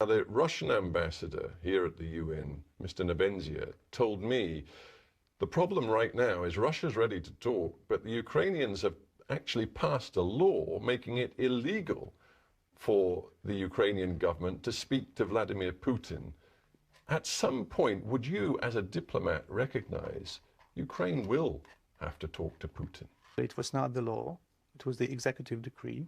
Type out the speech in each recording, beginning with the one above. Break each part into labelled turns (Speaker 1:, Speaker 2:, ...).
Speaker 1: The Russian ambassador here at the UN, Mr. Nebenzia, told me the problem right now is Russia's ready to talk, but the Ukrainians have actually passed a law making it illegal for the Ukrainian government to speak to Vladimir Putin. At some point, would you, as a diplomat, recognize Ukraine will have to talk to Putin?
Speaker 2: It was not the law, it was the executive decree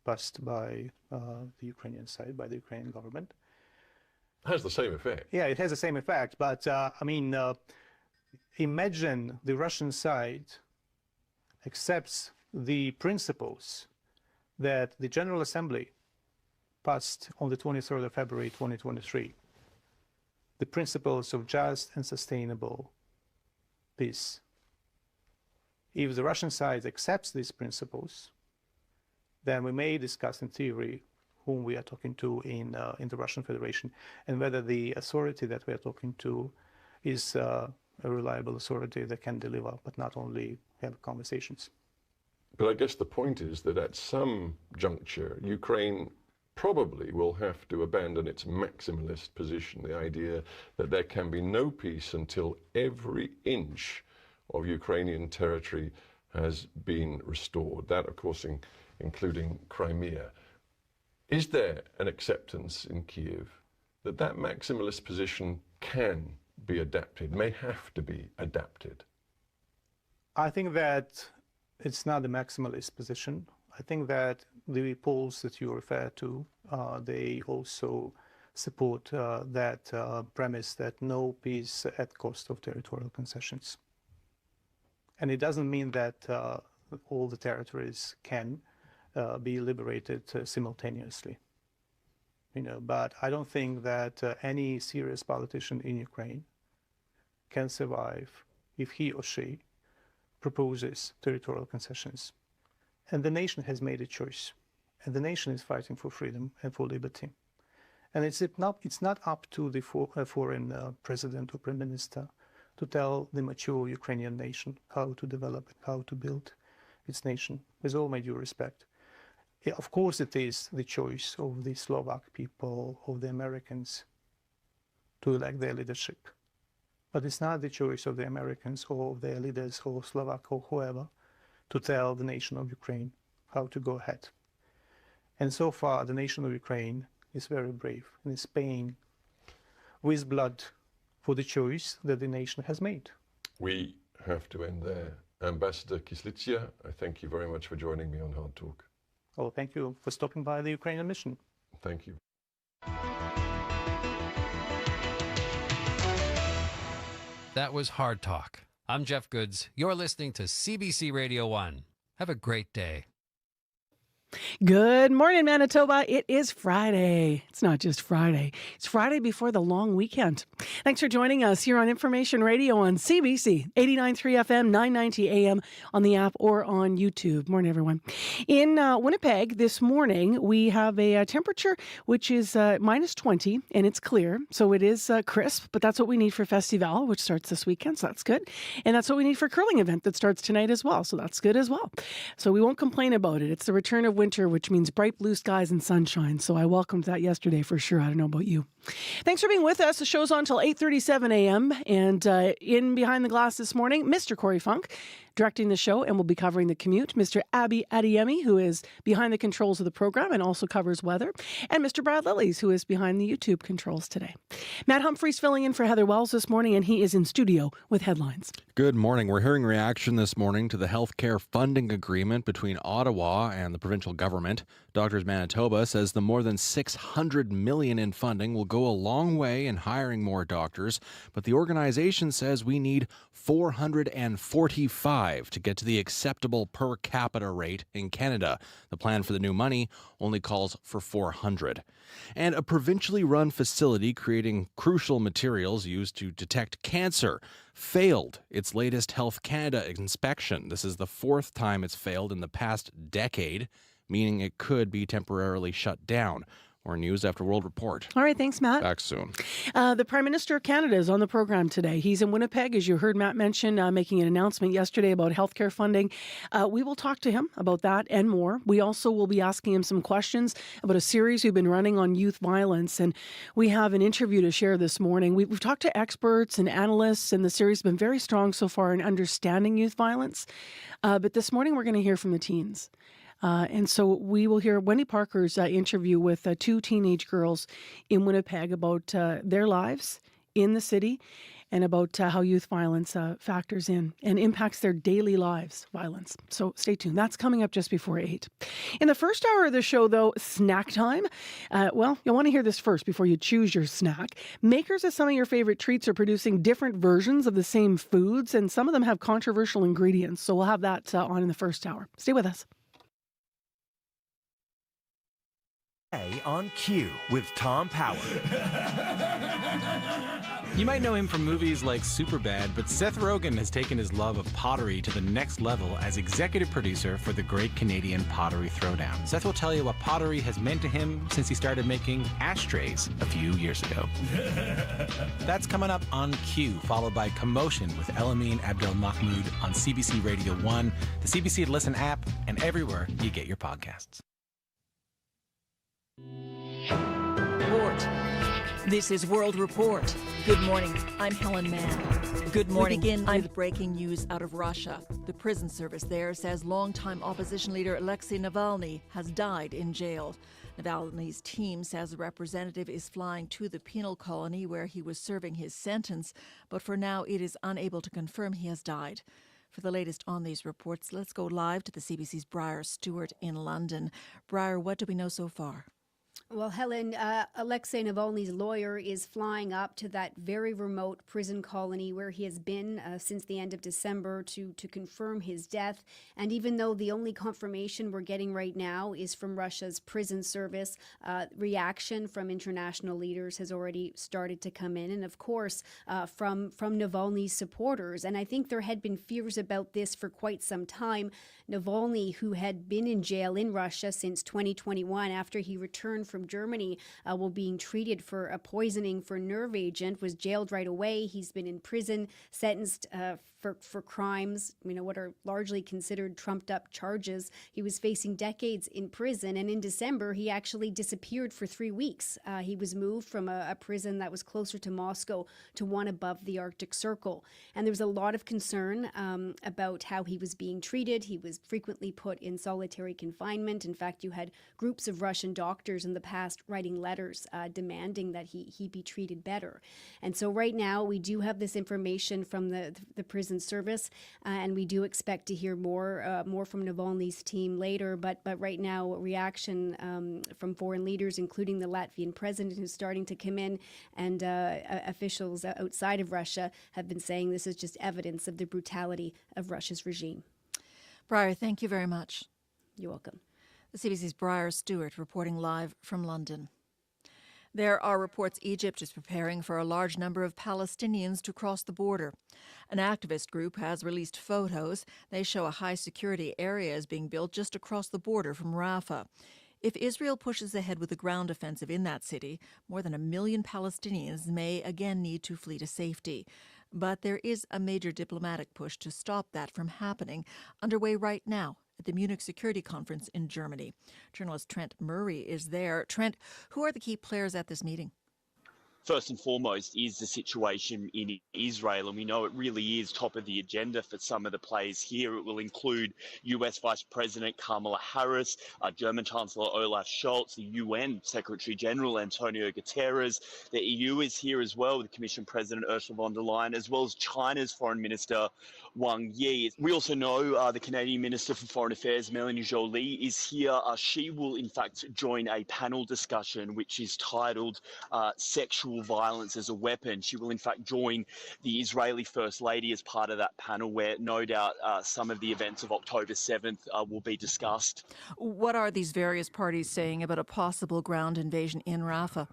Speaker 2: passed by the Ukrainian side, by the Ukrainian government.
Speaker 1: It has the same effect.
Speaker 2: Yeah, it has the same effect, but imagine the Russian side accepts the principles that the General Assembly passed on the 23rd of February 2023, the principles of just and sustainable peace. If the Russian side accepts these principles, then we may discuss in theory whom we are talking to in the Russian Federation and whether the authority that we are talking to is a reliable authority that can deliver, but not only have conversations.
Speaker 1: But I guess the point is that at some juncture, Ukraine probably will have to abandon its maximalist position, the idea that there can be no peace until every inch of Ukrainian territory has been restored. That, of course, including Crimea. Is there an acceptance in Kyiv that that maximalist position can be adapted, may have to be adapted?
Speaker 2: I think that it's not the maximalist position. I think that the polls that you refer to, they also support that premise that no peace at cost of territorial concessions. And it doesn't mean that all the territories can be liberated simultaneously. But I don't think that any serious politician in Ukraine can survive if he or she proposes territorial concessions. And the nation has made a choice. And the nation is fighting for freedom and for liberty. And it's not up to the foreign president or prime minister to tell the mature Ukrainian nation how to develop it, how to build its nation, with all my due respect. Of course, it is the choice of the Slovak people, of the Americans, to elect their leadership. But it's not the choice of the Americans or of their leaders or Slovak or whoever to tell the nation of Ukraine how to go ahead. And so far, the nation of Ukraine is very brave and is paying with blood for the choice that the nation has made.
Speaker 1: We have to end there. Ambassador Kyslytsya, I thank you very much for joining me on Hard Talk.
Speaker 2: Oh, thank you for stopping by the Ukrainian mission.
Speaker 1: Thank you.
Speaker 3: That was Hard Talk. I'm Jeff Goods. You're listening to CBC Radio 1. Have a great day.
Speaker 4: Good morning, Manitoba. It is Friday. It's not just Friday. It's Friday before the long weekend. Thanks for joining us here on Information Radio on CBC, 89.3 FM, 990 AM on the app or on YouTube. Morning, everyone. In Winnipeg this morning, we have a temperature which is minus 20, and it's clear. So it is crisp, but that's what we need for Festival, which starts this weekend. So that's good. And that's what we need for curling event that starts tonight as well. So that's good as well. So we won't complain about it. It's the return of winter, which means bright blue skies and sunshine. So I welcomed that yesterday for sure. I don't know about you. Thanks for being with us. The show's on until 8:37 a.m. And in Behind the Glass this morning, Mr. Corey Funk directing the show, and we'll be covering the commute. Mr. Abby Adeyemi, who is behind the controls of the program and also covers weather. And Mr. Brad Lillies, who is behind the YouTube controls today. Matt Humphreys filling in for Heather Wells this morning, and he is in studio with headlines.
Speaker 5: Good morning. We're hearing reaction this morning to the healthcare funding agreement between Ottawa and the provincial government. Doctors Manitoba says the more than $600 million in funding will go a long way in hiring more doctors, but the organization says we need 445 to get to the acceptable per capita rate in Canada. The plan for the new money only calls for 400. And a provincially run facility creating crucial materials used to detect cancer failed its latest Health Canada inspection. This is the fourth time it's failed in the past decade, meaning it could be temporarily shut down. More news after World Report.
Speaker 4: All right, thanks, Matt.
Speaker 5: Back soon.
Speaker 4: The Prime Minister of Canada is on the program today. He's in Winnipeg, as you heard Matt mention, making an announcement yesterday about healthcare funding. We will talk to him about that and more. We also will be asking him some questions about a series we've been running on youth violence, and we have an interview to share this morning. We've talked to experts and analysts, and the series has been very strong so far in understanding youth violence. But this morning we're going to hear from the teens. And so we will hear Wendy Parker's interview with two teenage girls in Winnipeg about their lives in the city and about how youth violence factors in and impacts their daily lives, violence. So stay tuned. That's coming up just before 8. In the first hour of the show, though, snack time. Well, you'll want to hear this first before you choose your snack. Makers of some of your favorite treats are producing different versions of the same foods, and some of them have controversial ingredients. So we'll have that on in the first hour. Stay with us.
Speaker 6: On Cue with Tom Power.
Speaker 7: You might know him from movies like Superbad, but Seth Rogen has taken his love of pottery to the next level as executive producer for the Great Canadian Pottery Throwdown. Seth will tell you what pottery has meant to him since he started making ashtrays a few years ago. That's coming up on Cue, followed by Commotion with Elamine Abdel Mahmoud on CBC Radio 1, the CBC Listen app, and everywhere you get your podcasts.
Speaker 8: Report. This is World Report. Good morning. I'm Helen Mann. Good morning. We begin with breaking news out of Russia. The prison service there says longtime opposition leader Alexei Navalny has died in jail. Navalny's team says a representative is flying to the penal colony where he was serving his sentence, but for now it is unable to confirm he has died. For the latest on these reports, let's go live to the CBC's Briar Stewart in London. Briar, what do we know so far?
Speaker 9: Well, Helen, Alexei Navalny's lawyer is flying up to that very remote prison colony where he has been since the end of December to confirm his death. And even though the only confirmation we're getting right now is from Russia's prison service, reaction from international leaders has already started to come in. And of course, from Navalny's supporters. And I think there had been fears about this for quite some time. Navalny, who had been in jail in Russia since 2021 after he returned from Germany while being treated for a poisoning for nerve agent, was jailed right away. He's been in prison, sentenced for crimes, what are largely considered trumped up charges. He was facing decades in prison, and in December, he actually disappeared for 3 weeks. He was moved from a prison that was closer to Moscow to one above the Arctic Circle. And there was a lot of concern about how he was being treated. He was frequently put in solitary confinement. In fact, you had groups of Russian doctors in the past writing letters demanding that he be treated better. And so right now, we do have this information from the prison service, and we do expect to hear more from Navalny's team later. But right now, reaction from foreign leaders, including the Latvian president, who's starting to come in, and officials outside of Russia have been saying this is just evidence of the brutality of Russia's regime.
Speaker 8: Briar, thank you very much.
Speaker 9: You're welcome.
Speaker 8: The CBC's Briar Stewart reporting live from London. There are reports Egypt is preparing for a large number of Palestinians to cross the border. An activist group has released photos. They show a high-security area is being built just across the border from Rafah. If Israel pushes ahead with a ground offensive in that city, more than 1 million Palestinians may again need to flee to safety. But there is a major diplomatic push to stop that from happening, underway right now at the Munich Security Conference in Germany. Journalist Trent Murray is there. Trent, who are the key players at this meeting?
Speaker 10: First and foremost is the situation in Israel, and we know it really is top of the agenda for some of the players here. It will include US Vice President Kamala Harris, German Chancellor Olaf Scholz, the UN Secretary General Antonio Guterres. The EU is here as well, with Commission President Ursula von der Leyen, as well as China's Foreign Minister Wang Yi. We also know the Canadian Minister for Foreign Affairs, Melanie Joly, is here. She will, in fact, join a panel discussion which is titled Sexual Violence as a Weapon. She will, in fact, join the Israeli First Lady as part of that panel, where no doubt some of the events of October 7th will be discussed.
Speaker 8: What are these various parties saying about a possible ground invasion in Rafah?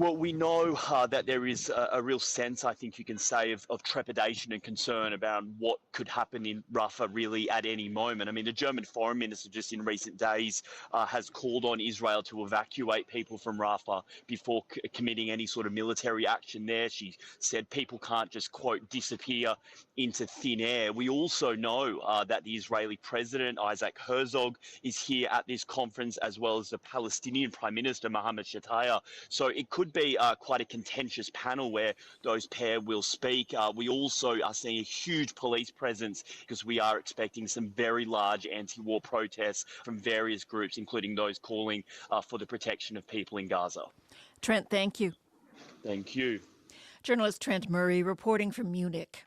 Speaker 10: Well, we know that there is a real sense, I think you can say, of trepidation and concern about what could happen in Rafah really at any moment. I mean, the German foreign minister just in recent days has called on Israel to evacuate people from Rafah before committing any sort of military action there. She said people can't just, quote, disappear into thin air. We also know that the Israeli president, Isaac Herzog, is here at this conference, as well as the Palestinian Prime Minister, Mohammed Shataya. So it could be quite a contentious panel where those pair will speak. We also are seeing a huge police presence because we are expecting some very large anti-war protests from various groups, including those calling for the protection of people in Gaza.
Speaker 8: Trent, thank you.
Speaker 10: Thank you.
Speaker 8: Journalist Trent Murray reporting from Munich.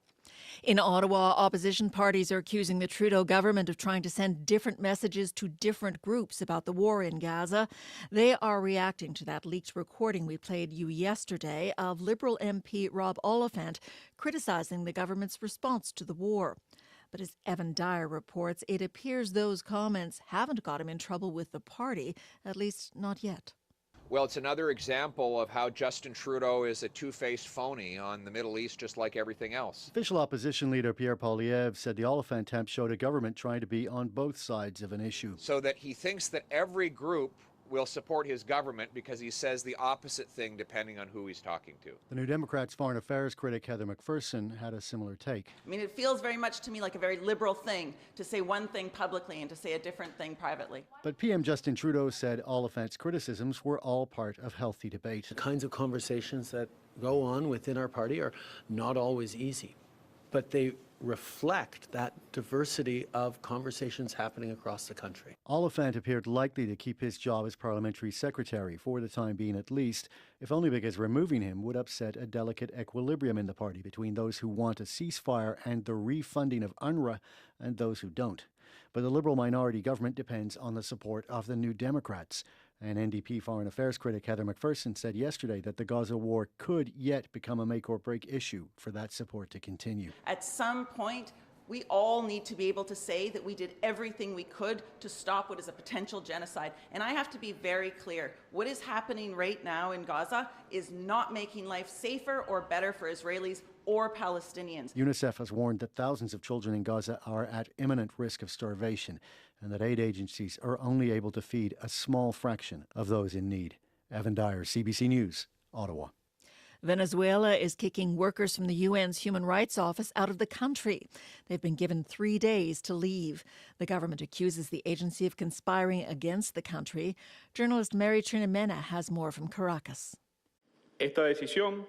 Speaker 8: In Ottawa, opposition parties are accusing the Trudeau government of trying to send different messages to different groups about the war in Gaza. They are reacting to that leaked recording we played you yesterday of Liberal MP Rob Oliphant criticizing the government's response to the war. But as Evan Dyer reports, it appears those comments haven't got him in trouble with the party, at least not yet.
Speaker 11: Well, it's another example of how Justin Trudeau is a two-faced phony on the Middle East, just like everything else.
Speaker 12: Official opposition leader Pierre Poilievre said the Oliphant attempt showed a government trying to be on both sides of an issue.
Speaker 11: So that he thinks that every group will support his government because he says the opposite thing depending on who he's talking to.
Speaker 12: The New Democrats foreign affairs critic Heather McPherson had a similar take.
Speaker 13: I mean, it feels very much to me like a very liberal thing to say one thing publicly and to say a different thing privately.
Speaker 12: But PM Justin Trudeau said Oliphant's criticisms were all part of healthy debate.
Speaker 14: The kinds of conversations that go on within our party are not always easy, but they reflect that diversity of conversations happening across the country.
Speaker 12: Oliphant appeared likely to keep his job as parliamentary secretary, for the time being at least, if only because removing him would upset a delicate equilibrium in the party between those who want a ceasefire and the refunding of UNRWA and those who don't. But the Liberal minority government depends on the support of the New Democrats. And NDP foreign affairs critic Heather McPherson said yesterday that the Gaza war could yet become a make or break issue for that support to continue.
Speaker 13: At some point, we all need to be able to say that we did everything we could to stop what is a potential genocide. And I have to be very clear. What is happening right now in Gaza is not making life safer or better for Israelis or Palestinians.
Speaker 12: UNICEF has warned that thousands of children in Gaza are at imminent risk of starvation and that aid agencies are only able to feed a small fraction of those in need. Evan Dyer, CBC News, Ottawa.
Speaker 8: Venezuela is kicking workers from the UN's Human Rights Office out of the country. They've been given 3 days to leave. The government accuses the agency of conspiring against the country. Journalist Mary Trinimena has more from Caracas.
Speaker 15: Esta decisión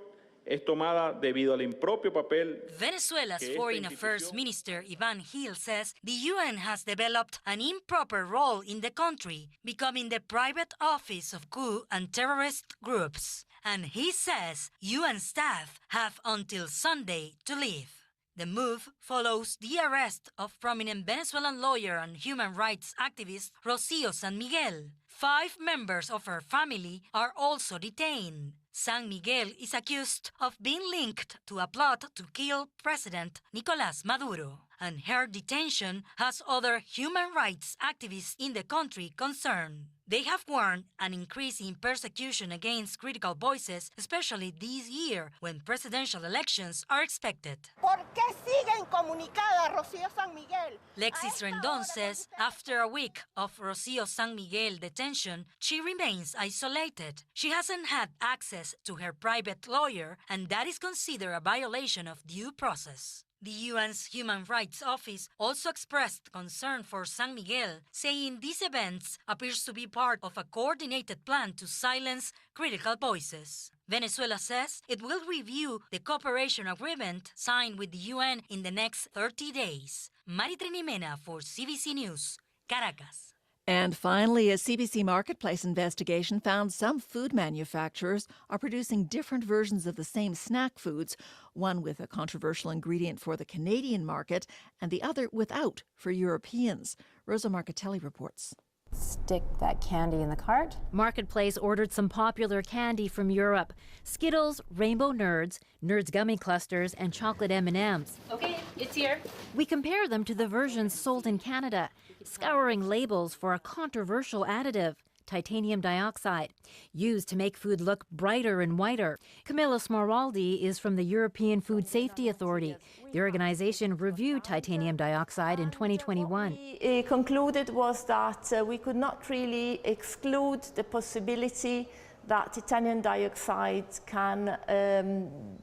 Speaker 15: es tomada debido al impropio papel.
Speaker 16: Venezuela's Foreign Affairs Minister Ivan Gil says the UN has developed an improper role in the country, becoming the private office of coup and terrorist groups. And he says UN staff have until Sunday to leave. The move follows the arrest of prominent Venezuelan lawyer and human rights activist Rocío San Miguel. 5 members of her family are also detained. San Miguel is accused of being linked to a plot to kill President Nicolás Maduro, and her detention has other human rights activists in the country concerned. They have warned an increase in persecution against critical voices, especially this year when presidential elections are expected.
Speaker 17: ¿Por qué sigue incomunicada Rocío San Miguel?
Speaker 16: Lexis Rendon says after a week of Rocío San Miguel detention, she remains isolated. She hasn't had access to her private lawyer, and that is considered a violation of due process. The UN's Human Rights Office also expressed concern for San Miguel, saying these events appears to be part of a coordinated plan to silence critical voices. Venezuela says it will review the cooperation agreement signed with the UN in the next 30 days. Mari Trinimena for CBC News, Caracas.
Speaker 8: And finally, a CBC Marketplace investigation found some food manufacturers are producing different versions of the same snack foods, one with a controversial ingredient for the Canadian market and the other without for Europeans. Rosa Marcatelli reports.
Speaker 18: Stick that candy in the cart. Marketplace ordered some popular candy from Europe. Skittles, Rainbow Nerds, Nerds Gummy Clusters, and chocolate M&Ms. Okay, it's here. We compare them to the versions sold in Canada, scouring labels for a controversial additive. titanium dioxide, used to make food look brighter and whiter. Camilla Smaraldi is from the European Food Safety Authority. The organization reviewed titanium dioxide in 2021.
Speaker 19: We concluded was that we could not really exclude the possibility that titanium dioxide can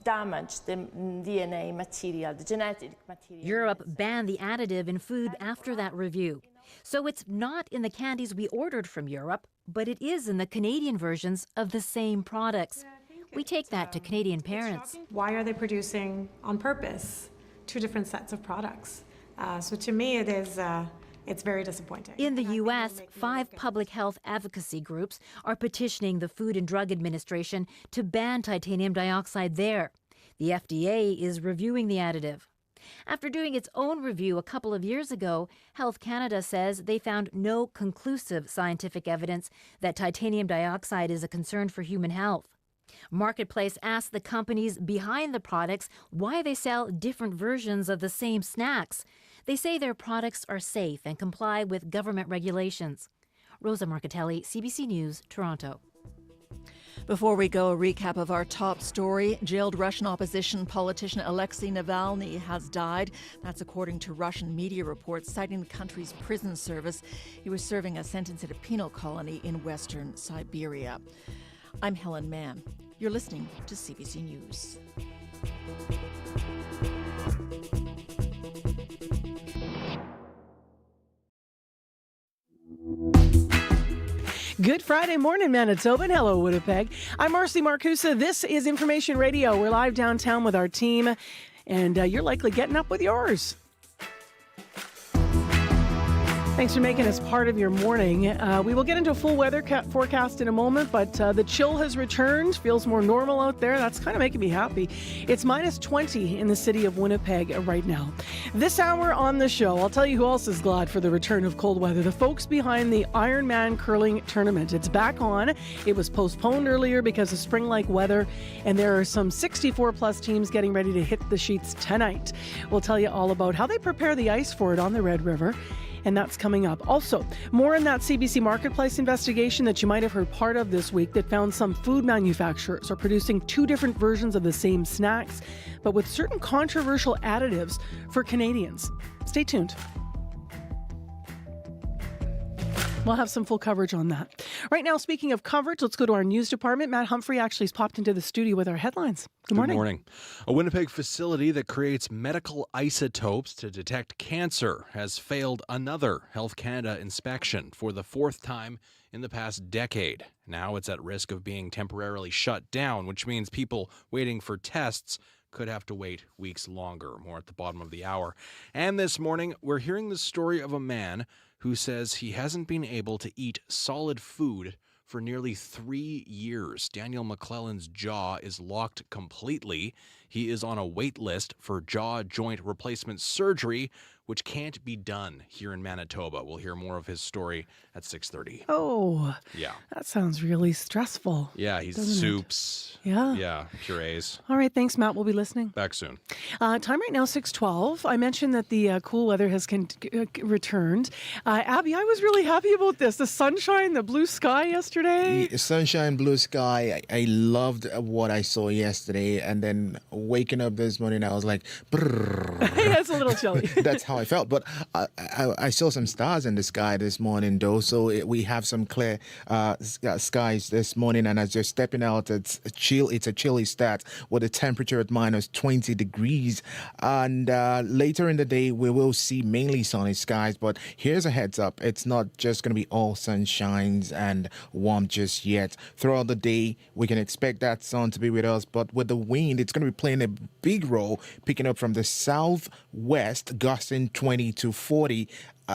Speaker 19: damage the DNA material, the genetic material.
Speaker 18: Europe banned the additive in food after that review. So it's not in the candies we ordered from Europe, but it is in the Canadian versions of the same products. We take that to Canadian parents.
Speaker 20: Why are they producing on purpose two different sets of products? So to me, it's very disappointing.
Speaker 18: In the U.S., 5 public health advocacy groups are petitioning the Food and Drug Administration to ban titanium dioxide there. The FDA is reviewing the additive. After doing its own review a couple of years ago, Health Canada says they found no conclusive scientific evidence that titanium dioxide is a concern for human health. Marketplace asked the companies behind the products why they sell different versions of the same snacks. They say their products are safe and comply with government regulations. Rosa Marcatelli, CBC News, Toronto.
Speaker 8: Before we go, a recap of our top story. Jailed Russian opposition politician Alexei Navalny has died. That's according to Russian media reports citing the country's prison service. He was serving a sentence at a penal colony in western Siberia. I'm Helen Mann. You're listening to CBC News.
Speaker 4: Good Friday morning, Manitoba. Hello, Winnipeg. I'm Marcy Marcusa. This is Information Radio. We're live downtown with our team, and you're likely getting up with yours. Thanks for making us part of your morning. We will get into a full weather forecast in a moment, but the chill has returned. Feels more normal out there. That's kind of making me happy. It's minus 20 in the city of Winnipeg right now. This hour on the show, I'll tell you who else is glad for the return of cold weather. The folks behind the Ironman curling tournament. It's back on. It was postponed earlier because of spring-like weather, and there are some 64-plus teams getting ready to hit the sheets tonight. We'll tell you all about how they prepare the ice for it on the Red River. And that's coming up. Also, more on that CBC Marketplace investigation that you might have heard part of this week that found some food manufacturers are producing 2 different versions of the same snacks, but with certain controversial additives for Canadians. Stay tuned. We'll have some full coverage on that. Right now, speaking of coverage, let's go to our news department. Matt Humphrey actually has popped into the studio with our headlines. Good morning.
Speaker 5: Good morning. A Winnipeg facility that creates medical isotopes to detect cancer has failed another Health Canada inspection for the 4th time in the past decade. Now it's at risk of being temporarily shut down, which means people waiting for tests could have to wait weeks longer. More at the bottom of the hour. And this morning, we're hearing the story of a man who says he hasn't been able to eat solid food for nearly 3 years. Daniel McClellan's jaw is locked completely. He is on a wait list for jaw joint replacement surgery, which can't be done here in Manitoba. We'll hear more of his story at 6:30.
Speaker 4: Oh,
Speaker 5: yeah.
Speaker 4: That sounds really stressful.
Speaker 5: Yeah, he's
Speaker 4: doesn't
Speaker 5: soups.
Speaker 4: it? Yeah.
Speaker 5: Yeah, purees.
Speaker 4: All right, thanks, Matt. We'll be listening.
Speaker 5: Back soon.
Speaker 4: Time right now, 6:12. I mentioned that the cool weather has returned. Abby, I was really happy about this. The sunshine, the blue sky yesterday.
Speaker 21: Sunshine, blue sky. I loved what I saw yesterday. And then waking up this morning, I was like,
Speaker 4: yeah, it's a little chilly.
Speaker 21: That's how I felt. But I saw some stars in the sky this morning, though. So we have some clear skies this morning. And as you're stepping out, it's a chilly start with a temperature at minus 20 degrees. And later in the day, we will see mainly sunny skies. But here's a heads up. It's not just going to be all sunshines and warm just yet. Throughout the day, we can expect that sun to be with us. But with the wind, it's going to be playing a big role, picking up from the southwest, gusting 20 to 40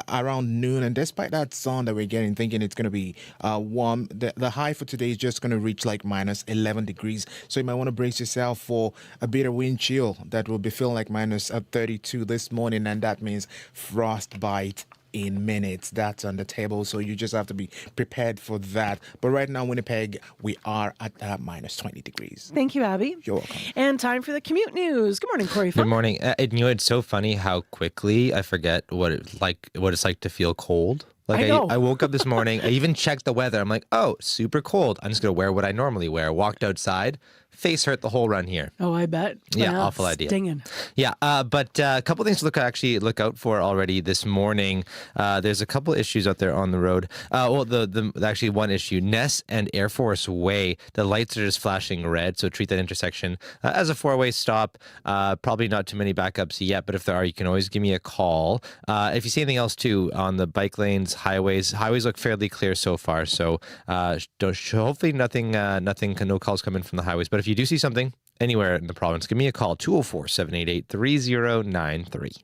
Speaker 21: around noon. And despite that sun that we're getting, thinking it's going to be warm, the high for today is just going to reach like minus 11 degrees. So you might want to brace yourself for a bit of wind chill that will be feeling like minus 32 this morning. And that means frostbite in minutes. That's on the table, so you just have to be prepared for that. But right now, Winnipeg, we are at minus 20 degrees.
Speaker 4: Thank you, Abby.
Speaker 21: You're welcome.
Speaker 4: And time for the commute news. Good morning, Corey.
Speaker 22: Good morning. You know, it's so funny how quickly I forget what it's like to feel cold.
Speaker 2: Like
Speaker 4: know.
Speaker 2: I woke up this morning, I even checked the weather. I'm like, oh, super cold. I'm just going to wear what I normally wear. Walked outside, face hurt the whole run here.
Speaker 4: Oh, I bet.
Speaker 2: Yeah, awful idea.
Speaker 4: Stinging.
Speaker 2: Yeah, but a couple things to look out for already this morning. There's a couple issues out there on the road. The actually one issue, Ness and Air Force Way, the lights are just flashing red, so treat that intersection as a 4-way stop. Probably not too many backups yet, but if there are, you can always give me a call. If you see anything else too on the bike lanes, highways look fairly clear so far, so hopefully nothing, no calls come in from the highways. But if you do see something anywhere in the province, give me a call, 204-788-3093.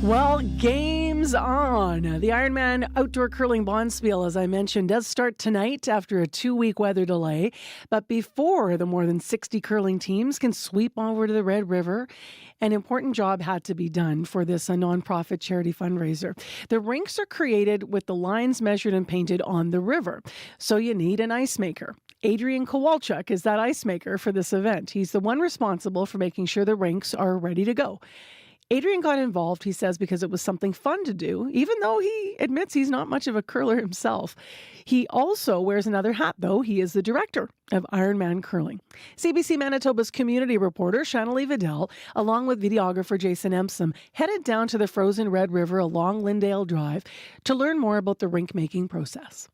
Speaker 4: Well, game's on. The Ironman Outdoor Curling Bonspiel, as I mentioned, does start tonight after a 2-week weather delay. But before the more than 60 curling teams can sweep over to the Red River, an important job had to be done for this nonprofit charity fundraiser. The rinks are created with the lines measured and painted on the river, so you need an ice maker. Adrian Kowalchuk is that ice maker for this event. He's the one responsible for making sure the rinks are ready to go. Adrian got involved, he says, because it was something fun to do, even though he admits he's not much of a curler himself. He also wears another hat, though. He is the director of Ironman Curling. CBC Manitoba's community reporter, Shanalee Vidal, along with videographer Jason Empson, headed down to the frozen Red River along Lyndale Drive to learn more about the rink-making process.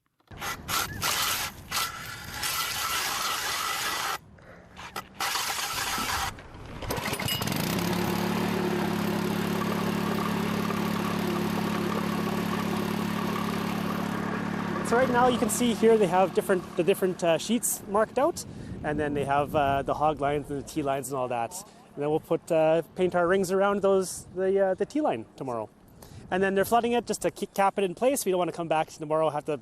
Speaker 22: So right now you can see here they have the different sheets marked out, and then they have the hog lines and the T lines and all that. And then we'll paint our rings around the T line tomorrow. And then they're flooding it just to cap it in place. We don't want to come back tomorrow, have to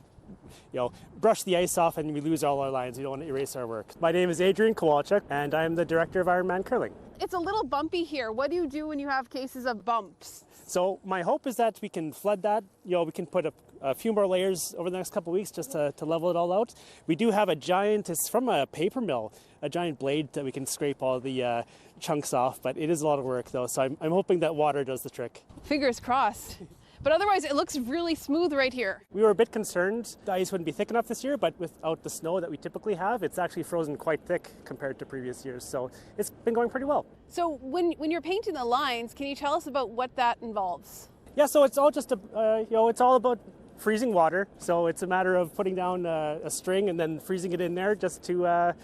Speaker 22: brush the ice off and we lose all our lines. We don't want to erase our work. My name is Adrian Kowalchuk and I'm the director of Ironman Curling.
Speaker 23: It's a little bumpy here. What do you do when you have cases of bumps?
Speaker 22: So my hope is that we can flood that. We can put a few more layers over the next couple of weeks just to level it all out. We do have it's from a paper mill, a giant blade that we can scrape all the chunks off, but it is a lot of work though, so I'm hoping that water does the trick.
Speaker 23: Fingers crossed. But otherwise, it looks really smooth right here.
Speaker 22: We were a bit concerned the ice wouldn't be thick enough this year, but without the snow that we typically have, it's actually frozen quite thick compared to previous years. So it's been going pretty well.
Speaker 23: So when you're painting the lines, can you tell us about what that involves?
Speaker 22: Yeah, so it's all just it's all about freezing water. So it's a matter of putting down a string and then freezing it in there just to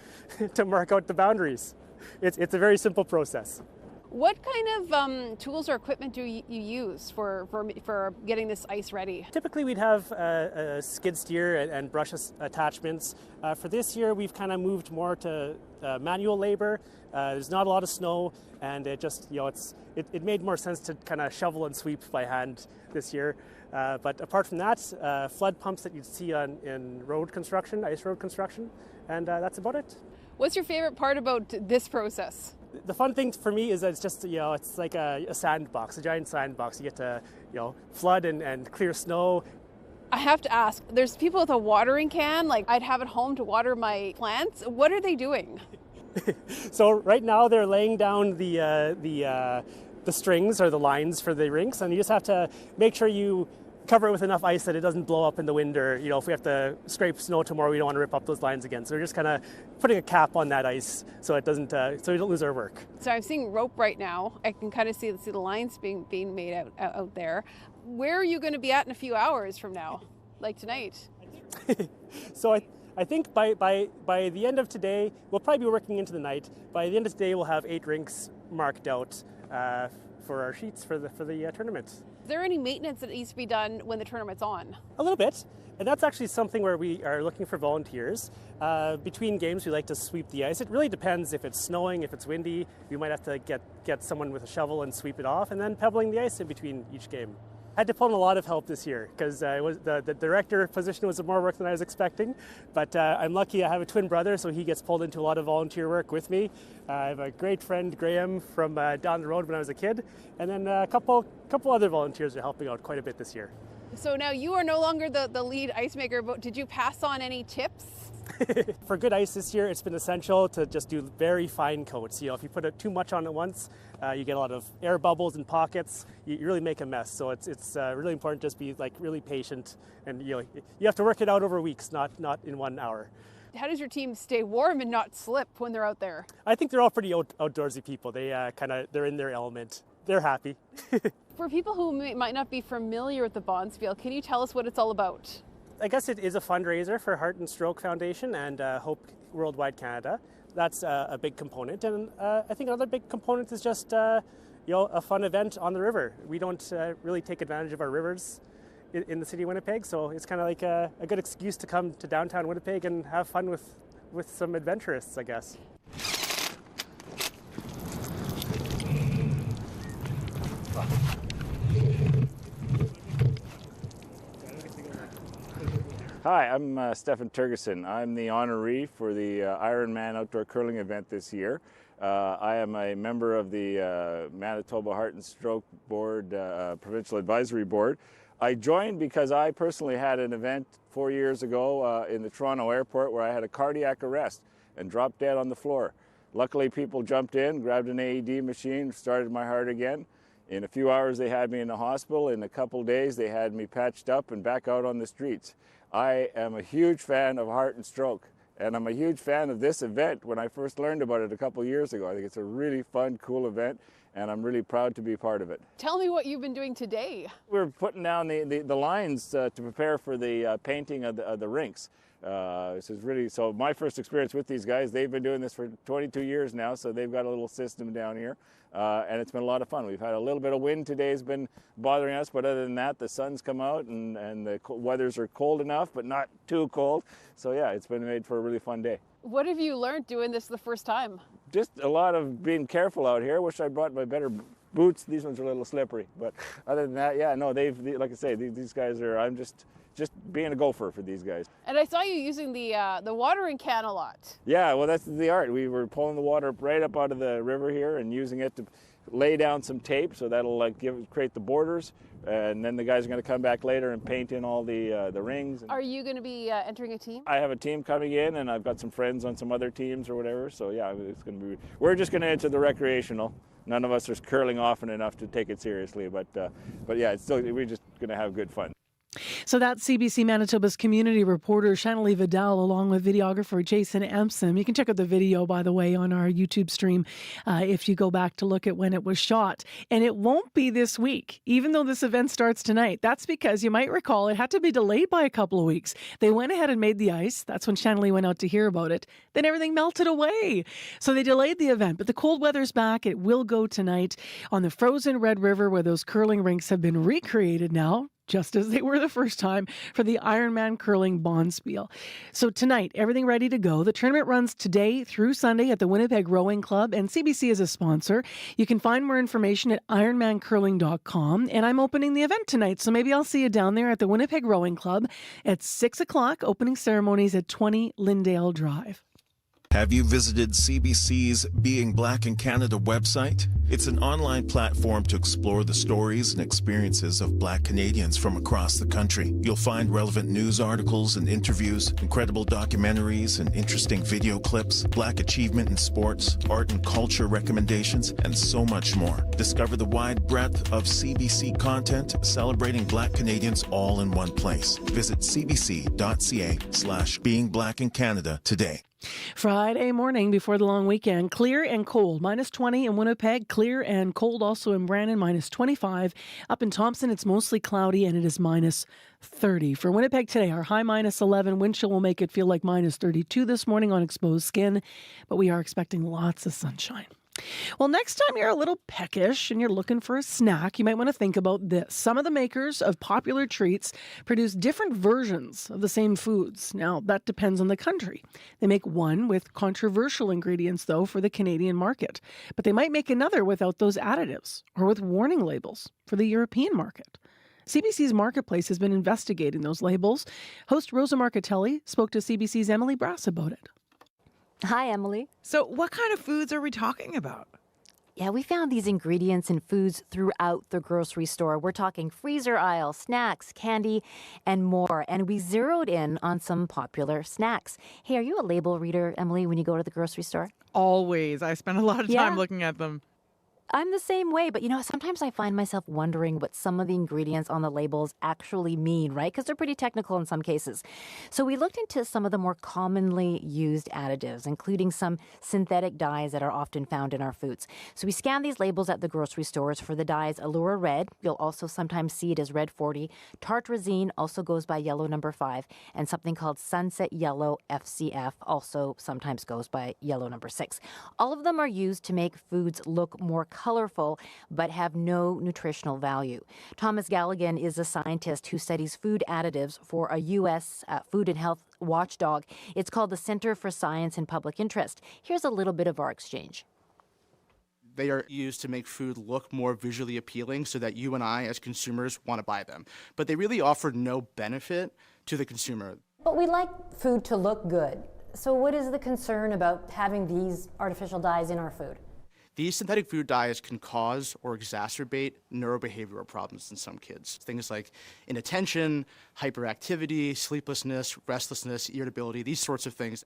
Speaker 22: to mark out the boundaries. It's a very simple process.
Speaker 23: What kind of tools or equipment do you use for getting this ice ready?
Speaker 22: Typically we'd have a skid steer and brush attachments. For this year we've kind of moved more to manual labor. There's not a lot of snow and it just, it made more sense to kind of shovel and sweep by hand this year. But apart from that, flood pumps that you'd see in road construction, ice road construction, and that's about it.
Speaker 23: What's your favorite part about this process?
Speaker 22: The fun thing for me is that it's just, it's like a sandbox, a giant sandbox. You get to, flood and clear snow.
Speaker 23: I have to ask, there's people with a watering can, like I'd have at home to water my plants. What are they doing?
Speaker 22: So right now they're laying down the strings or the lines for the rinks, and you just have to make sure you cover it with enough ice that it doesn't blow up in the wind, or if we have to scrape snow tomorrow, we don't want to rip up those lines again. So we're just kind of putting a cap on that ice so it doesn't, so we don't lose our work.
Speaker 23: So I'm seeing rope right now. I can kind of see the lines being made out there. Where are you going to be at in a few hours from now, like tonight?
Speaker 22: So I think by the end of today, we'll probably be working into the night. By the end of today, we'll have 8 rinks marked out for our sheets for the tournament.
Speaker 23: Is there any maintenance that needs to be done when the tournament's on?
Speaker 22: A little bit, and that's actually something where we are looking for volunteers. Between games, we like to sweep the ice. It really depends if it's snowing, if it's windy. We might have to get someone with a shovel and sweep it off, and then pebbling the ice in between each game. I had to pull in a lot of help this year because the director position was more work than I was expecting. But I'm lucky I have a twin brother, so he gets pulled into a lot of volunteer work with me. I have a great friend, Graham, from down the road when I was a kid. And then a couple other volunteers are helping out quite a bit this year.
Speaker 23: So now you are no longer the lead ice maker, but did you pass on any tips?
Speaker 22: For good ice this year, it's been essential to just do very fine coats. If you put it too much on at once, you get a lot of air bubbles and pockets. You really make a mess. So it's really important to just be really patient, and you have to work it out over weeks, not in 1 hour.
Speaker 23: How does your team stay warm and not slip when they're out there?
Speaker 22: I think they're all pretty outdoorsy people. They're in their element. They're happy.
Speaker 23: For people who might not be familiar with the Bonspiel, can you tell us what it's all about?
Speaker 22: I guess it is a fundraiser for Heart and Stroke Foundation and Hope Worldwide Canada. That's a big component, and I think another big component is just a fun event on the river. We don't really take advantage of our rivers in the city of Winnipeg, so it's kind of like a good excuse to come to downtown Winnipeg and have fun with some adventurists, I guess.
Speaker 1: Hi, I'm Stefan Turgeson. I'm the honoree for the Ironman Outdoor Curling event this year. I am a member of the Manitoba Heart and Stroke Board, Provincial Advisory Board. I joined because I personally had an event 4 years ago in the Toronto airport where I had a cardiac arrest and dropped dead on the floor. Luckily, people jumped in, grabbed an AED machine, started my heart again. In a few hours, they had me in the hospital. In a couple days, they had me patched up and back out on the streets. I am a huge fan of Heart and Stroke, and I'm a huge fan of this event when I first learned about it a couple years ago. I think it's a really fun, cool event, and I'm really proud to be part of it.
Speaker 23: Tell me what you've been doing today.
Speaker 1: We're putting down the lines to prepare for the painting of the rinks. This is really, so my first experience with these guys, they've been doing this for 22 years now, so they've got a little system down here, and it's been a lot of fun. We've had a little bit of wind today has been bothering us, but other than that, the sun's come out and the weathers are cold enough, but not too cold. So yeah, it's been made for a really fun day.
Speaker 23: What have you learned doing this the first time?
Speaker 1: Just a lot of being careful out here. Wish I brought my better boots. These ones are a little slippery, but other than that, yeah, no, like I say, these guys are, I'm just being a gopher for these guys.
Speaker 23: And I saw you using the watering can a lot.
Speaker 1: Yeah, well, that's the art. We were pulling the water right up out of the river here and using it to lay down some tape, so that'll create the borders. And then the guys are going to come back later and paint in all the rings.
Speaker 23: Are you going to be entering a team?
Speaker 1: I have a team coming in, and I've got some friends on some other teams or whatever. So yeah, it's going to be. We're just going to enter the recreational. None of us are curling often enough to take it seriously, but yeah, it's still, we're just going to have good fun.
Speaker 4: So that's CBC Manitoba's community reporter Shanley Vidal along with videographer Jason Empson. You can check out the video, by the way, on our YouTube stream if you go back to look at when it was shot. And it won't be this week, even though this event starts tonight. That's because you might recall it had to be delayed by a couple of weeks. They went ahead and made the ice. That's when Shanley went out to hear about it. Then everything melted away. So they delayed the event, but the cold weather's back. It will go tonight on the frozen Red River where those curling rinks have been recreated now, just as they were the first time for the Ironman Curling Bonspiel. So tonight, everything ready to go. The tournament runs today through Sunday at the Winnipeg Rowing Club, and CBC is a sponsor. You can find more information at ironmancurling.com, and I'm opening the event tonight, so maybe I'll see you down there at the Winnipeg Rowing Club at 6 o'clock, opening ceremonies at 20 Lyndale Drive.
Speaker 3: Have you visited CBC's Being Black in Canada website? It's an online platform to explore the stories and experiences of Black Canadians from across the country. You'll find relevant news articles and interviews, incredible documentaries and interesting video clips, Black achievement in sports, art and culture recommendations, and so much more. Discover the wide breadth of CBC content celebrating Black Canadians all in one place. Visit cbc.ca/beingbblackincanada today.
Speaker 4: Friday morning before the long weekend, clear and cold. -20 in Winnipeg, clear and cold also in Brandon, -25. Up in Thompson, it's mostly cloudy and it is -30. For Winnipeg today, our high -11. Wind chill will make it feel like -32 this morning on exposed skin, but we are expecting lots of sunshine. Well, next time you're a little peckish and you're looking for a snack, you might want to think about this. Some of the makers of popular treats produce different versions of the same foods. Now, that depends on the country. They make one with controversial ingredients, though, for the Canadian market. But they might make another without those additives or with warning labels for the European market. CBC's Marketplace has been investigating those labels. Host Rosa Marcatelli spoke to CBC's Emily Brass about it.
Speaker 18: Hi, Emily.
Speaker 6: So what kind of foods are we talking about?
Speaker 18: Yeah, we found these ingredients in foods throughout the grocery store. We're talking freezer aisle, snacks, candy, and more. And we zeroed in on some popular snacks. Hey, are you a label reader, Emily, when you go to the grocery store?
Speaker 6: Always. I spend a lot of time looking at them.
Speaker 18: I'm the same way, but sometimes I find myself wondering what some of the ingredients on the labels actually mean, right? Because they're pretty technical in some cases. So we looked into some of the more commonly used additives, including some synthetic dyes that are often found in our foods. So we scanned these labels at the grocery stores for the dyes Allura Red. You'll also sometimes see it as Red 40. Tartrazine also goes by Yellow number 5, and something called Sunset Yellow FCF also sometimes goes by Yellow number 6. All of them are used to make foods look more colorful but have no nutritional value. Thomas Galligan is a scientist who studies food additives for a U.S. Food and Health watchdog. It's called the Center for Science and Public Interest. Here's a little bit of our exchange.
Speaker 7: They are used to make food look more visually appealing so that you and I as consumers want to buy them. But they really offer no benefit to the consumer.
Speaker 9: But we like food to look good. So what is the concern about having these artificial dyes in our food?
Speaker 7: These synthetic food dyes can cause or exacerbate neurobehavioral problems in some kids. Things like inattention, hyperactivity, sleeplessness, restlessness, irritability, these sorts of things.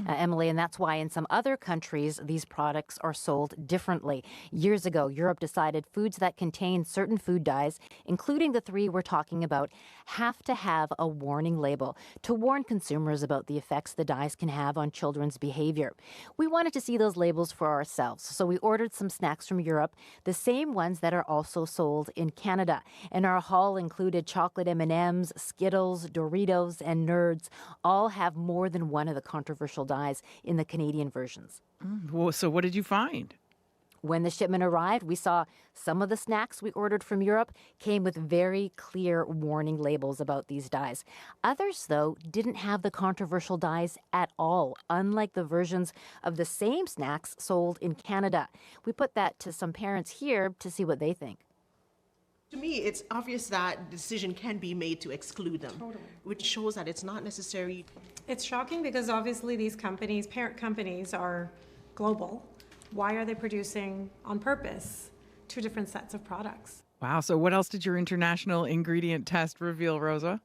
Speaker 18: Emily, and that's why in some other countries, these products are sold differently. Years ago, Europe decided foods that contain certain food dyes, including the 3 we're talking about, have to have a warning label to warn consumers about the effects the dyes can have on children's behavior. We wanted to see those labels for ourselves, so we ordered some snacks from Europe, the same ones that are also sold in Canada. And our haul included chocolate M&Ms, Skittles, Doritos, and Nerds. All have more than one of the controversial dyes in the Canadian versions.
Speaker 6: So what did you find?
Speaker 18: When the shipment arrived, we saw some of the snacks we ordered from Europe came with very clear warning labels about these dyes. Others, though, didn't have the controversial dyes at all, unlike the versions of the same snacks sold in Canada. We put that to some parents here to see what they think.
Speaker 24: To me, it's obvious that the decision can be made to exclude them, which shows that it's not necessary.
Speaker 20: It's shocking because obviously these companies, parent companies, are global. Why are they producing on purpose 2 different sets of products?
Speaker 6: Wow. So what else did your international ingredient test reveal, Rosa?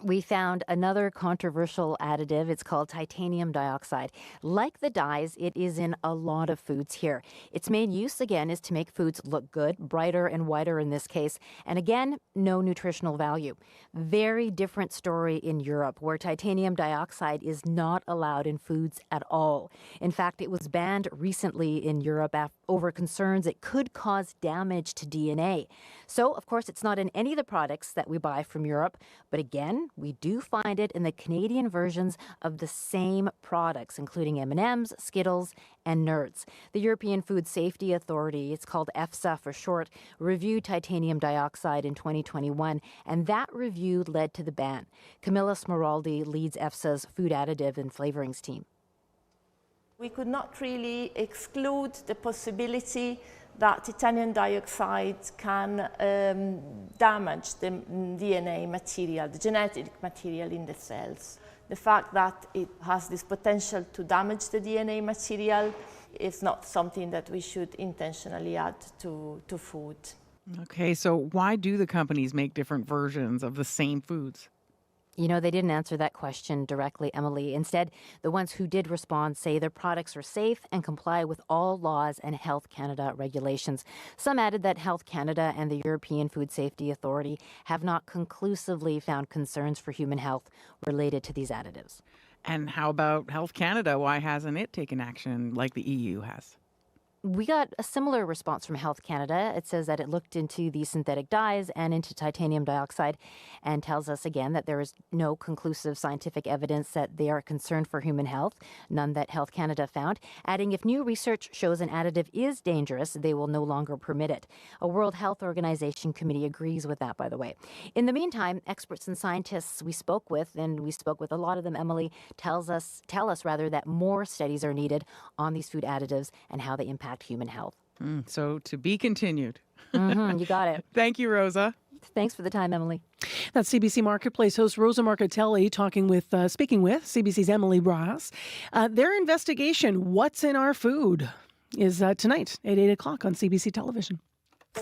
Speaker 18: We found another controversial additive. It's called titanium dioxide. Like the dyes, it is in a lot of foods here. Its main use, again, is to make foods look good, brighter and whiter in this case. And again, no nutritional value. Very different story in Europe, where titanium dioxide is not allowed in foods at all. In fact, it was banned recently in Europe over concerns it could cause damage to DNA. So, of course, it's not in any of the products that we buy from Europe. But again, we do find it in the Canadian versions of the same products, including M&Ms, Skittles, and Nerds. The European Food Safety Authority, it's called EFSA for short, reviewed titanium dioxide in 2021, and that review led to the ban. Camilla Smeraldi leads EFSA's food additive and flavorings team.
Speaker 19: We could not really exclude the possibility that titanium dioxide can damage the DNA material, the genetic material in the cells. The fact that it has this potential to damage the DNA material is not something that we should intentionally add to food.
Speaker 6: Okay, so why do the companies make different versions of the same foods?
Speaker 18: You know, they didn't answer that question directly, Emily. Instead, the ones who did respond say their products are safe and comply with all laws and Health Canada regulations. Some added that Health Canada and the European Food Safety Authority have not conclusively found concerns for human health related to these additives.
Speaker 6: And how about Health Canada? Why hasn't it taken action like the EU has?
Speaker 18: We got a similar response from Health Canada. It says that it looked into the synthetic dyes and into titanium dioxide and tells us again that there is no conclusive scientific evidence that they are concerned for human health, none that Health Canada found, adding if new research shows an additive is dangerous, they will no longer permit it. A World Health Organization committee agrees with that, by the way. In the meantime, experts and scientists we spoke with, and we spoke with a lot of them, Emily, tell us that more studies are needed on these food additives and how they impact human health.
Speaker 6: So to be continued.
Speaker 18: You got it.
Speaker 6: Thank you, Rosa.
Speaker 18: Thanks for the time, Emily.
Speaker 4: That's CBC Marketplace host Rosa Marcatelli speaking with CBC's Emily Brass. Their investigation, What's in Our Food, is tonight at 8 o'clock on CBC television.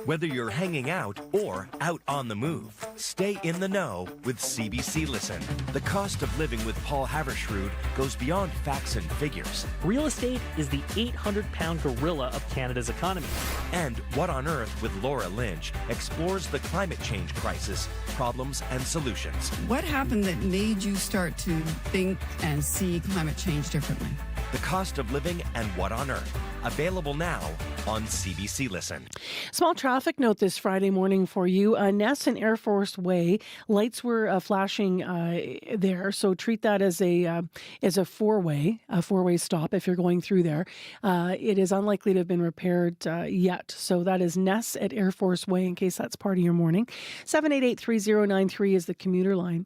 Speaker 10: Whether you're hanging out or out on the move, stay in the know with CBC Listen. The cost of living with Paul Havershrud goes beyond facts and figures.
Speaker 11: Real estate is the 800-pound gorilla of Canada's economy.
Speaker 10: And What on Earth with Laura Lynch explores the climate change crisis, problems and solutions.
Speaker 13: What happened that made you start to think and see climate change differently?
Speaker 10: The Cost of Living and What on Earth. Available now on CBC Listen.
Speaker 4: Small traffic note this Friday morning for you. Ness and Air Force Way, lights were flashing there, so treat that as a four-way stop if you're going through there. It is unlikely to have been repaired yet, so that is Ness at Air Force Way in case that's part of your morning. 788-3093 is the commuter line.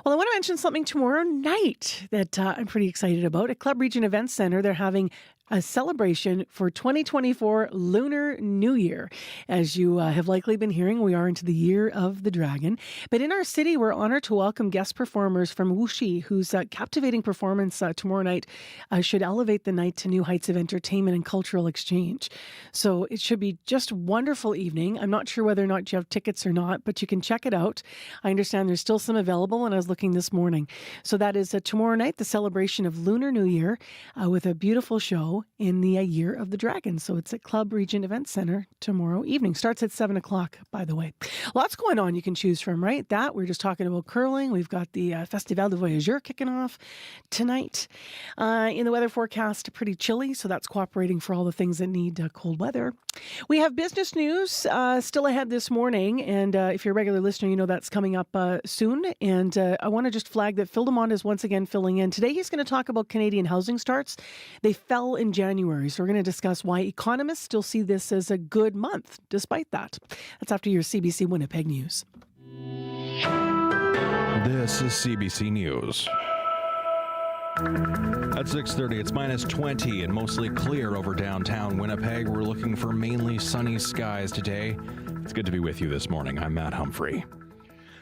Speaker 4: Well, I want to mention something tomorrow night that I'm pretty excited about. At Club Region Events Center, they're having a celebration for 2024 Lunar New Year. As you have likely been hearing, we are into the year of the dragon. But in our city, we're honored to welcome guest performers from Wuxi, whose captivating performance tomorrow night should elevate the night to new heights of entertainment and cultural exchange. So it should be just a wonderful evening. I'm not sure whether or not you have tickets or not, but you can check it out. I understand there's still some available when I was looking this morning. So that is tomorrow night, the celebration of Lunar New Year with a beautiful show in the year of the dragon. So it's at Club Region Event Center tomorrow evening. Starts at 7 o'clock, by the way. Lots going on you can choose from, right? That, we're just talking about curling. We've got the Festival de Voyageurs kicking off tonight. In the weather forecast, pretty chilly, so that's cooperating for all the things that need cold weather. We have business news still ahead this morning, and if you're a regular listener, you know that's coming up soon. And I want to just flag that Phil Demond is once again filling in. Today he's going to talk about Canadian housing starts. They fell in January, so we're going to discuss why economists still see this as a good month despite that. That's after your CBC Winnipeg News.
Speaker 5: This is CBC News. At 6:30, it's minus 20 and mostly clear over downtown Winnipeg. We're looking for mainly sunny skies today. It's good to be with you this morning. I'm Matt Humphrey.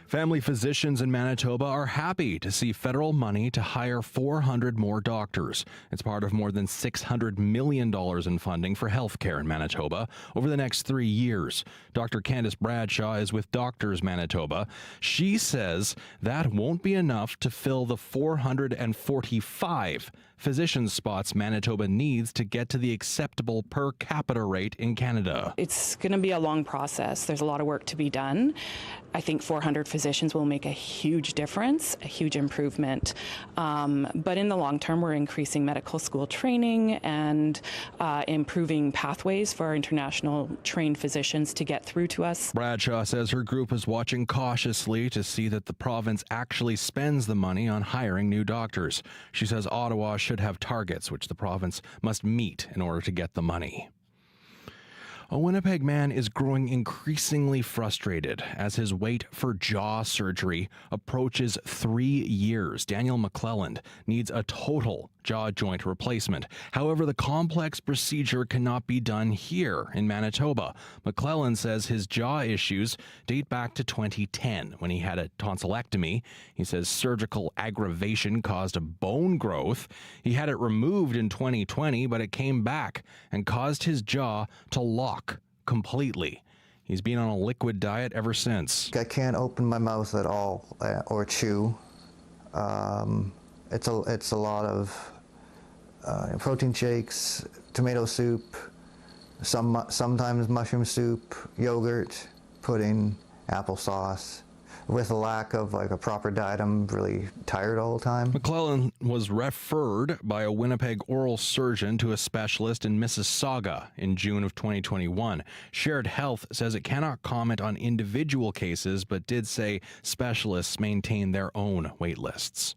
Speaker 5: Family physicians in Manitoba are happy to see federal money to hire 400 more doctors. It's part of more than $600 million in funding for healthcare in Manitoba over the next 3 years. Dr. Candice Bradshaw is with Doctors Manitoba. She says that won't be enough to fill the 445 physician spots Manitoba needs to get to the acceptable per capita rate in Canada.
Speaker 14: It's going to be a long process. There's a lot of work to be done. I think 400 physicians will make a huge difference, a huge improvement. But in the long term, we're increasing medical school training and improving pathways for our international trained physicians to get through to us.
Speaker 5: Bradshaw says her group is watching cautiously to see that the province actually spends the money on hiring new doctors. She says Ottawa should have targets which the province must meet in order to get the money. A Winnipeg man is growing increasingly frustrated as his wait for jaw surgery approaches 3 years. Daniel McClelland needs a total jaw joint replacement. However, the complex procedure cannot be done here in Manitoba. McClelland says his jaw issues date back to 2010 when he had a tonsillectomy. He says surgical aggravation caused a bone growth. He had it removed in 2020, but it came back and caused his jaw to lock completely. He's been on a liquid diet ever since.
Speaker 25: I can't open my mouth at all or chew. It's a lot of protein shakes, tomato soup, sometimes mushroom soup, yogurt, pudding, applesauce. With a lack of a proper diet, I'm really tired all the time.
Speaker 5: McClelland was referred by a Winnipeg oral surgeon to a specialist in Mississauga in June of 2021. Shared Health says it cannot comment on individual cases, but did say specialists maintain their own wait lists.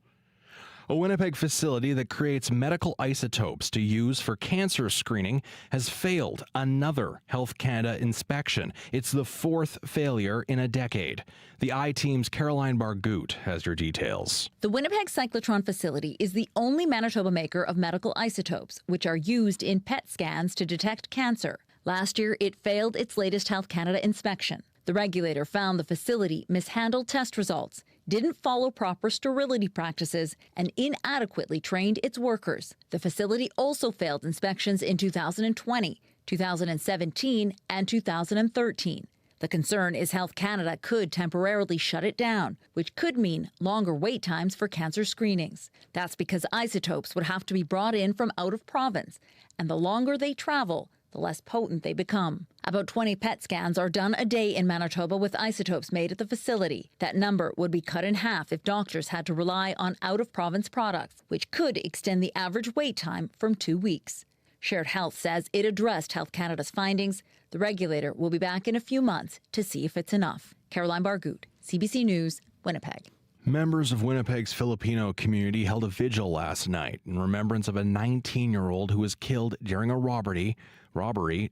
Speaker 5: A Winnipeg facility that creates medical isotopes to use for cancer screening has failed another Health Canada inspection. It's the fourth failure in a decade. The I-Team's Caroline Bargout has your details.
Speaker 26: The Winnipeg Cyclotron facility is the only Manitoba maker of medical isotopes, which are used in PET scans to detect cancer. Last year, it failed its latest Health Canada inspection. The regulator found the facility mishandled test results, didn't follow proper sterility practices, and inadequately trained its workers. The facility also failed inspections in 2020, 2017, and 2013. The concern is Health Canada could temporarily shut it down, which could mean longer wait times for cancer screenings. That's because isotopes would have to be brought in from out of province, and the longer they travel, the less potent they become. About 20 PET scans are done a day in Manitoba with isotopes made at the facility. That number would be cut in half if doctors had to rely on out-of-province products, which could extend the average wait time from 2 weeks. Shared Health says it addressed Health Canada's findings. The regulator will be back in a few months to see if it's enough. Caroline Bargout, CBC News, Winnipeg.
Speaker 5: Members of Winnipeg's Filipino community held a vigil last night in remembrance of a 19-year-old who was killed during a robbery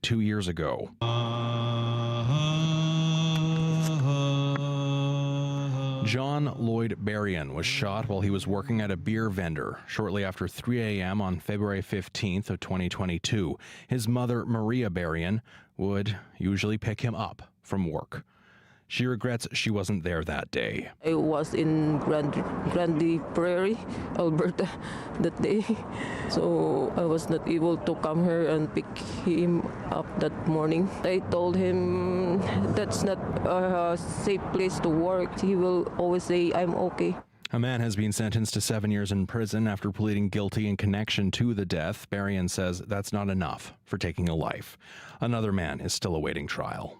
Speaker 5: 2 years ago. John Lloyd Berrien was shot while he was working at a beer vendor shortly after 3 a.m. on February 15th of 2022. His mother, Maria Berrien, would usually pick him up from work. She regrets she wasn't there that day.
Speaker 8: I was in Grande Prairie, Alberta that day, so I was not able to come here and pick him up that morning. I told him that's not a safe place to work. He will always say, I'm okay.
Speaker 5: A man has been sentenced to 7 years in prison after pleading guilty in connection to the death. Berrien says that's not enough for taking a life. Another man is still awaiting trial.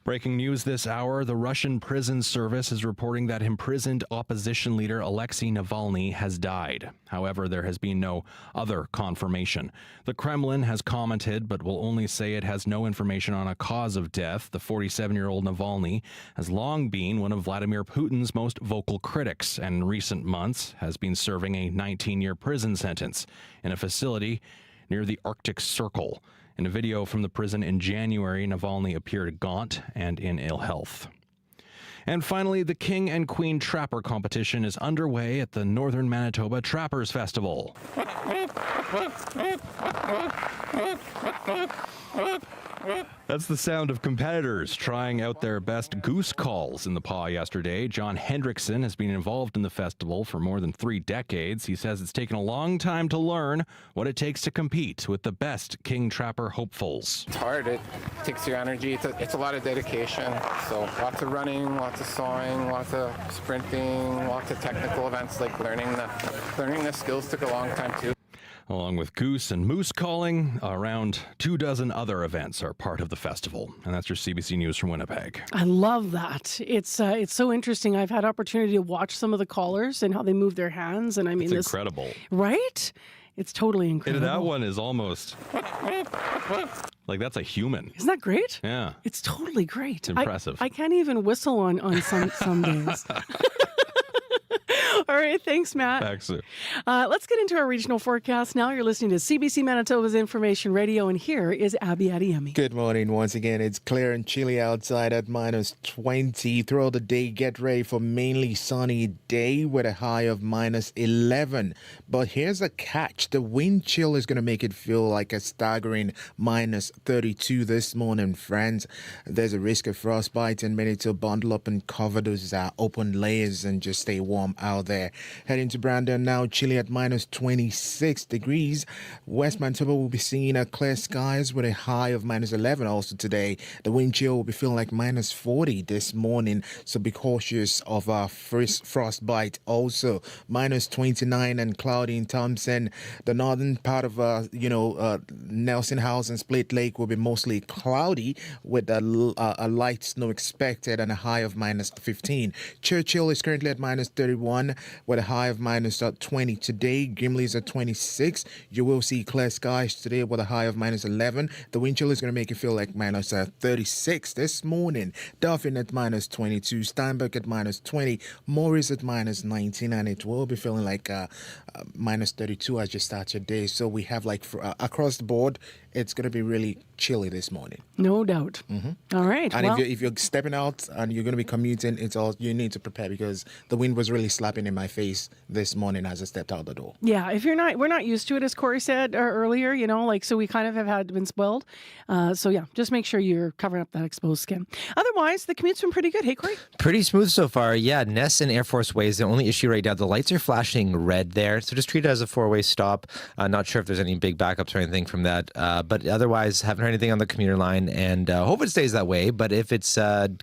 Speaker 5: Breaking news this hour, the Russian prison service is reporting that imprisoned opposition leader Alexei Navalny has died. However, there has been no other confirmation. The Kremlin has commented, but will only say it has no information on a cause of death. The 47-year-old Navalny has long been one of Vladimir Putin's most vocal critics, and in recent months has been serving a 19-year prison sentence in a facility near the Arctic Circle. In a video from the prison in January, Navalny appeared gaunt and in ill health. And finally, the King and Queen Trapper competition is underway at the Northern Manitoba Trappers Festival. That's the sound of competitors trying out their best goose calls in the Pas yesterday. John Hendrickson has been involved in the festival for more than 3 decades. He says it's taken a long time to learn what it takes to compete with the best King Trapper hopefuls.
Speaker 12: It's hard. It takes your energy. It's a lot of dedication. So lots of running, lots of sawing, lots of sprinting, lots of technical events like learning the skills took a long time too.
Speaker 5: Along with goose and moose calling, around 24 other events are part of the festival. And that's your CBC News from Winnipeg.
Speaker 4: I love that. It's so interesting. I've had opportunity to watch some of the callers and how they move their hands. And I mean,
Speaker 5: it's incredible.
Speaker 4: Right? It's totally incredible.
Speaker 5: That one is almost like that's a human.
Speaker 4: Isn't that great?
Speaker 5: Yeah.
Speaker 4: It's totally great.
Speaker 5: It's impressive.
Speaker 4: I can't even whistle on some days. All right. Thanks, Matt.
Speaker 5: Thanks, Sue.
Speaker 4: Let's get into our regional forecast now. You're listening to CBC Manitoba's Information Radio, and here is Abby Adiyemi.
Speaker 15: Good morning once again. It's clear and chilly outside at -20. Throughout the day, get ready for mainly sunny day with a high of -11. But here's a catch. The wind chill is going to make it feel like a staggering -32 this morning, friends. There's a risk of frostbite and many to bundle up and cover those open layers and just stay warm out there. Heading to Brandon now, chilly at -26 degrees. West Manitoba will be seeing clear skies with a high of -11 also today. The wind chill will be feeling like -40 this morning, so be cautious of frostbite also. -29 and cloudy in Thompson. The northern part of Nelson House and Split Lake will be mostly cloudy with a light snow expected and a high of -15. Churchill is currently at -31 with a high of -20 today. Gimli is at 26. You will see clear skies today with a high of -11. The wind chill is going to make it feel like -36 this morning. Dauphin at -22. Steinberg at -20. Morris at -19, and it will be feeling like -32 as you start your day. So we have across the board, it's going to be really chilly this morning.
Speaker 4: No doubt.
Speaker 15: Mm-hmm.
Speaker 4: All right.
Speaker 15: And if you're stepping out and you're going to be commuting, it's all you need to prepare because the wind was really slapping in in my face this morning as I stepped out the door.
Speaker 4: Yeah, if we're not used to it, as Corey said earlier, so we kind of have been spoiled. So yeah, just make sure you're covering up that exposed skin. Otherwise, the commute's been pretty good. Hey, Corey?
Speaker 2: Pretty smooth so far. Yeah, Ness and Air Force Way is the only issue right now. The lights are flashing red there, so just treat it as a four-way stop. Not sure if there's any big backups or anything from that, but otherwise, haven't heard anything on the commuter line, and hope it stays that way. But if it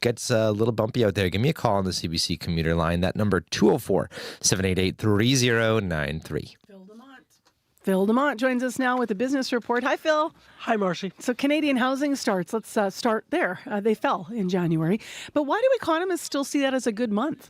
Speaker 2: gets a little bumpy out there, give me a call on the CBC commuter line. That number 204-788-3093.
Speaker 4: Phil Demont joins us now with a business report. Hi, Phil.
Speaker 16: Hi, Marcy.
Speaker 4: So Canadian housing starts. Let's start there. They fell in January. But why do economists still see that as a good month?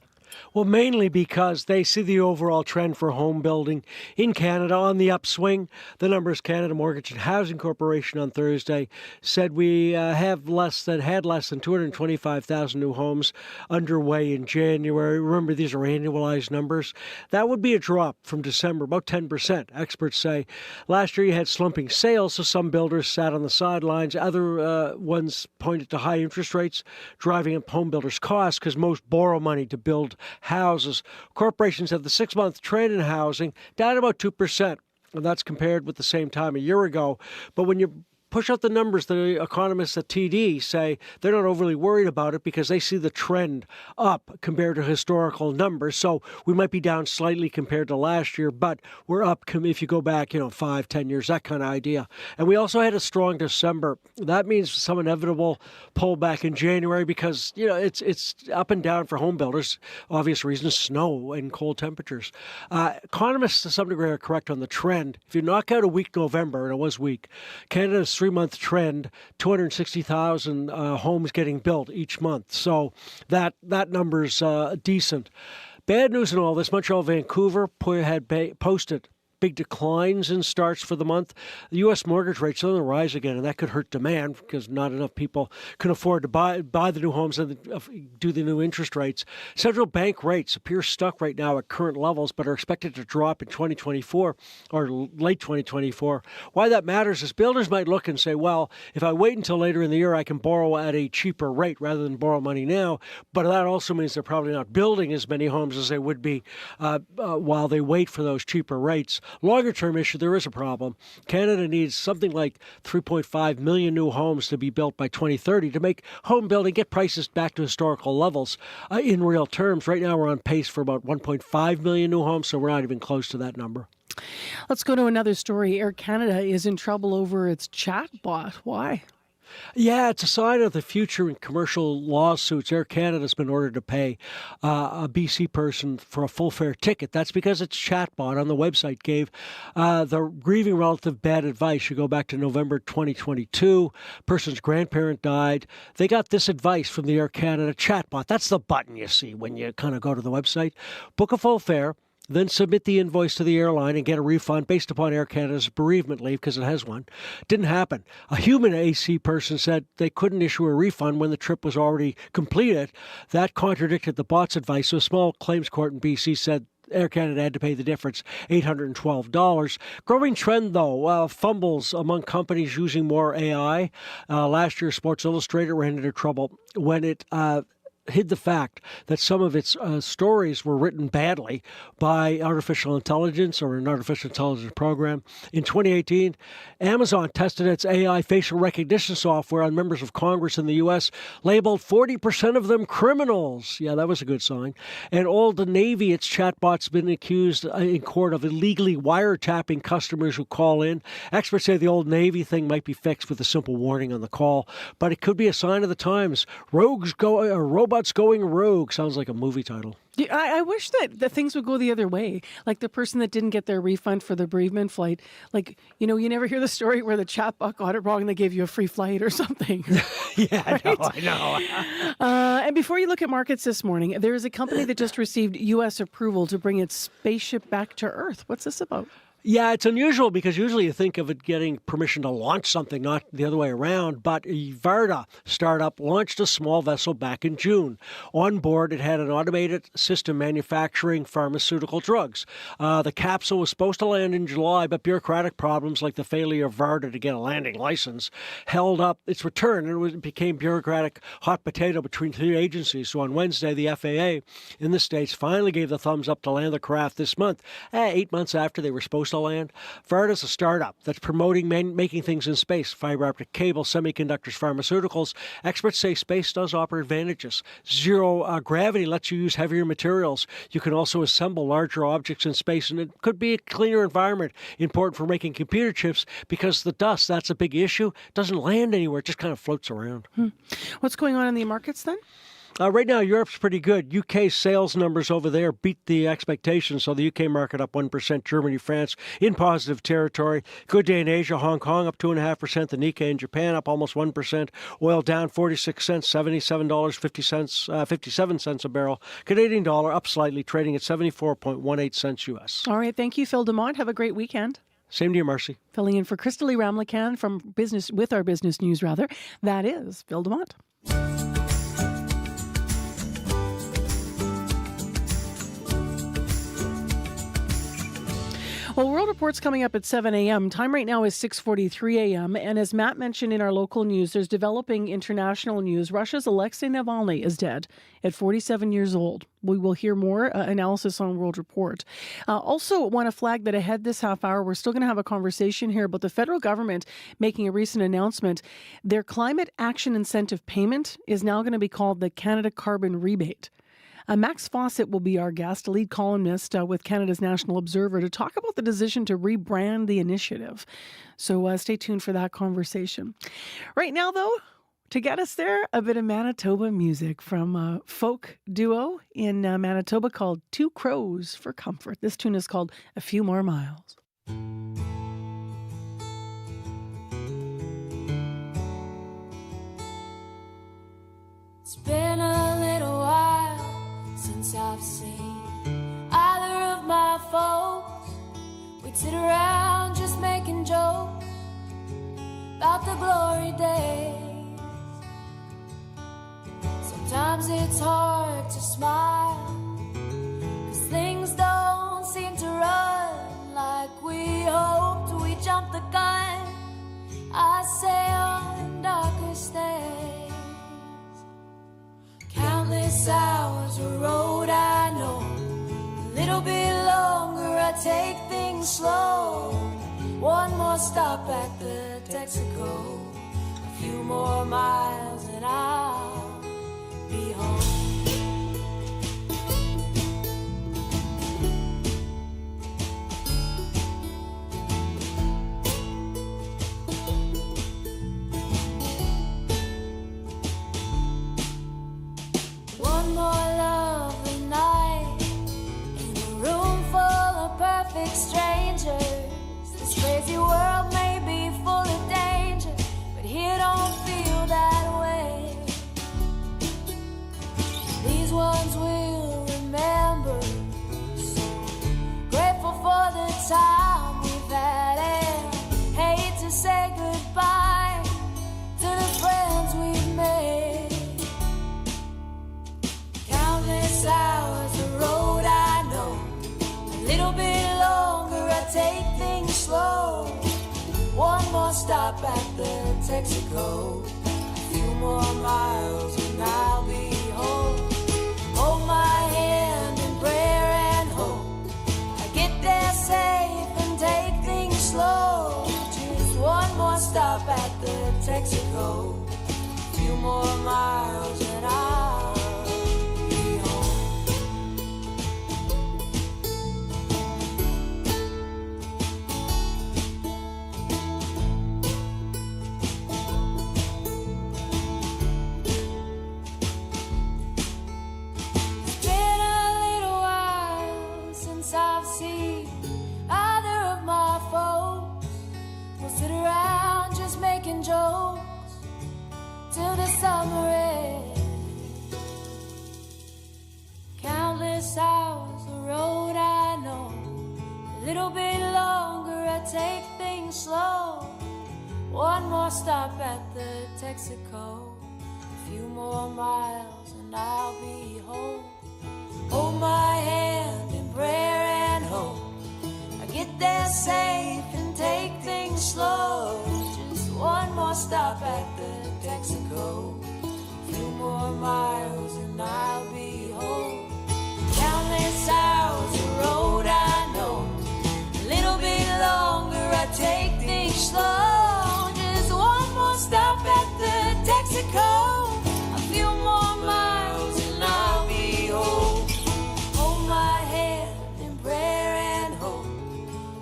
Speaker 16: Well, mainly because they see the overall trend for home building in Canada on the upswing. The numbers Canada Mortgage and Housing Corporation on Thursday said we had less than 225,000 new homes underway in January. Remember, these are annualized numbers. That would be a drop from December, about 10%. Experts say last year you had slumping sales, so some builders sat on the sidelines. Other ones pointed to high interest rates driving up home builders' costs because most borrow money to build houses. Corporations have the 6-month trend in housing down about 2%. And that's compared with the same time a year ago. But when you push out the numbers, the economists at TD say they're not overly worried about it because they see the trend up compared to historical numbers. So we might be down slightly compared to last year, but we're up if you go back, 5-10 years, that kind of idea. And we also had a strong December. That means some inevitable pullback in January because, it's up and down for home builders. Obvious reasons, snow and cold temperatures. Economists to some degree are correct on the trend. If you knock out a weak November, and it was weak, Canada's 3-month trend, 260,000 homes getting built each month. So that number's decent. Bad news in all this, Montreal, Vancouver had posted big declines in starts for the month. The U.S. mortgage rates are on the rise again, and that could hurt demand because not enough people can afford to buy the new homes and do the new interest rates. Central bank rates appear stuck right now at current levels, but are expected to drop in 2024 or late 2024. Why that matters is builders might look and say, well, if I wait until later in the year, I can borrow at a cheaper rate rather than borrow money now. But that also means they're probably not building as many homes as they would be while they wait for those cheaper rates. Longer-term issue, there is a problem. Canada needs something like 3.5 million new homes to be built by 2030 to make home building, get prices back to historical levels in real terms. Right now, we're on pace for about 1.5 million new homes, so we're not even close to that number.
Speaker 4: Let's go to another story. Air Canada is in trouble over its chatbot. Why?
Speaker 16: Yeah, it's a sign of the future in commercial lawsuits. Air Canada's been ordered to pay a BC person for a full fare ticket. That's because its chatbot on the website gave the grieving relative bad advice. You go back to November 2022. Person's grandparent died. They got this advice from the Air Canada chatbot. That's the button you see when you kind of go to the website. Book a full fare. Then submit the invoice to the airline and get a refund based upon Air Canada's bereavement leave because it has one. Didn't happen. A human AC person said they couldn't issue a refund when the trip was already completed. That contradicted the bot's advice, so a small claims court in BC said Air Canada had to pay the difference, $812. Growing trend, though, fumbles among companies using more AI. Last year, Sports Illustrated ran into trouble when it hid the fact that some of its stories were written badly by artificial intelligence or an artificial intelligence program. In 2018, Amazon tested its AI facial recognition software on members of Congress in the U.S., labeled 40% of them criminals. Yeah, that was a good sign. And Old Navy, its chatbot's been accused in court of illegally wiretapping customers who call in. Experts say the Old Navy thing might be fixed with a simple warning on the call, but it could be a sign of the times. Robots going rogue sounds like a movie title.
Speaker 4: I wish that the things would go the other way. Like the person that didn't get their refund for the bereavement flight. Like, you never hear the story where the chatbot got it wrong and they gave you a free flight or something.
Speaker 16: Yeah,
Speaker 4: right?
Speaker 16: I know.
Speaker 4: And before you look at markets this morning, there is a company that just received U.S. approval to bring its spaceship back to Earth. What's this about?
Speaker 16: Yeah, it's unusual because usually you think of it getting permission to launch something, not the other way around. But Varda startup launched a small vessel back in June. On board, it had an automated system manufacturing pharmaceutical drugs. The capsule was supposed to land in July, but bureaucratic problems like the failure of Varda to get a landing license held up its return, and it became bureaucratic hot potato between three agencies. So on Wednesday, the FAA in the States finally gave the thumbs up to land the craft this month, 8 months after they were supposed to land. Varda's a startup that's promoting making things in space, fiber optic cable, semiconductors, pharmaceuticals. Experts say space does offer advantages. Zero gravity lets you use heavier materials. You can also assemble larger objects in space, and it could be a cleaner environment, important for making computer chips because the dust, that's a big issue, doesn't land anywhere. It just kind of floats around.
Speaker 4: What's going on in the markets then?
Speaker 16: Right now, Europe's pretty good. UK sales numbers over there beat the expectations. So the UK market up 1%, Germany, France in positive territory. Good day in Asia, Hong Kong up 2.5%, the Nikkei in Japan up almost 1%. Oil down 46 cents, $77.57 a barrel. Canadian dollar up slightly, trading at 74.18 cents US.
Speaker 4: All right, thank you, Phil DeMont. Have a great weekend.
Speaker 16: Same to you, Marcy.
Speaker 4: Filling in for Crystalie Ramlakan from Our Business News, that is Phil DeMont. Well, World Report's coming up at 7 a.m. Time right now is 6:43 a.m. And as Matt mentioned in our local news, there's developing international news. Russia's Alexei Navalny is dead at 47 years old. We will hear more analysis on World Report. Also want to flag that ahead this half hour, we're still going to have a conversation here about the federal government making a recent announcement. Their climate action incentive payment is now going to be called the Canada Carbon Rebate. Max Fawcett will be our guest, lead columnist with Canada's National Observer, to talk about the decision to rebrand the initiative. So stay tuned for that conversation. Right now, though, to get us there, a bit of Manitoba music from a folk duo in Manitoba called Two Crows for Comfort. This tune is called A Few More Miles.
Speaker 1: It's been a little while since I've seen either of my folks. We'd sit around just making jokes about the glory days. Sometimes it's hard to smile, 'cause things don't seem to run like we hoped. We jumped the gun, I say, on darkest days. Countless hours of road I know, a little bit longer I take things slow. One more stop at the Texaco, a few more miles and I'll be home. One more lovely night in a room full of perfect strangers. This crazy world may be full of danger, but here don't feel that way. These ones will remember, so grateful for the time we've had, and hate to say goodbye to the friends we've made. Countless hours of road I know, a little bit longer I take things slow. One more stop at the Texaco, a few more miles and I'll be home. Hold my hand in prayer and hope I get there safe and take things slow. Just one more stop at the Texaco, a few more miles and I'll be home. It's been a little while since I've seen either of my folks. We'll sit around just making jokes till the summer ends. little bit longer, I take things slow. One more stop at the Texaco. A few more miles and I'll be home. Hold my hand in prayer and hope. I get there safe and take things slow. Just one more stop at the Texaco. A few more miles and I'll be home. Countless hours of road I know. A little bit longer, I take things slow. Just one more stop at the Texaco. A few more miles and I'll be home. Hold my hand in prayer and hope.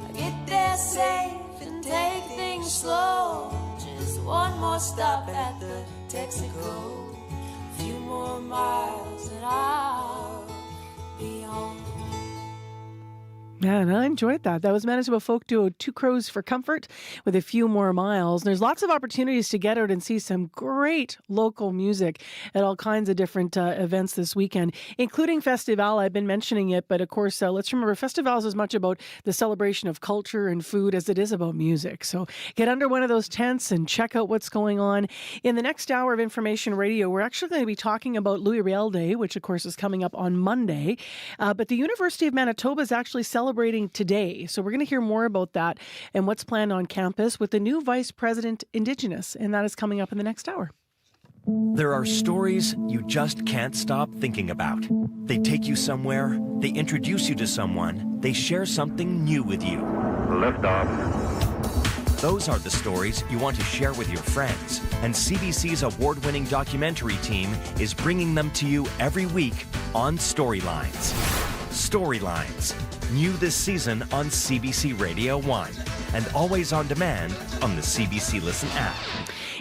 Speaker 1: I get there safe and take things slow. Just one more stop at the Texaco. A few more miles and I'll be home.
Speaker 4: Yeah, and I enjoyed that. That was Manitoba folk duo Two Crows for Comfort with A Few More Miles. And there's lots of opportunities to get out and see some great local music at all kinds of different events this weekend, including Festival. I've been mentioning it, but of course, let's remember Festival is as much about the celebration of culture and food as it is about music. So get under one of those tents and check out what's going on. In the next hour of Information Radio, we're actually going to be talking about Louis Riel Day, which of course is coming up on Monday. But the University of Manitoba is actually celebrating today. So we're going to hear more about that and what's planned on campus with the new Vice President Indigenous, and that is coming up in the next hour.
Speaker 10: There are stories you just can't stop thinking about. They take you somewhere, they introduce you to someone, they share something new with you. Liftoff. Those are the stories you want to share with your friends, and CBC's award-winning documentary team is bringing them to you every week on Storylines. Storylines, new this season on CBC Radio 1 and always on demand on the CBC Listen app.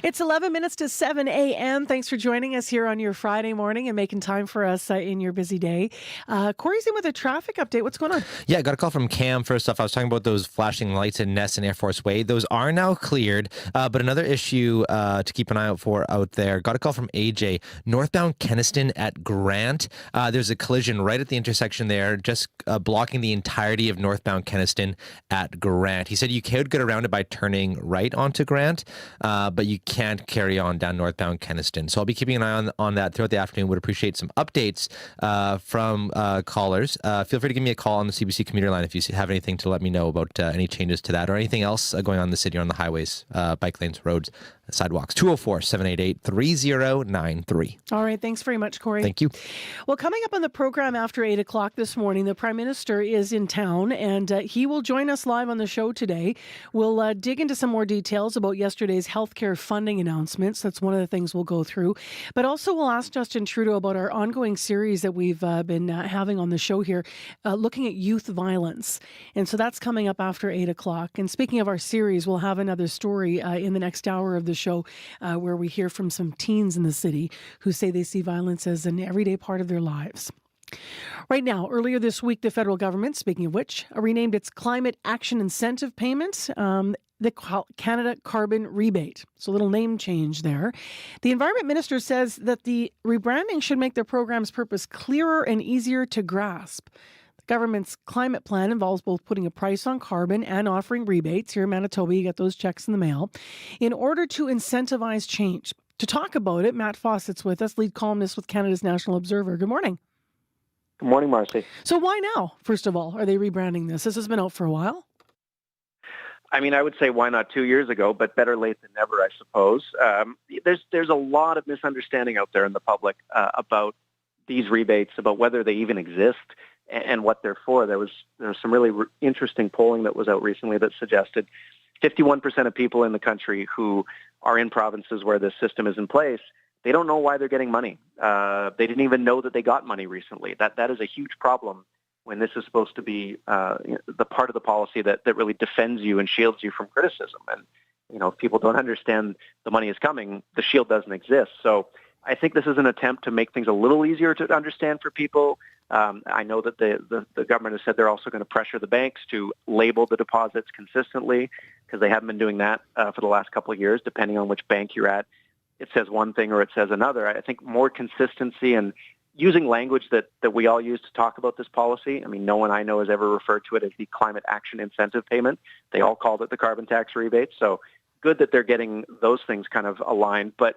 Speaker 4: It's 11 minutes to 7 a.m. Thanks for joining us here on your Friday morning and making time for us in your busy day. Corey's in with a traffic update. What's going on?
Speaker 2: Yeah, I got a call from Cam. First off, I was talking about those flashing lights in Ness and Air Force Way. Those are now cleared, but another issue to keep an eye out for out there. Got a call from AJ. Northbound Kenaston at Grant. There's a collision right at the intersection there, just blocking the entirety of northbound Kenaston at Grant. He said you could get around it by turning right onto Grant, but you can't carry on down northbound Kenaston. So I'll be keeping an eye on that throughout the afternoon. Would appreciate some updates from callers. Feel free to give me a call on the CBC commuter line if you have anything to let me know about any changes to that or anything else going on in the city or on the highways, bike lanes, roads, sidewalks. 204-788-3093.
Speaker 4: All right. Thanks very much, Corey.
Speaker 2: Thank you.
Speaker 4: Well, coming up on the program after 8 o'clock this morning, the Prime Minister is in town and he will join us live on the show today. We'll dig into some more details about yesterday's healthcare funding announcements. That's one of the things we'll go through. But also we'll ask Justin Trudeau about our ongoing series that we've been having on the show here, looking at youth violence. And so that's coming up after 8 o'clock. And speaking of our series, we'll have another story in the next hour of the show where we hear from some teens in the city who say they see violence as an everyday part of their lives. Right now, earlier this week, the federal government, speaking of which, renamed its Climate Action Incentive Payment the Canada Carbon Rebate. So a little name change there. The Environment Minister says that the rebranding should make their program's purpose clearer and easier to grasp. Government's climate plan involves both putting a price on carbon and offering rebates. Here in Manitoba, you get those checks in the mail in order to incentivize change. To talk about it, Matt Fawcett's with us, lead columnist with Canada's National Observer. Good morning.
Speaker 3: Good morning, Marcy.
Speaker 4: So why now, first of all, are they rebranding this? This has been out for a while.
Speaker 3: I mean, I would say why not 2 years ago, but better late than never, I suppose. There's a lot of misunderstanding out there in the public about these rebates, about whether they even exist and what they're for. There was some really interesting polling that was out recently that suggested 51% of people in the country who are in provinces where this system is in place, they don't know why they're getting money. They didn't even know that they got money recently. That is a huge problem when this is supposed to be the part of the policy that really defends you and shields you from criticism. And, you know, if people don't understand the money is coming, the shield doesn't exist. So I think this is an attempt to make things a little easier to understand for people. I know that the government has said they're also going to pressure the banks to label the deposits consistently because they haven't been doing that for the last couple of years, depending on which bank you're at. It says one thing or it says another. I think more consistency and using language that we all use to talk about this policy. I mean, no one I know has ever referred to it as the Climate Action Incentive Payment. They all called it the carbon tax rebate. So good that they're getting those things kind of aligned, but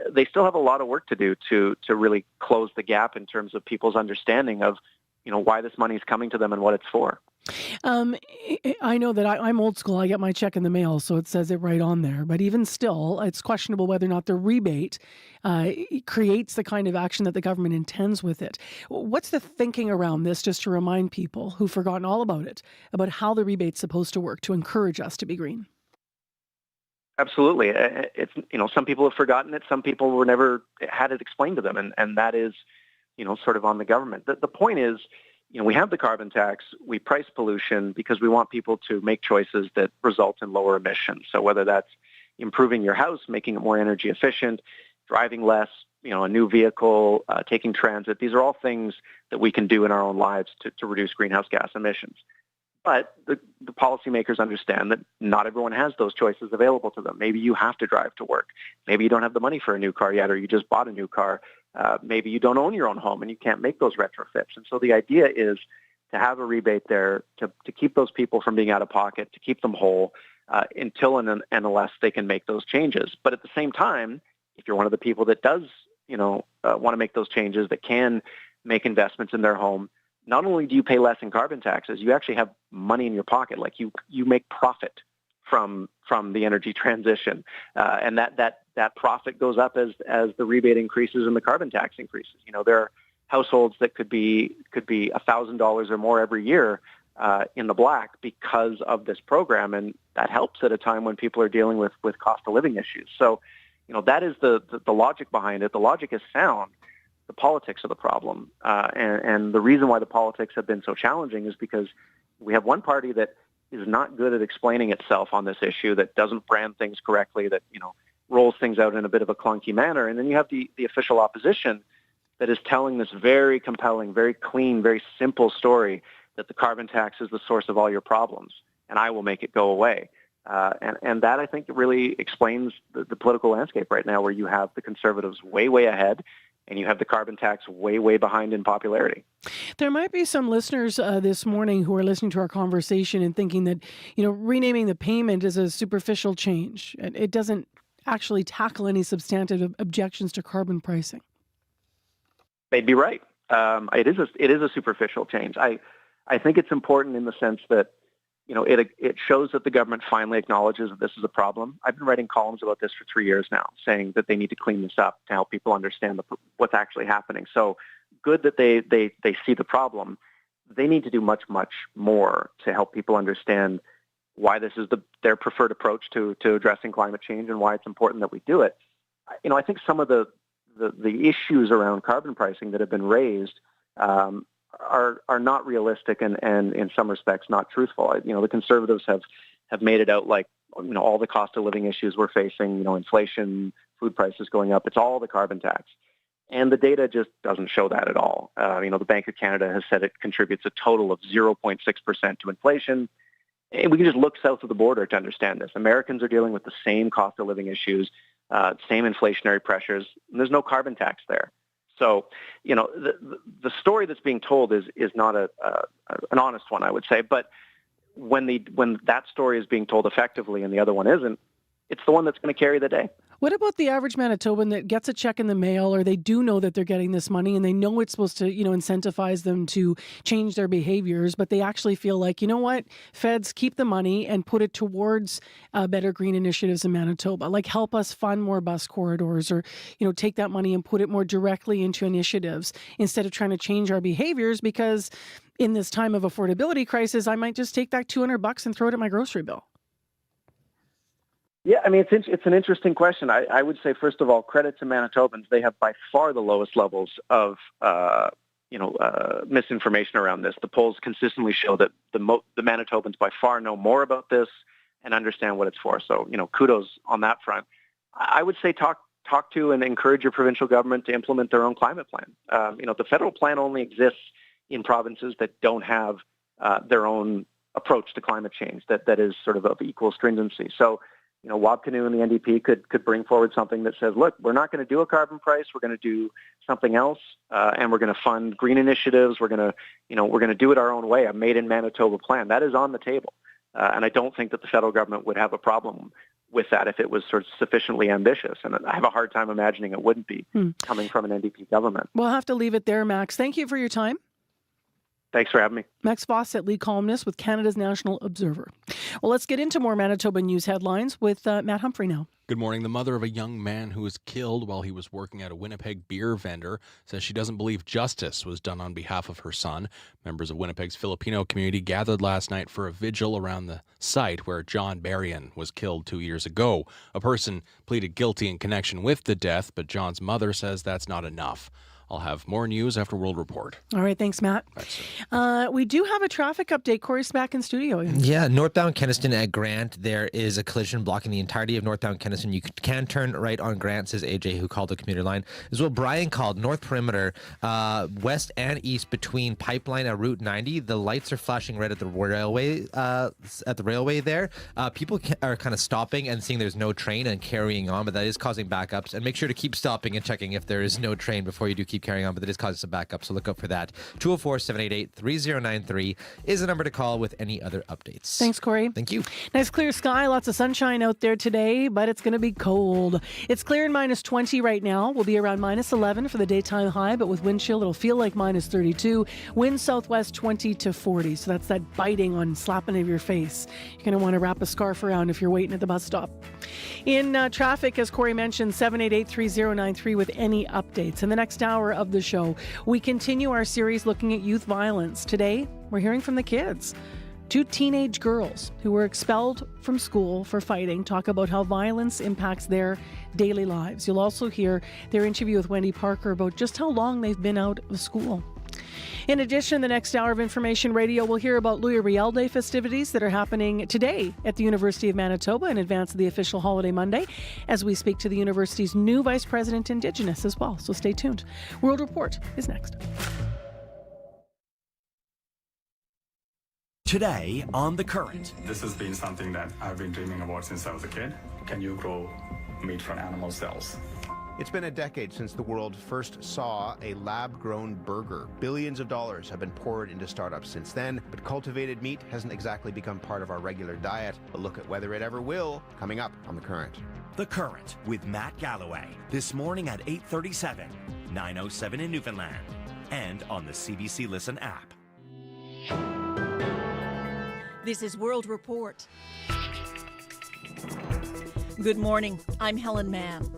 Speaker 3: they still have a lot of work to do to really close the gap in terms of people's understanding of, why this money is coming to them and what it's for.
Speaker 4: I know that I'm old school. I get my check in the mail, so it says it right on there. But even still, it's questionable whether or not the rebate creates the kind of action that the government intends with it. What's the thinking around this, just to remind people who've forgotten all about it, about how the rebate's supposed to work to encourage us to be green?
Speaker 3: Absolutely. It's, some people have forgotten it. Some people were never had it explained to them. And that is, sort of on the government. The point is, we have the carbon tax, we price pollution because we want people to make choices that result in lower emissions. So whether that's improving your house, making it more energy efficient, driving less, a new vehicle, taking transit, these are all things that we can do in our own lives to reduce greenhouse gas emissions. But the policymakers understand that not everyone has those choices available to them. Maybe you have to drive to work. Maybe you don't have the money for a new car yet, or you just bought a new car. Maybe you don't own your own home and you can't make those retrofits. And so the idea is to have a rebate there to keep those people from being out of pocket, to keep them whole until and unless they can make those changes. But at the same time, if you're one of the people that does, want to make those changes, that can make investments in their home, not only do you pay less in carbon taxes, you actually have money in your pocket. Like you make profit from the energy transition, and that profit goes up as the rebate increases and the carbon tax increases. There are households that could be $1,000 or more every year in the black because of this program, and that helps at a time when people are dealing with cost of living issues. So, that is the logic behind it. The logic is sound. The politics are the problem, and the reason why the politics have been so challenging is because we have one party that is not good at explaining itself on this issue, that doesn't brand things correctly, that rolls things out in a bit of a clunky manner, and then you have the official opposition that is telling this very compelling, very clean, very simple story that the carbon tax is the source of all your problems, and I will make it go away. And that, I think, really explains the political landscape right now, where you have the Conservatives way ahead, and you have the carbon tax way behind in popularity.
Speaker 4: There might be some listeners this morning who are listening to our conversation and thinking that, renaming the payment is a superficial change. It doesn't actually tackle any substantive objections to carbon pricing.
Speaker 3: They'd be right. It is a superficial change. I think it's important in the sense that, it shows that the government finally acknowledges that this is a problem. I've been writing columns about this for 3 years now, saying that they need to clean this up to help people understand what's actually happening. So good that they see the problem. They need to do much more to help people understand why this is their preferred approach to addressing climate change and why it's important that we do it. I think some of the issues around carbon pricing that have been raised are not realistic and in some respects not truthful. The Conservatives have made it out like, all the cost of living issues we're facing, inflation, food prices going up, it's all the carbon tax. And the data just doesn't show that at all. The Bank of Canada has said it contributes a total of 0.6% to inflation. And we can just look south of the border to understand this. Americans are dealing with the same cost of living issues, same inflationary pressures, and there's no carbon tax there. So, the story that's being told is not an honest one, I would say. But when that story is being told effectively and the other one isn't, it's the one that's going to carry the day.
Speaker 4: What about the average Manitoban that gets a check in the mail, or they do know that they're getting this money and they know it's supposed to, incentivize them to change their behaviors, but they actually feel like, what, feds, keep the money and put it towards better green initiatives in Manitoba, like help us fund more bus corridors, or, take that money and put it more directly into initiatives instead of trying to change our behaviors, because in this time of affordability crisis, I might just take that $200 and throw it at my grocery bill.
Speaker 3: Yeah, I mean, it's an interesting question. I would say, first of all, credit to Manitobans. They have by far the lowest levels of, misinformation around this. The polls consistently show that the Manitobans by far know more about this and understand what it's for. So, kudos on that front. I would say talk to and encourage your provincial government to implement their own climate plan. The federal plan only exists in provinces that don't have their own approach to climate change that is sort of equal stringency. So, Wab Kinew and the NDP could bring forward something that says, look, we're not going to do a carbon price. We're going to do something else, and we're going to fund green initiatives. We're going to do it our own way. A Made in Manitoba plan that is on the table, and I don't think that the federal government would have a problem with that if it was sort of sufficiently ambitious. And I have a hard time imagining it wouldn't be coming from an NDP government.
Speaker 4: We'll have to leave it there, Max. Thank you for your time.
Speaker 3: Thanks for having me.
Speaker 4: Max Fawcett, lead columnist with Canada's National Observer. Well, let's get into more Manitoba news headlines with Matt Humphrey now.
Speaker 5: Good morning. The mother of a young man who was killed while he was working at a Winnipeg beer vendor says she doesn't believe justice was done on behalf of her son. Members of Winnipeg's Filipino community gathered last night for a vigil around the site where John Berrien was killed 2 years ago. A person pleaded guilty in connection with the death, but John's mother says that's not enough. I'll have more news after World Report.
Speaker 4: All right, thanks, Matt. We do have a traffic update. Corey's back in studio.
Speaker 2: Yeah, northbound Kenaston at Grant, there is a collision blocking the entirety of northbound Kenaston. You can turn right on Grant, says AJ, who called the commuter line. As well, Brian called North Perimeter, west and east between Pipeline and Route 90. The lights are flashing red at the railway there. People are kind of stopping and seeing there's no train and carrying on, but that is causing backups. And make sure to keep stopping and checking if there is no train before you do keep carrying on, but that is causing some backup, so look out for that. 204-788-3093 is the number to call with any other updates.
Speaker 4: Thanks, Corey.
Speaker 2: Thank you.
Speaker 4: Nice clear sky, lots of sunshine out there today, but it's going to be cold. It's clear and minus 20 right now. We'll be around minus 11 for the daytime high, but with wind chill, it'll feel like minus 32. Wind southwest 20 to 40, so that's that biting on slapping of your face. You're going to want to wrap a scarf around if you're waiting at the bus stop. In traffic, as Corey mentioned, 788-3093 with any updates. In the next hour of the show, we continue our series looking at youth violence. Today, we're hearing from the kids. 2 teenage girls who were expelled from school for fighting talk about how violence impacts their daily lives. You'll also hear their interview with Wendy Parker about just how long they've been out of school. In addition, the next hour of Information Radio, we'll hear about Louis Riel Day festivities that are happening today at the University of Manitoba in advance of the official holiday Monday, as we speak to the university's new Vice President Indigenous as well. So stay tuned. World Report is next.
Speaker 10: Today on The Current.
Speaker 7: This has been something that I've been dreaming about since I was a kid. Can you grow meat from animal cells?
Speaker 9: It's been a decade since the world first saw a lab-grown burger. Billions of dollars have been poured into startups since then, but cultivated meat hasn't exactly become part of our regular diet. A look at whether it ever will, coming up on The Current.
Speaker 10: The Current with Matt Galloway. This morning at 8:37, 9:07 in Newfoundland, and on the CBC Listen app.
Speaker 17: This is World Report. Good morning. I'm Helen Mann.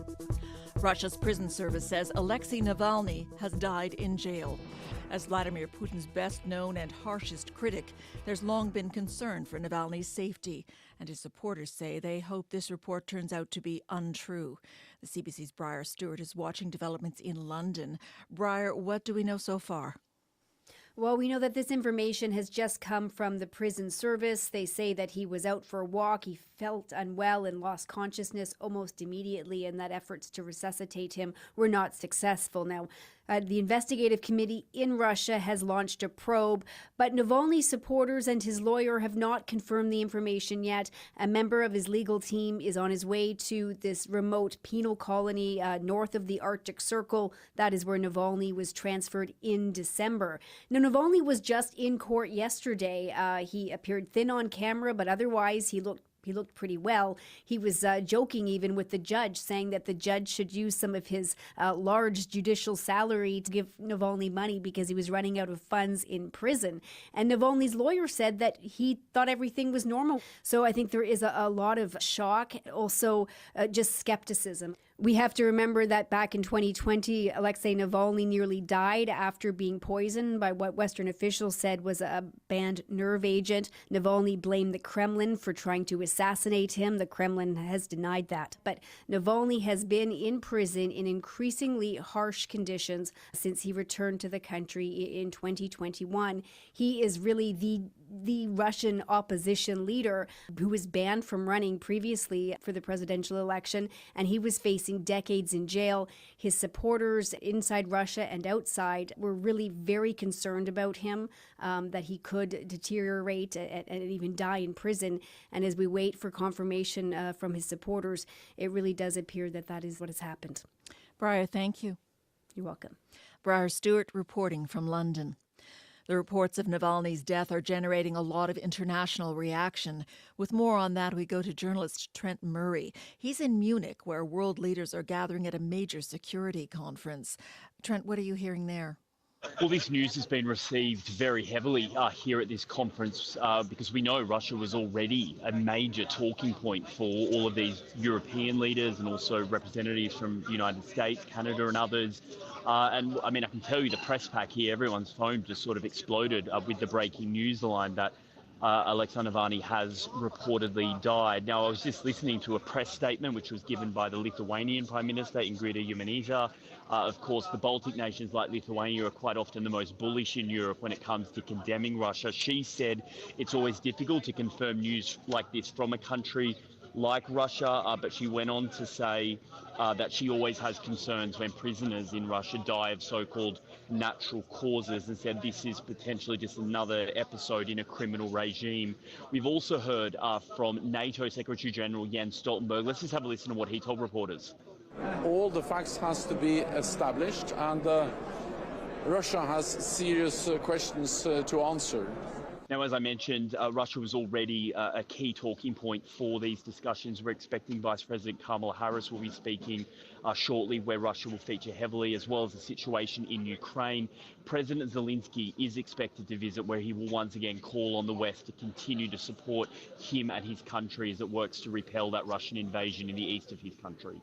Speaker 17: Russia's prison service says Alexei Navalny has died in jail. As Vladimir Putin's best-known and harshest critic, there's long been concern for Navalny's safety, and his supporters say they hope this report turns out to be untrue. The CBC's Briar Stewart is watching developments in London. Briar, what do we know so far?
Speaker 21: Well, we know that this information has just come from the prison service. They say that he was out for a walk. He felt unwell and lost consciousness almost immediately, and that efforts to resuscitate him were not successful. Now, the investigative committee in Russia has launched a probe, but Navalny's supporters and his lawyer have not confirmed the information yet. A member of his legal team is on his way to this remote penal colony north of the Arctic Circle. That is where Navalny was transferred in December. Now, Navalny was just in court yesterday. He appeared thin on camera, but otherwise he looked pretty well. He was joking even with the judge, saying that the judge should use some of his large judicial salary to give Navalny money because he was running out of funds in prison. And Navalny's lawyer said that he thought everything was normal. So I think there is a lot of shock, also just skepticism. We have to remember that back in 2020, Alexei Navalny nearly died after being poisoned by what Western officials said was a banned nerve agent. Navalny blamed the Kremlin for trying to assassinate him. The Kremlin has denied that. But Navalny has been in prison in increasingly harsh conditions since he returned to the country in 2021. He is really the Russian opposition leader who was banned from running previously for the presidential election, and he was facing decades in jail. His supporters inside Russia and outside were really very concerned about him, that he could deteriorate and even die in prison. And as we wait for confirmation from his supporters, it really does appear that that is what has happened.
Speaker 17: Briar, thank you.
Speaker 21: You're welcome.
Speaker 17: Briar Stewart reporting from London. The reports of Navalny's death are generating a lot of international reaction. With more on that, we go to journalist Trent Murray. He's in Munich, where world leaders are gathering at a major security conference. Trent, what are you hearing there?
Speaker 6: Well, this news has been received very heavily here at this conference because we know Russia was already a major talking point for all of these European leaders and also representatives from the United States, Canada and others. And I mean, I can tell you the press pack here, everyone's phone just sort of exploded with the breaking news line that Alexei Navalny has reportedly died. Now, I was just listening to a press statement which was given by the Lithuanian Prime Minister, Ingrida Šimonytė. Of course, the Baltic nations like Lithuania are quite often the most bullish in Europe when it comes to condemning Russia. She said it's always difficult to confirm news like this from a country like Russia, but she went on to say that she always has concerns when prisoners in Russia die of so-called natural causes, and said this is potentially just another episode in a criminal regime. We've also heard from NATO Secretary General Jens Stoltenberg. Let's just have a listen to what he told reporters.
Speaker 19: All the facts has to be established, and Russia has serious questions to answer.
Speaker 6: Now, as I mentioned, Russia was already a key talking point for these discussions. We're expecting Vice President Kamala Harris will be speaking shortly, where Russia will feature heavily, as well as the situation in Ukraine. President Zelensky is expected to visit, where he will once again call on the West to continue to support him and his country as it works to repel that Russian invasion in the east of his country.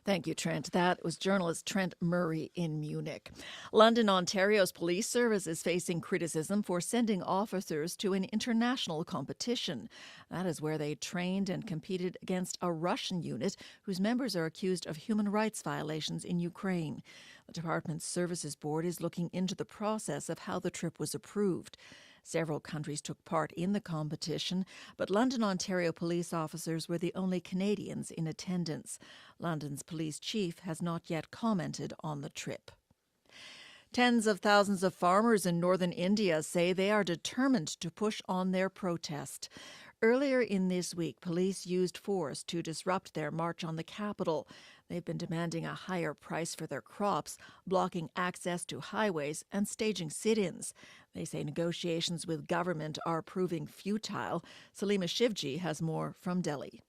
Speaker 17: Thank you, Trent. That was journalist Trent Murray in Munich. London, Ontario's police service is facing criticism for sending officers to an international competition. That is where they trained and competed against a Russian unit whose members are accused of human rights violations in Ukraine. The department's services board is looking into the process of how the trip was approved. Several countries took part in the competition, but London, Ontario police officers were the only Canadians in attendance. London's police chief has not yet commented on the trip. Tens of thousands of farmers in northern India say they are determined to push on their protest. Earlier in this week, police used force to disrupt their march on the capital. They've been demanding a higher price for their crops, blocking access to highways and staging sit-ins. They say negotiations with government are proving futile. Salima Shivji has more from Delhi.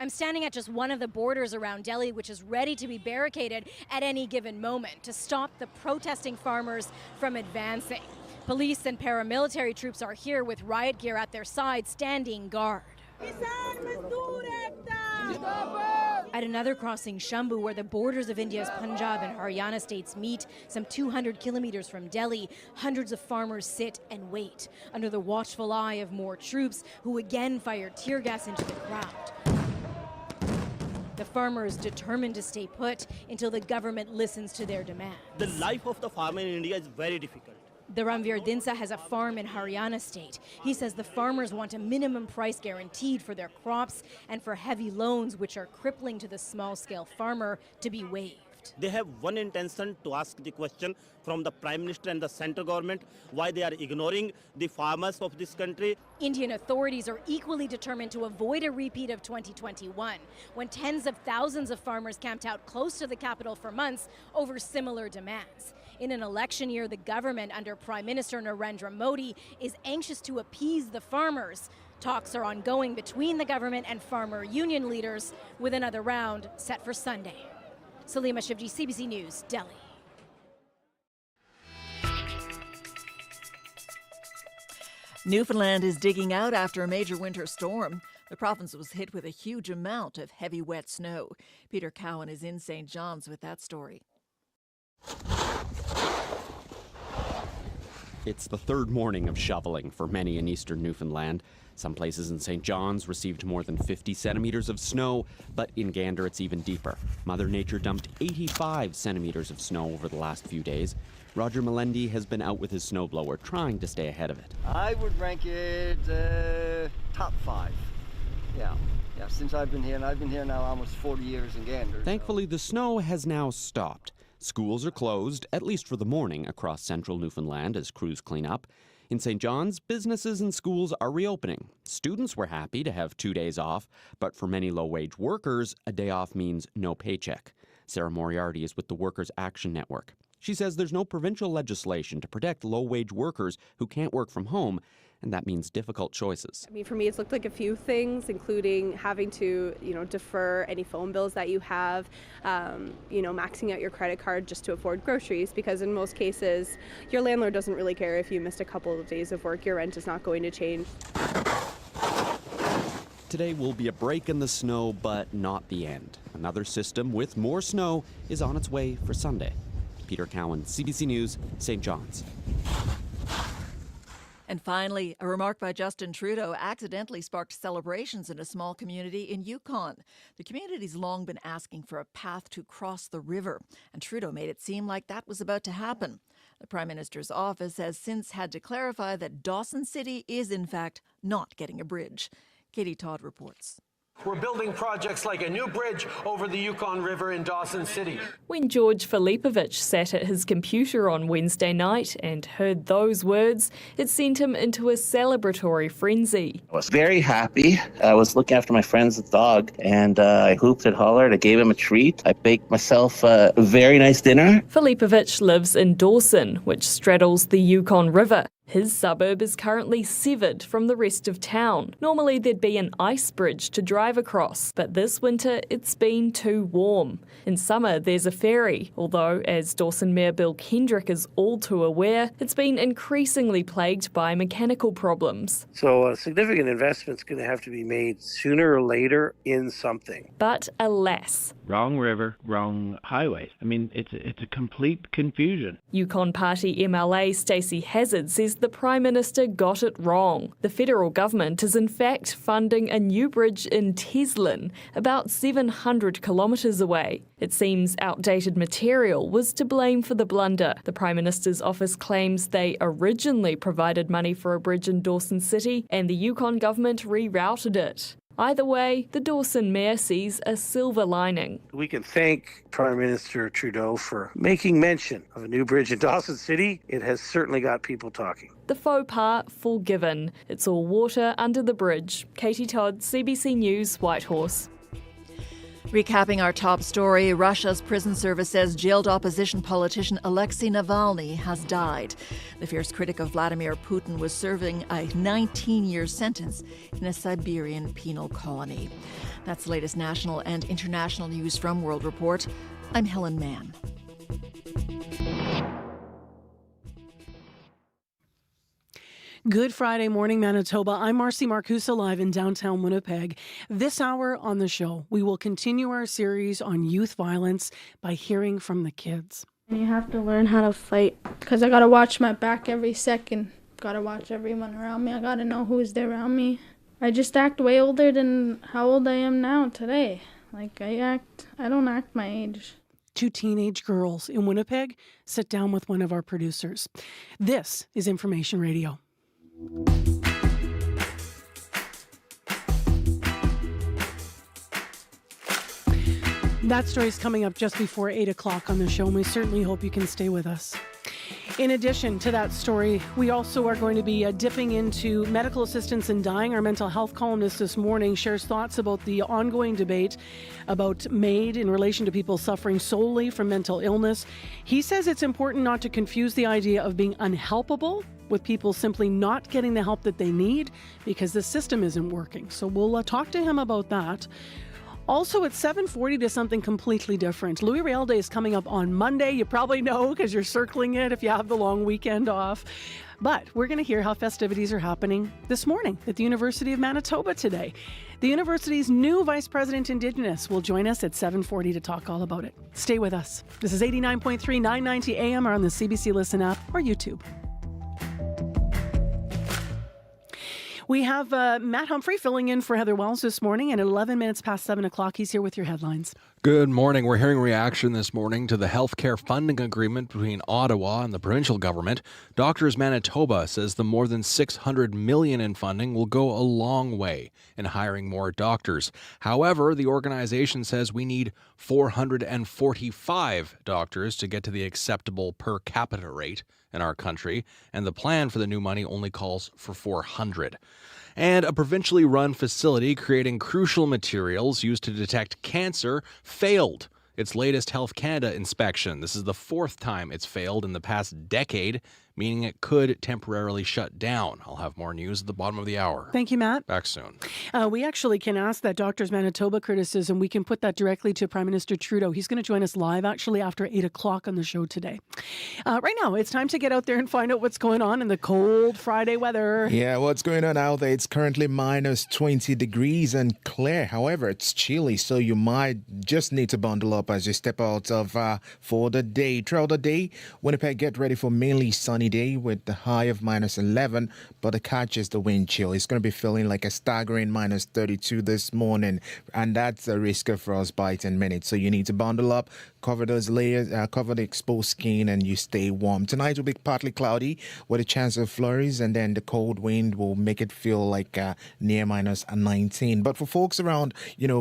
Speaker 20: I'm standing at just one of the borders around Delhi, which is ready to be barricaded at any given moment to stop the protesting farmers from advancing. Police and paramilitary troops are here with riot gear at their side, standing guard. At another crossing, Shambhu, where the borders of India's Punjab and Haryana states meet, some 200 kilometers from Delhi, hundreds of farmers sit and wait under the watchful eye of more troops who again fire tear gas into the crowd. The farmers determined to stay put until the government listens to their demands.
Speaker 22: The life of the farmer in India is very difficult.
Speaker 20: The Ranveer Dinsa has a farm in Haryana state. He says the farmers want a minimum price guaranteed for their crops and for heavy loans, which are crippling to the small-scale farmer, to be waived.
Speaker 22: They have one intention to ask the question from the Prime Minister and the central government why they are ignoring the farmers of this country.
Speaker 20: Indian authorities are equally determined to avoid a repeat of 2021, when tens of thousands of farmers camped out close to the capital for months over similar demands. In an election year, the government under Prime Minister Narendra Modi is anxious to appease the farmers. Talks are ongoing between the government and farmer union leaders, with another round set for Sunday. Salima Shivji, CBC News, Delhi.
Speaker 17: Newfoundland is digging out after a major winter storm. The province was hit with a huge amount of heavy, wet snow. Peter Cowan is in St. John's with that story.
Speaker 23: It's the third morning of shoveling for many in eastern Newfoundland. Some places in St. John's received more than 50 centimeters of snow, but in Gander it's even deeper. Mother Nature dumped 85 centimeters of snow over the last few days. Roger Melendi has been out with his snowblower trying to stay ahead of it.
Speaker 11: I would rank it top 5. Yeah, since I've been here, and I've been here now almost 40 years in Gander.
Speaker 23: Thankfully, the snow has now stopped. Schools are closed, at least for the morning, across central Newfoundland as crews clean up. In St. John's, businesses and schools are reopening. Students were happy to have 2 days off, but for many low-wage workers, a day off means no paycheck. Sarah Moriarty is with the Workers' Action Network. She says there's no provincial legislation to protect low-wage workers who can't work from home, and that means difficult choices.
Speaker 13: I mean, for me, it's looked like a few things, including having to, defer any phone bills that you have, maxing out your credit card just to afford groceries, because in most cases, your landlord doesn't really care if you missed a couple of days of work. Your rent is not going to change.
Speaker 23: Today will be a break in the snow, but not the end. Another system with more snow is on its way for Sunday. Peter Cowan, CBC News, St. John's.
Speaker 17: And finally, a remark by Justin Trudeau accidentally sparked celebrations in a small community in Yukon. The community's long been asking for a path to cross the river, and Trudeau made it seem like that was about to happen. The Prime Minister's office has since had to clarify that Dawson City is, in fact, not getting a bridge. Katie Todd reports.
Speaker 14: We're building projects like a new bridge over the Yukon River in Dawson City.
Speaker 18: When George Filipovich sat at his computer on Wednesday night and heard those words, it sent him into a celebratory frenzy.
Speaker 24: I was very happy. I was looking after my friend's dog, and I hooped and hollered. I gave him a treat. I baked myself a very nice dinner.
Speaker 18: Filipovich lives in Dawson, which straddles the Yukon River. His suburb is currently severed from the rest of town. Normally there'd be an ice bridge to drive across, but this winter it's been too warm. In summer there's a ferry, although as Dawson Mayor Bill Kendrick is all too aware, it's been increasingly plagued by mechanical problems.
Speaker 14: So a significant investment's going to have to be made sooner or later in something.
Speaker 18: But alas.
Speaker 25: Wrong river, wrong highway. I mean, it's a complete confusion.
Speaker 18: Yukon Party MLA Stacey Hazzard says the Prime Minister got it wrong. The federal government is in fact funding a new bridge in Teslin, about 700 kilometres away. It seems outdated material was to blame for the blunder. The Prime Minister's office claims they originally provided money for a bridge in Dawson City and the Yukon government rerouted it. Either way, the Dawson Mayor sees a silver lining.
Speaker 14: We can thank Prime Minister Trudeau for making mention of a new bridge in Dawson City. It has certainly got people talking.
Speaker 18: The faux pas forgiven. It's all water under the bridge. Katie Todd, CBC News, Whitehorse.
Speaker 17: Recapping our top story, Russia's prison service says jailed opposition politician Alexei Navalny has died. The fierce critic of Vladimir Putin was serving a 19-year sentence in a Siberian penal colony. That's the latest national and international news from World Report. I'm Helen Mann.
Speaker 4: Good Friday morning, Manitoba. I'm Marcy Marcusa, live in downtown Winnipeg. This hour on the show, we will continue our series on youth violence by hearing from the kids.
Speaker 27: You have to learn how to fight, because I got to watch my back every second. Got to watch everyone around me. I got to know who's there around me. I just act way older than how old I am now today. Like, I don't act my age.
Speaker 4: Two teenage girls in Winnipeg sit down with one of our producers. This is Information Radio. That story is coming up just before 8 o'clock on the show, and we certainly hope you can stay with us. In addition to that story, we also are going to be dipping into medical assistance in dying. Our mental health columnist this morning shares thoughts about the ongoing debate about MAID in relation to people suffering solely from mental illness. He says it's important not to confuse the idea of being unhelpable with people simply not getting the help that they need because the system isn't working. So we'll talk to him about that. Also at 7:40 to something completely different. Louis Riel Day is coming up on Monday. You probably know because you're circling it if you have the long weekend off. But we're going to hear how festivities are happening this morning at the University of Manitoba today. The university's new Vice President Indigenous will join us at 7:40 to talk all about it. Stay with us. This is 89.3, 990 AM or on the CBC Listen app or YouTube. We have Matt Humphrey filling in for Heather Wells this morning, and at 11 minutes past 7 o'clock, he's here with your headlines.
Speaker 5: Good morning. We're hearing reaction this morning to the healthcare funding agreement between Ottawa and the provincial government. Doctors Manitoba says the more than $600 million in funding will go a long way in hiring more doctors. However, the organization says we need 445 doctors to get to the acceptable per capita rate in our country, and the plan for the new money only calls for 400. And a provincially run facility creating crucial materials used to detect cancer failed its latest Health Canada inspection. This is the fourth time it's failed in the past decade, meaning it could temporarily shut down. I'll have more news at the bottom of the hour.
Speaker 4: Thank you, Matt.
Speaker 5: Back soon.
Speaker 4: We actually can ask that Doctors Manitoba criticism. We can put that directly to Prime Minister Trudeau. He's going to join us live actually after 8 o'clock on the show today. Right now, it's time to get out there and find out what's going on in the cold Friday weather.
Speaker 1: Yeah, what's going on out there? It's currently minus 20 degrees and clear. However, it's chilly, so you might just need to bundle up as you step out of for the day. Throughout the day, Winnipeg, get ready for mainly sunny day with the high of minus 11, but the catch is the wind chill. It's going to be feeling like a staggering minus 32 this morning, and that's a risk of frostbite in minutes. So you need to bundle up, cover those layers, cover the exposed skin, and you stay warm. Tonight will be partly cloudy with a chance of flurries, and then the cold wind will make it feel like near minus 19. But for folks around,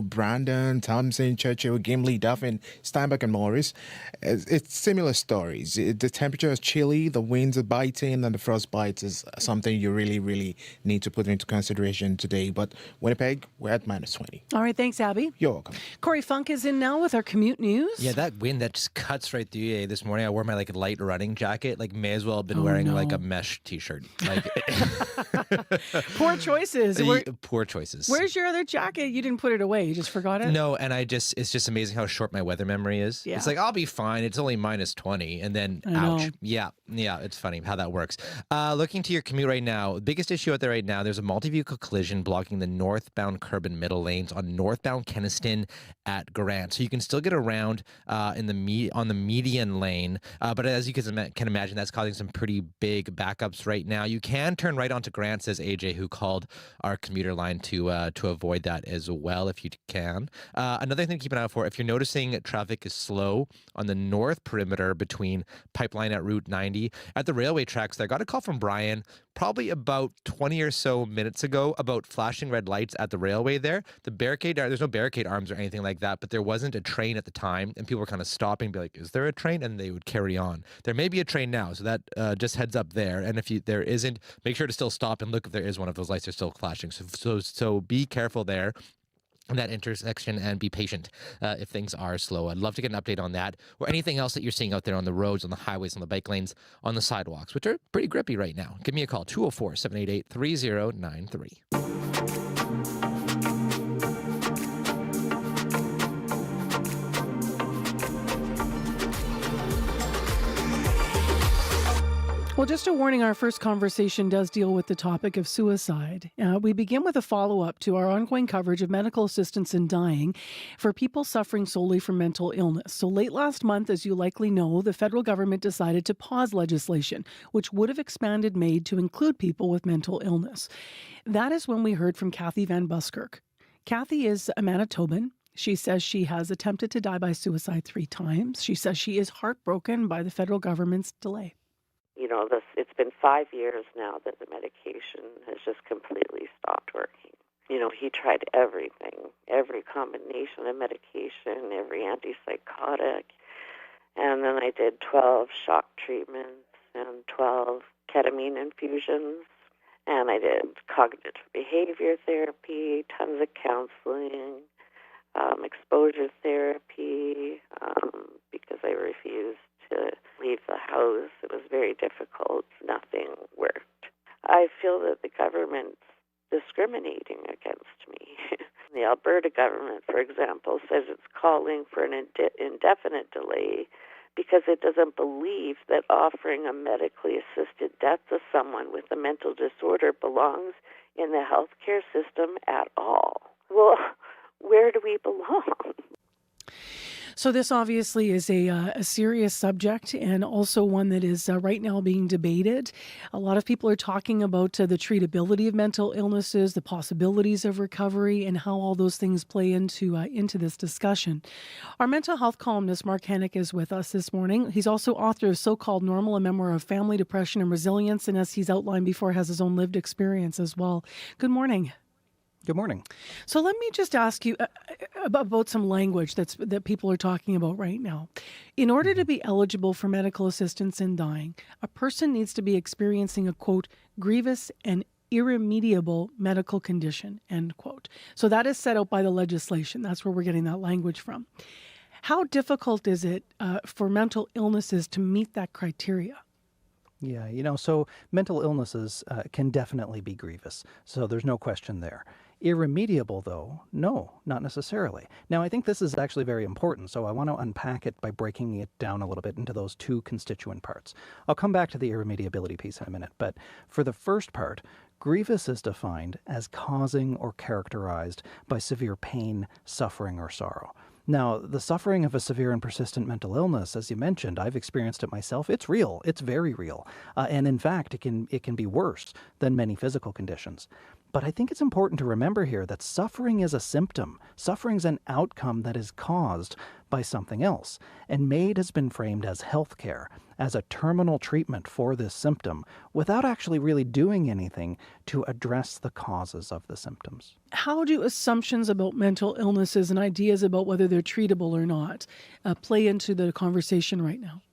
Speaker 1: Brandon, Thompson, Churchill, Gimli, Dauphin, Steinbach, and Morris, it's similar stories. The temperature is chilly, the winds are biting, and the frostbite is something you really, really need to put into consideration today. But Winnipeg, we're at minus 20.
Speaker 4: All right, thanks, Abby.
Speaker 1: You're welcome.
Speaker 4: Corey Funk is in now with our commute news.
Speaker 2: Yeah, that wind that just cuts right through you. This morning I wore my light running jacket. May as well have been wearing a mesh t-shirt.
Speaker 4: Poor choices.
Speaker 2: Poor choices.
Speaker 4: Where's your other jacket? You didn't put it away. You just forgot it?
Speaker 2: No, and it's just amazing how short my weather memory is.
Speaker 4: Yeah.
Speaker 2: It's I'll be fine. It's only minus 20. And then, ouch. Yeah, it's funny how that works. Looking to your commute right now, the biggest issue out there right now, there's a multi-vehicle collision blocking the northbound curb and middle lanes on northbound Kenaston at Grant. So you can still get around on the median lane, but as you can imagine, that's causing some pretty big backups right now. You can turn right onto Grant, says AJ, who called our commuter line to avoid that as well if you can. Another thing to keep an eye out for, if you're noticing traffic is slow on the north perimeter between Pipeline at Route 90 at the railway tracks there, got a call from Brian probably about 20 or so minutes ago about flashing red lights at the railway there. The barricade, there's no barricade arms or anything like that, but there wasn't a train at the time, and people were kind of stopping and be like, is there a train? And they would carry on. There may be a train now, so that just heads up there. And if there isn't, make sure to still stop and look if there is one of those lights are still flashing. So be careful there in that intersection and be patient if things are slow. I'd love to get an update on that or anything else that you're seeing out there on the roads, on the highways, on the bike lanes, on the sidewalks, which are pretty grippy right now. Give me a call, 204-788-3093.
Speaker 4: Well, just a warning, our first conversation does deal with the topic of suicide. We begin with a follow-up to our ongoing coverage of medical assistance in dying for people suffering solely from mental illness. So late last month, as you likely know, the federal government decided to pause legislation, which would have expanded MAID to include people with mental illness. That is when we heard from Kathy Van Buskirk. Kathy is a Manitoban. She says she has attempted to die by suicide 3 times. She says she is heartbroken by the federal government's delay.
Speaker 3: It's been 5 years now that the medication has just completely stopped working. He tried everything, every combination of medication, every antipsychotic. And then I did 12 shock treatments and 12 ketamine infusions. And I did cognitive behavior therapy, tons of counseling, exposure therapy, because I refused to leave the house. It was very difficult. Nothing worked. I feel that the government's discriminating against me. The Alberta government, for example, says it's calling for an indefinite delay because it doesn't believe that offering a medically assisted death to someone with a mental disorder belongs in the healthcare system at all. Well, where do we belong?
Speaker 4: So this obviously is a serious subject and also one that is right now being debated. A lot of people are talking about the treatability of mental illnesses, the possibilities of recovery, and how all those things play into this discussion. Our mental health columnist, Mark Hennick, is with us this morning. He's also author of So-Called Normal, a memoir of family, depression, and resilience, and as he's outlined before, has his own lived experience as well. Good morning.
Speaker 7: Good morning.
Speaker 4: So let me just ask you about some language that people are talking about right now. In order to be eligible for medical assistance in dying, a person needs to be experiencing a, quote, grievous and irremediable medical condition, end quote. So that is set out by the legislation. That's where we're getting that language from. How difficult is it for mental illnesses to meet that criteria?
Speaker 7: Yeah, so mental illnesses can definitely be grievous. So there's no question there. Irremediable, though, no, not necessarily. Now, I think this is actually very important, so I want to unpack it by breaking it down a little bit into those two constituent parts. I'll come back to the irremediability piece in a minute, but for the first part, grievous is defined as causing or characterized by severe pain, suffering, or sorrow. Now, the suffering of a severe and persistent mental illness, as you mentioned, I've experienced it myself. It's real. It's very real. And in fact, it can be worse than many physical conditions. But I think it's important to remember here that suffering is a symptom. Suffering's an outcome that is caused by something else. And MAID has been framed as healthcare, as a terminal treatment for this symptom, without actually really doing anything to address the causes of the symptoms.
Speaker 4: How do assumptions about mental illnesses and ideas about whether they're treatable or not play into the conversation right now?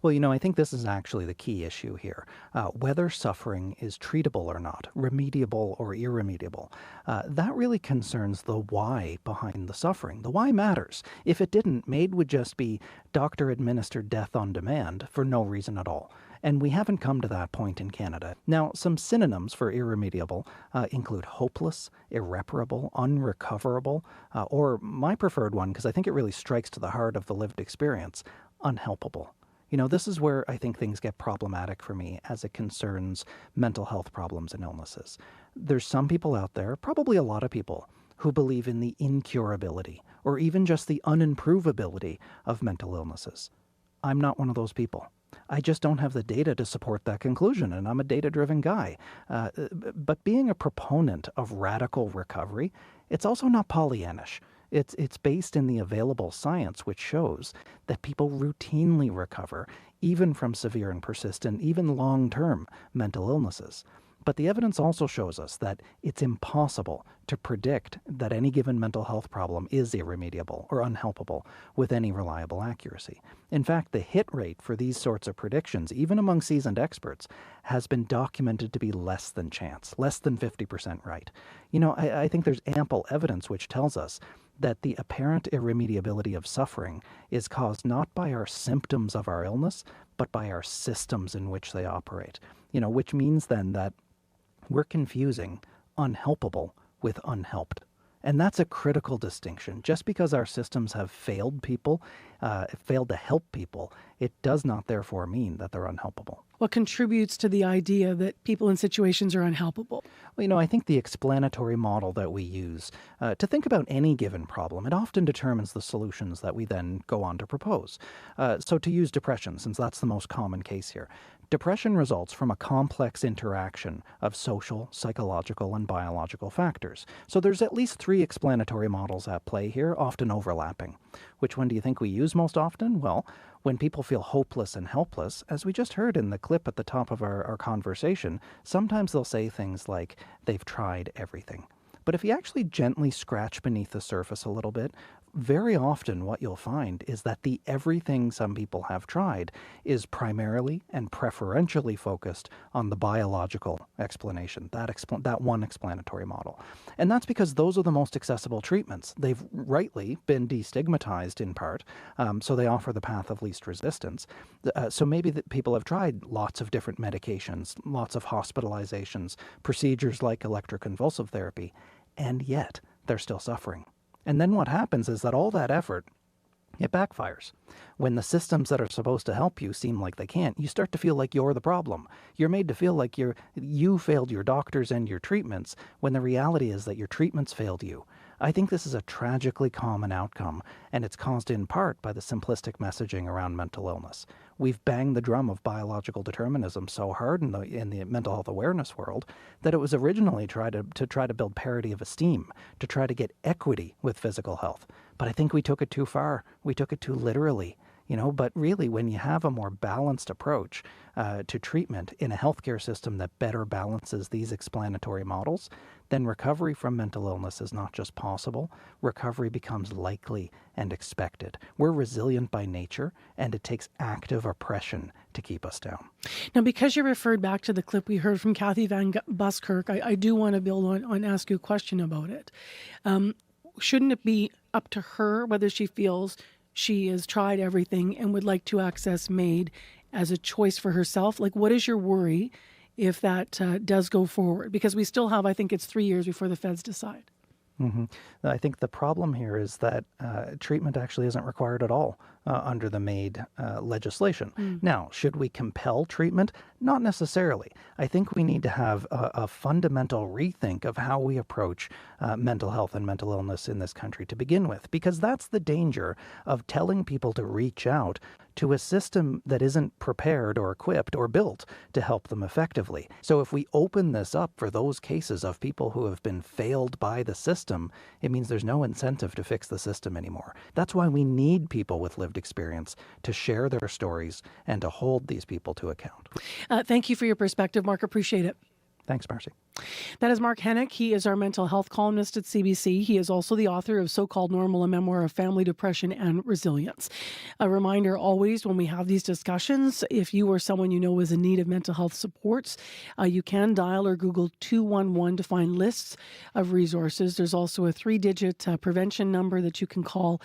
Speaker 7: Well, I think this is actually the key issue here. Whether suffering is treatable or not, remediable or irremediable, that really concerns the why behind the suffering. The why matters. If it didn't, MAID would just be doctor-administered death on demand for no reason at all. And we haven't come to that point in Canada. Now, some synonyms for irremediable include hopeless, irreparable, unrecoverable, or my preferred one, because I think it really strikes to the heart of the lived experience, unhelpable. This is where I think things get problematic for me as it concerns mental health problems and illnesses. There's some people out there, probably a lot of people, who believe in the incurability or even just the unimprovability of mental illnesses. I'm not one of those people. I just don't have the data to support that conclusion, and I'm a data-driven guy. But being a proponent of radical recovery, it's also not Pollyannish. It's based in the available science, which shows that people routinely recover, even from severe and persistent, even long-term mental illnesses. But the evidence also shows us that it's impossible to predict that any given mental health problem is irremediable or unhelpable with any reliable accuracy. In fact, the hit rate for these sorts of predictions, even among seasoned experts, has been documented to be less than chance, less than 50% right. I think there's ample evidence which tells us that the apparent irremediability of suffering is caused not by our symptoms of our illness, but by our systems in which they operate. Which means then that we're confusing unhelpable with unhelped. And that's a critical distinction. Just because our systems have failed to help people, it does not therefore mean that they're unhelpable.
Speaker 4: What contributes to the idea that people in situations are unhelpable?
Speaker 7: Well, I think the explanatory model that we use to think about any given problem, it often determines the solutions that we then go on to propose. So to use depression, since that's the most common case here, depression results from a complex interaction of social, psychological, and biological factors. So there's at least 3 explanatory models at play here, often overlapping. Which one do you think we use most often? Well, when people feel hopeless and helpless, as we just heard in the clip at the top of our conversation, sometimes they'll say things like, they've tried everything. But if you actually gently scratch beneath the surface a little bit, very often what you'll find is that the everything some people have tried is primarily and preferentially focused on the biological explanation, that one explanatory model. And that's because those are the most accessible treatments. They've rightly been destigmatized in part, so they offer the path of least resistance. So maybe that people have tried lots of different medications, lots of hospitalizations, procedures like electroconvulsive therapy, and yet they're still suffering. And then what happens is that all that effort it backfires. When the systems that are supposed to help you seem like they can't, you start to feel like you're the problem. You're made to feel like you failed your doctors and your treatments, when the reality is that your treatments failed you. I think this is a tragically common outcome, and it's caused in part by the simplistic messaging around mental illness. We've banged the drum of biological determinism so hard in the mental health awareness world that it was originally to try to build parity of esteem, to try to get equity with physical health. But I think we took it too far. We took it too literally. But really, when you have a more balanced approach to treatment in a healthcare system that better balances these explanatory models, then recovery from mental illness is not just possible, recovery becomes likely and expected. We're resilient by nature, and it takes active oppression to keep us down.
Speaker 4: Now, because you referred back to the clip we heard from Kathy Van Buskirk, I do want to build on ask you a question about it. Shouldn't it be up to her whether she feels she has tried everything and would like to access MAID as a choice for herself? Like, what is your worry if that does go forward? Because we still have, I think it's 3 years before the feds decide.
Speaker 7: Mm-hmm. I think the problem here is that treatment actually isn't required at all under the MAID legislation. Now, should we compel treatment? Not necessarily. I think we need to have a fundamental rethink of how we approach mental health and mental illness in this country to begin with, because that's the danger of telling people to reach out to a system that isn't prepared or equipped or built to help them effectively. So if we open this up for those cases of people who have been failed by the system, it means there's no incentive to fix the system anymore. That's why we need people with lived experience to share their stories and to hold these people to account.
Speaker 4: Thank you for your perspective, Mark. Appreciate it.
Speaker 7: Thanks, Marcy.
Speaker 4: That is Mark Hennick. He is our mental health columnist at CBC. He is also the author of So-Called Normal, a memoir of family depression and resilience. A reminder always when we have these discussions, if you or someone you know is in need of mental health supports, you can dial or Google 211 to find lists of resources. There's also a 3-digit prevention number that you can call,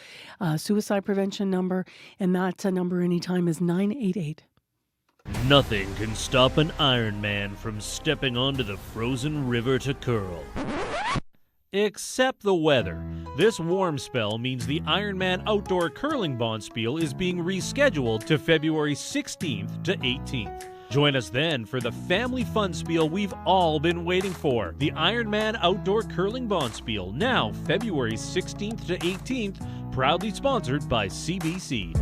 Speaker 4: suicide prevention number, and that number anytime is 988.
Speaker 8: Nothing can stop an Ironman from stepping onto the frozen river to curl. Except the weather. This warm spell means the Ironman Outdoor Curling Bonspiel is being rescheduled to February 16th to 18th. Join us then for the family fun spiel we've all been waiting for. The Ironman Outdoor Curling Bonspiel, now February 16th to 18th, proudly sponsored by CBC.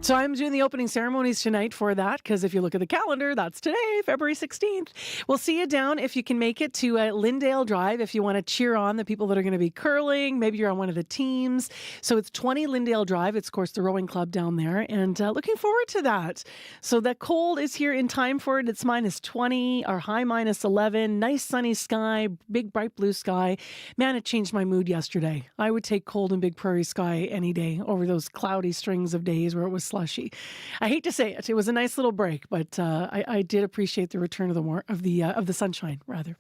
Speaker 4: So I'm doing the opening ceremonies tonight for that, because if you look at the calendar, that's today, February 16th. We'll see you down if you can make it to Lyndale Drive if you want to cheer on the people that are going to be curling. Maybe you're on one of the teams. So it's 20 Lyndale Drive. It's, of course, the rowing club down there, and looking forward to that. So the cold is here in time for it. It's -20, our high -11, nice sunny sky, big bright blue sky. Man, it changed my mood yesterday. I would take cold and big prairie sky any day over those cloudy strings of days where it was slushy. I hate to say it. It was a nice little break, but I did appreciate the return of the sunshine, rather.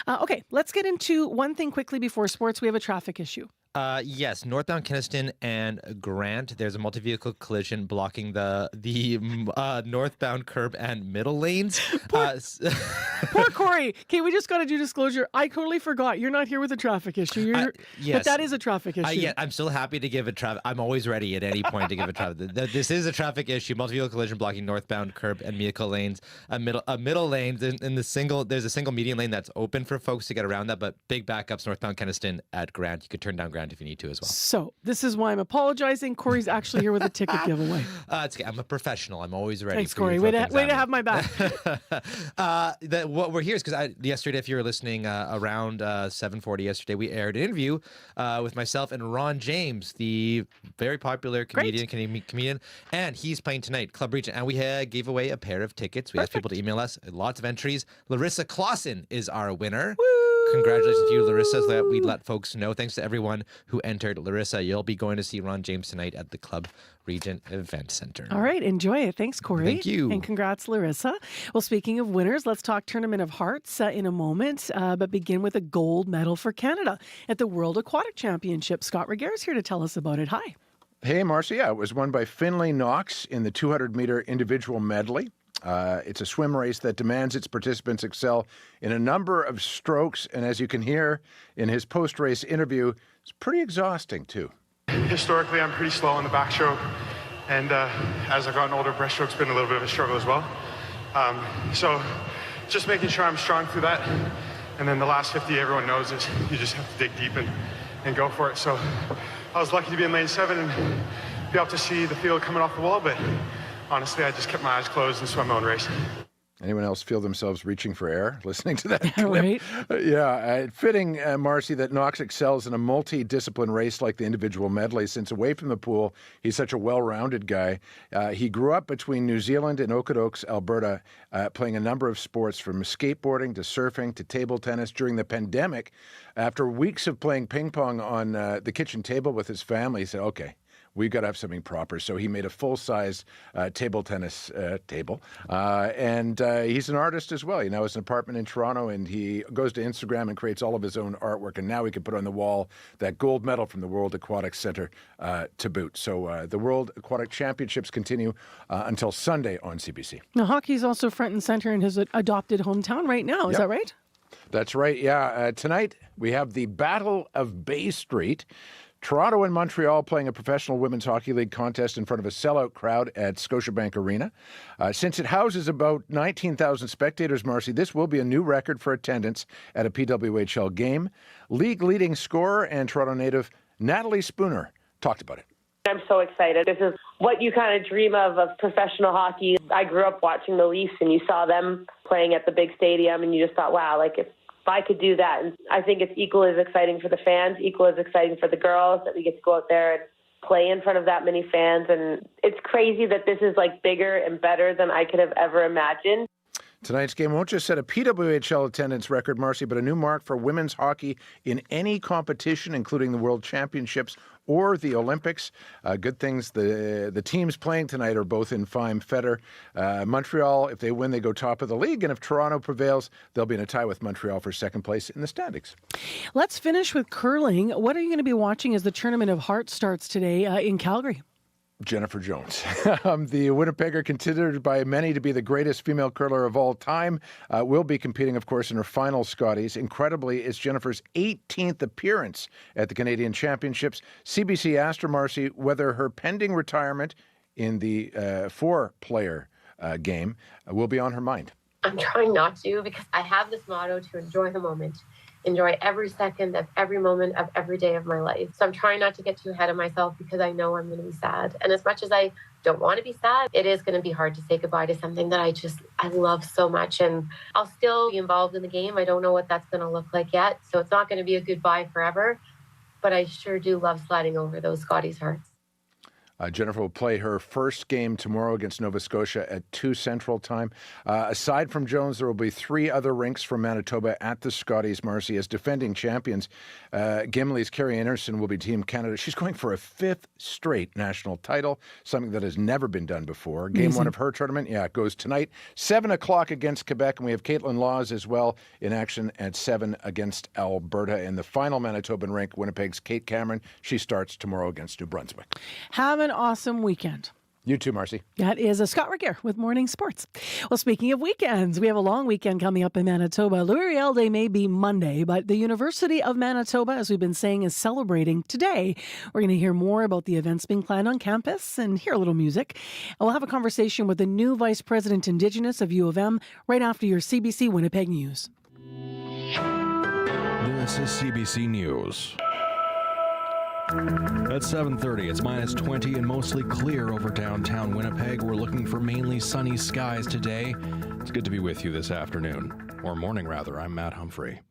Speaker 4: Okay, let's get into one thing quickly before sports. We have a traffic issue.
Speaker 2: Yes, northbound Kenniston and Grant. There's a multi-vehicle collision blocking the northbound curb and middle lanes.
Speaker 4: Poor Corey. Okay, we just got to do disclosure. I totally forgot. You're not here with a traffic issue.
Speaker 2: Yes.
Speaker 4: But that is a traffic issue.
Speaker 2: Yeah, I'm still happy to give a traffic. I'm always ready at any point to give a traffic. This is a traffic issue. Multi-vehicle collision blocking northbound curb and vehicle lanes. A middle lane. There's a single median lane that's open for folks to get around that, but big backups northbound Kenniston at Grant. You could turn down Grant if you need to as well.
Speaker 4: So this is why I'm apologizing. Corey's actually here with a ticket giveaway.
Speaker 2: It's okay. I'm a professional. I'm always ready.
Speaker 4: Thanks, Corey. Way to have my back.
Speaker 2: What we're here is because yesterday, if you were listening around 7:40 yesterday, we aired an interview with myself and Ron James, the very popular Canadian comedian, and he's playing tonight, Club Regent, and we gave away a pair of tickets. We asked people to email us. Lots of entries. Larissa Clausen is our winner. Woo! Congratulations to you, Larissa, so that we let folks know. Thanks to everyone who entered. Larissa, you'll be going to see Ron James tonight at the Club Regent Event Center.
Speaker 4: All right, enjoy it. Thanks, Corey.
Speaker 2: Thank you.
Speaker 4: And congrats, Larissa. Well, speaking of winners, let's talk Tournament of Hearts in a moment, but begin with a gold medal for Canada at the World Aquatic Championship. Scott Reguer is here to tell us about it. Hi.
Speaker 9: Hey, Marcia. Yeah, it was won by Finlay Knox in the 200-meter individual medley. It's a swim race that demands its participants excel in a number of strokes, and as you can hear in his post-race interview, it's pretty exhausting too.
Speaker 10: Historically, I'm pretty slow on the backstroke, and as I've gotten older, breaststroke's been a little bit of a struggle as well. So just making sure I'm strong through that, and then the last 50, everyone knows is you just have to dig deep and go for it. So I was lucky to be in lane 7 and be able to see the field coming off the wall, but honestly, I just kept my eyes closed and swam my own race.
Speaker 9: Anyone else feel themselves reaching for air listening to that clip?
Speaker 4: Right?
Speaker 9: Fitting, Marcy, that Knox excels in a multi-discipline race like the individual medley, since away from the pool, he's such a well-rounded guy. He grew up between New Zealand and Okotoks, Alberta, playing a number of sports from skateboarding to surfing to table tennis. During the pandemic, after weeks of playing ping pong on the kitchen table with his family, he said, okay, we've got to have something proper. So he made a full-size table tennis table. And he's an artist as well. He now has an apartment in Toronto, and he goes to Instagram and creates all of his own artwork. And now he can put on the wall that gold medal from the World Aquatic Center to boot. So the World Aquatic Championships continue until Sunday on CBC.
Speaker 4: Now, hockey is also front and center in his adopted hometown right now. Is that right?
Speaker 9: That's right, yeah. Tonight, we have the Battle of Bay Street. Toronto and Montreal playing a professional women's hockey league contest in front of a sellout crowd at Scotiabank Arena. Since it houses about 19,000 spectators, Marcy, this will be a new record for attendance at a PWHL game. League leading scorer and Toronto native Natalie Spooner talked about it.
Speaker 12: I'm so excited. This is what you kind of dream of professional hockey. I grew up watching the Leafs, and you saw them playing at the big stadium, and you just thought, wow, like if I could do that. And I think it's equally as exciting for the fans, equally as exciting for the girls that we get to go out there and play in front of that many fans. And it's crazy that this is like bigger and better than I could have ever imagined.
Speaker 9: Tonight's game won't just set a PWHL attendance record, Marcy, but a new mark for women's hockey in any competition, including the World Championships or the Olympics. Good things. The teams playing tonight are both in Fime Feder. Montreal, if they win, they go top of the league. And if Toronto prevails, they'll be in a tie with Montreal for second place in the standings.
Speaker 4: Let's finish with curling. What are you going to be watching as the Tournament of Hearts starts today in Calgary?
Speaker 9: Jennifer Jones. The Winnipegger, considered by many to be the greatest female curler of all time, will be competing, of course, in her final Scotties. Incredibly, it's Jennifer's 18th appearance at the Canadian Championships. CBC asked her, Marcy, whether her pending retirement in the four-player game will be on her mind.
Speaker 15: I'm trying not to, because I have this motto to enjoy the moment. Enjoy every second of every moment of every day of my life. So I'm trying not to get too ahead of myself, because I know I'm going to be sad. And as much as I don't want to be sad, it is going to be hard to say goodbye to something that I love so much. And I'll still be involved in the game. I don't know what that's going to look like yet. So it's not going to be a goodbye forever. But I sure do love sliding over those Scotties Hearts.
Speaker 9: Jennifer will play her first game tomorrow against Nova Scotia at 2 Central Time. Aside from Jones, there will be 3 other rinks from Manitoba at the Scotties, Marcy. As defending champions, Gimli's Carrie Anderson will be Team Canada. She's going for a 5th straight national title, something that has never been done before. Game 1 of her tournament, it goes tonight, 7 o'clock against Quebec, and we have Caitlin Laws as well in action at 7 against Alberta. And the final Manitoban rink, Winnipeg's Kate Cameron, she starts tomorrow against New Brunswick.
Speaker 4: Have an awesome weekend.
Speaker 9: You too, Marcy.
Speaker 4: That is Scott Regehr with Morning Sports. Well, speaking of weekends, we have a long weekend coming up in Manitoba. Louis Riel Day may be Monday, but the University of Manitoba, as we've been saying, is celebrating today. We're going to hear more about the events being planned on campus and hear a little music. And we'll have a conversation with the new Vice President Indigenous of U of M right after your CBC Winnipeg News.
Speaker 5: This is CBC News. At 7:30, it's minus 20 and mostly clear over downtown Winnipeg. We're looking for mainly sunny skies today. It's good to be with you this afternoon, or morning rather. I'm Matt Humphrey.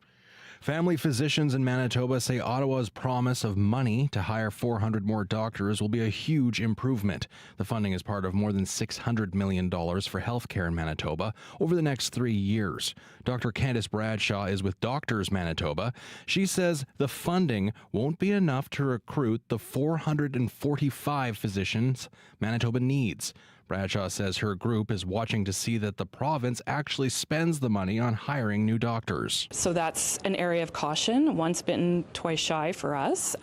Speaker 5: Family physicians in Manitoba say Ottawa's promise of money to hire 400 more doctors will be a huge improvement. The funding is part of more than $600 million for healthcare in Manitoba over the next 3 years. Dr. Candice Bradshaw is with Doctors Manitoba. She says the funding won't be enough to recruit the 445 physicians Manitoba needs. Bradshaw says her group is watching to see that the province actually spends the money on hiring new doctors.
Speaker 6: So that's an area of caution. Once bitten, twice shy for us.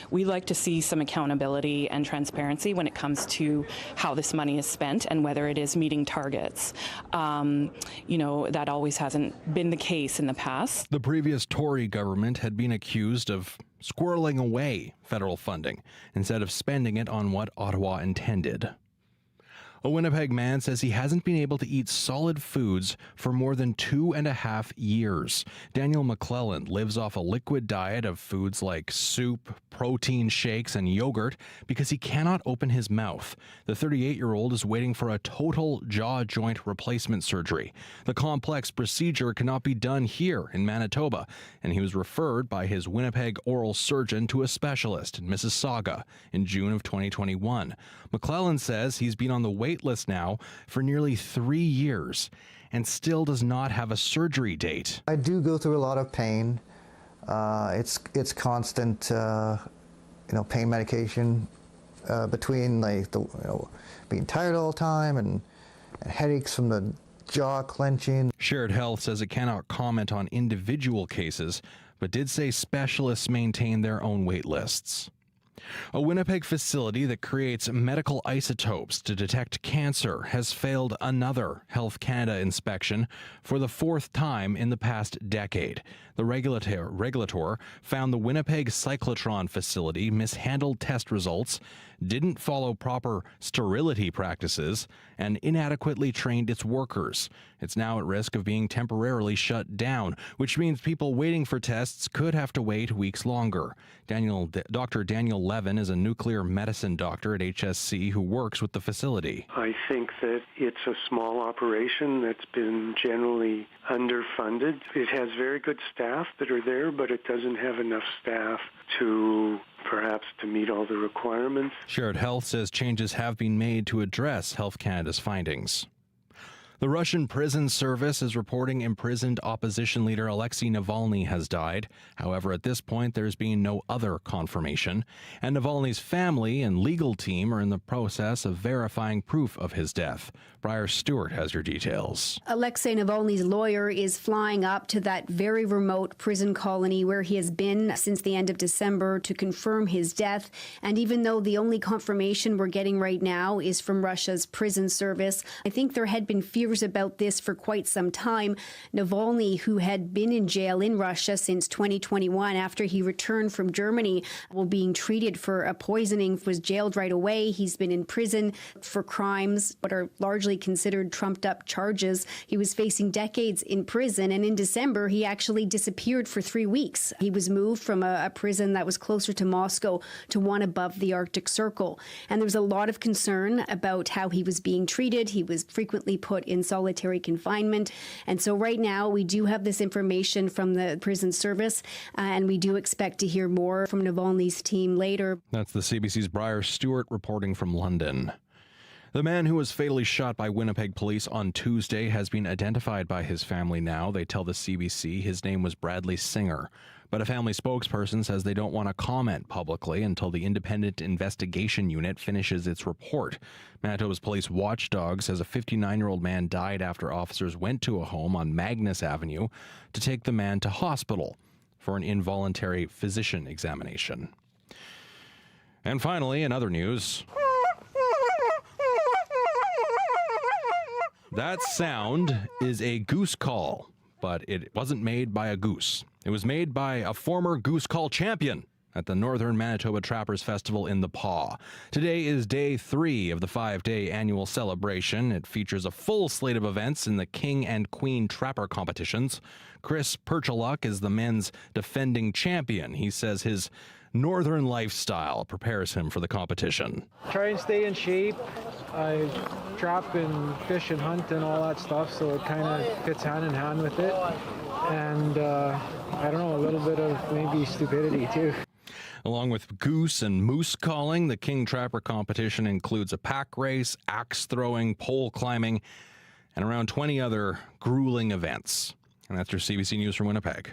Speaker 6: We like to see some accountability and transparency when it comes to how this money is spent and whether it is meeting targets. That always hasn't been the case in the past.
Speaker 5: The previous Tory government had been accused of squirreling away federal funding instead of spending it on what Ottawa intended. A Winnipeg man says he hasn't been able to eat solid foods for more than 2.5 years. Daniel McClelland lives off a liquid diet of foods like soup, protein shakes, and yogurt because he cannot open his mouth. The 38-year-old is waiting for a total jaw joint replacement surgery. The complex procedure cannot be done here in Manitoba, and he was referred by his Winnipeg oral surgeon to a specialist in Mississauga in June of 2021. McClelland says he's been on the wait list now for nearly 3 years and still does not have a surgery date.
Speaker 16: I do go through a lot of pain. It's constant, pain medication between being tired all the time and headaches from the jaw clenching.
Speaker 5: Shared Health says it cannot comment on individual cases, but did say specialists maintain their own wait lists. A Winnipeg facility that creates medical isotopes to detect cancer has failed another Health Canada inspection for the 4th time in the past decade. The regulator found the Winnipeg cyclotron facility mishandled test results, didn't follow proper sterility practices, and inadequately trained its workers. It's now at risk of being temporarily shut down, which means people waiting for tests could have to wait weeks longer. Dr. Daniel Levin is a nuclear medicine doctor at HSC who works with the facility.
Speaker 19: I think that it's a small operation that's been generally underfunded. It has very good staff that are there, but it doesn't have enough staff to meet all the requirements.
Speaker 5: Shared Health says changes have been made to address Health Canada's findings. The Russian prison service is reporting imprisoned opposition leader Alexei Navalny has died. However, at this point, there's been no other confirmation. And Navalny's family and legal team are in the process of verifying proof of his death. Briar Stewart has your details.
Speaker 20: Alexei Navalny's lawyer is flying up to that very remote prison colony where he has been since the end of December to confirm his death. And even though the only confirmation we're getting right now is from Russia's prison service, I think there had been fears about this for quite some time. Navalny, who had been in jail in Russia since 2021 after he returned from Germany while being treated for a poisoning, was jailed right away. He's been in prison for crimes what are largely considered trumped-up charges. He was facing decades in prison, and in December, he actually disappeared for 3 weeks. He was moved from a prison that was closer to Moscow to one above the Arctic Circle. And there was a lot of concern about how he was being treated. He was frequently put in solitary confinement. And so right now, we do have this information from the prison service, and we do expect to hear more from Navalny's team later.
Speaker 5: That's the CBC's Briar Stewart reporting from London. The man who was fatally shot by Winnipeg police on Tuesday has been identified by his family now. They tell the CBC his name was Bradley Singer. But a family spokesperson says they don't want to comment publicly until the Independent Investigation Unit finishes its report. Manitoba's police watchdog says a 59-year-old man died after officers went to a home on Magnus Avenue to take the man to hospital for an involuntary physician examination. And finally, in other news, that sound is a goose call, but it wasn't made by a goose. It was made by a former goose call champion at the Northern Manitoba Trappers Festival in the Paw. Today is day 3 of the 5-day annual celebration. It features a full slate of events in the King and Queen Trapper competitions. Chris Perchaluk is the men's defending champion. He says his northern lifestyle prepares him for the competition.
Speaker 21: Try and stay in shape. I trap and fish and hunt and all that stuff, so it kind of fits hand in hand with it. And I don't know, a little bit of maybe stupidity too.
Speaker 5: Along with goose and moose calling, the King Trapper competition includes a pack race, axe throwing, pole climbing, and around 20 other grueling events. And that's your CBC News from Winnipeg.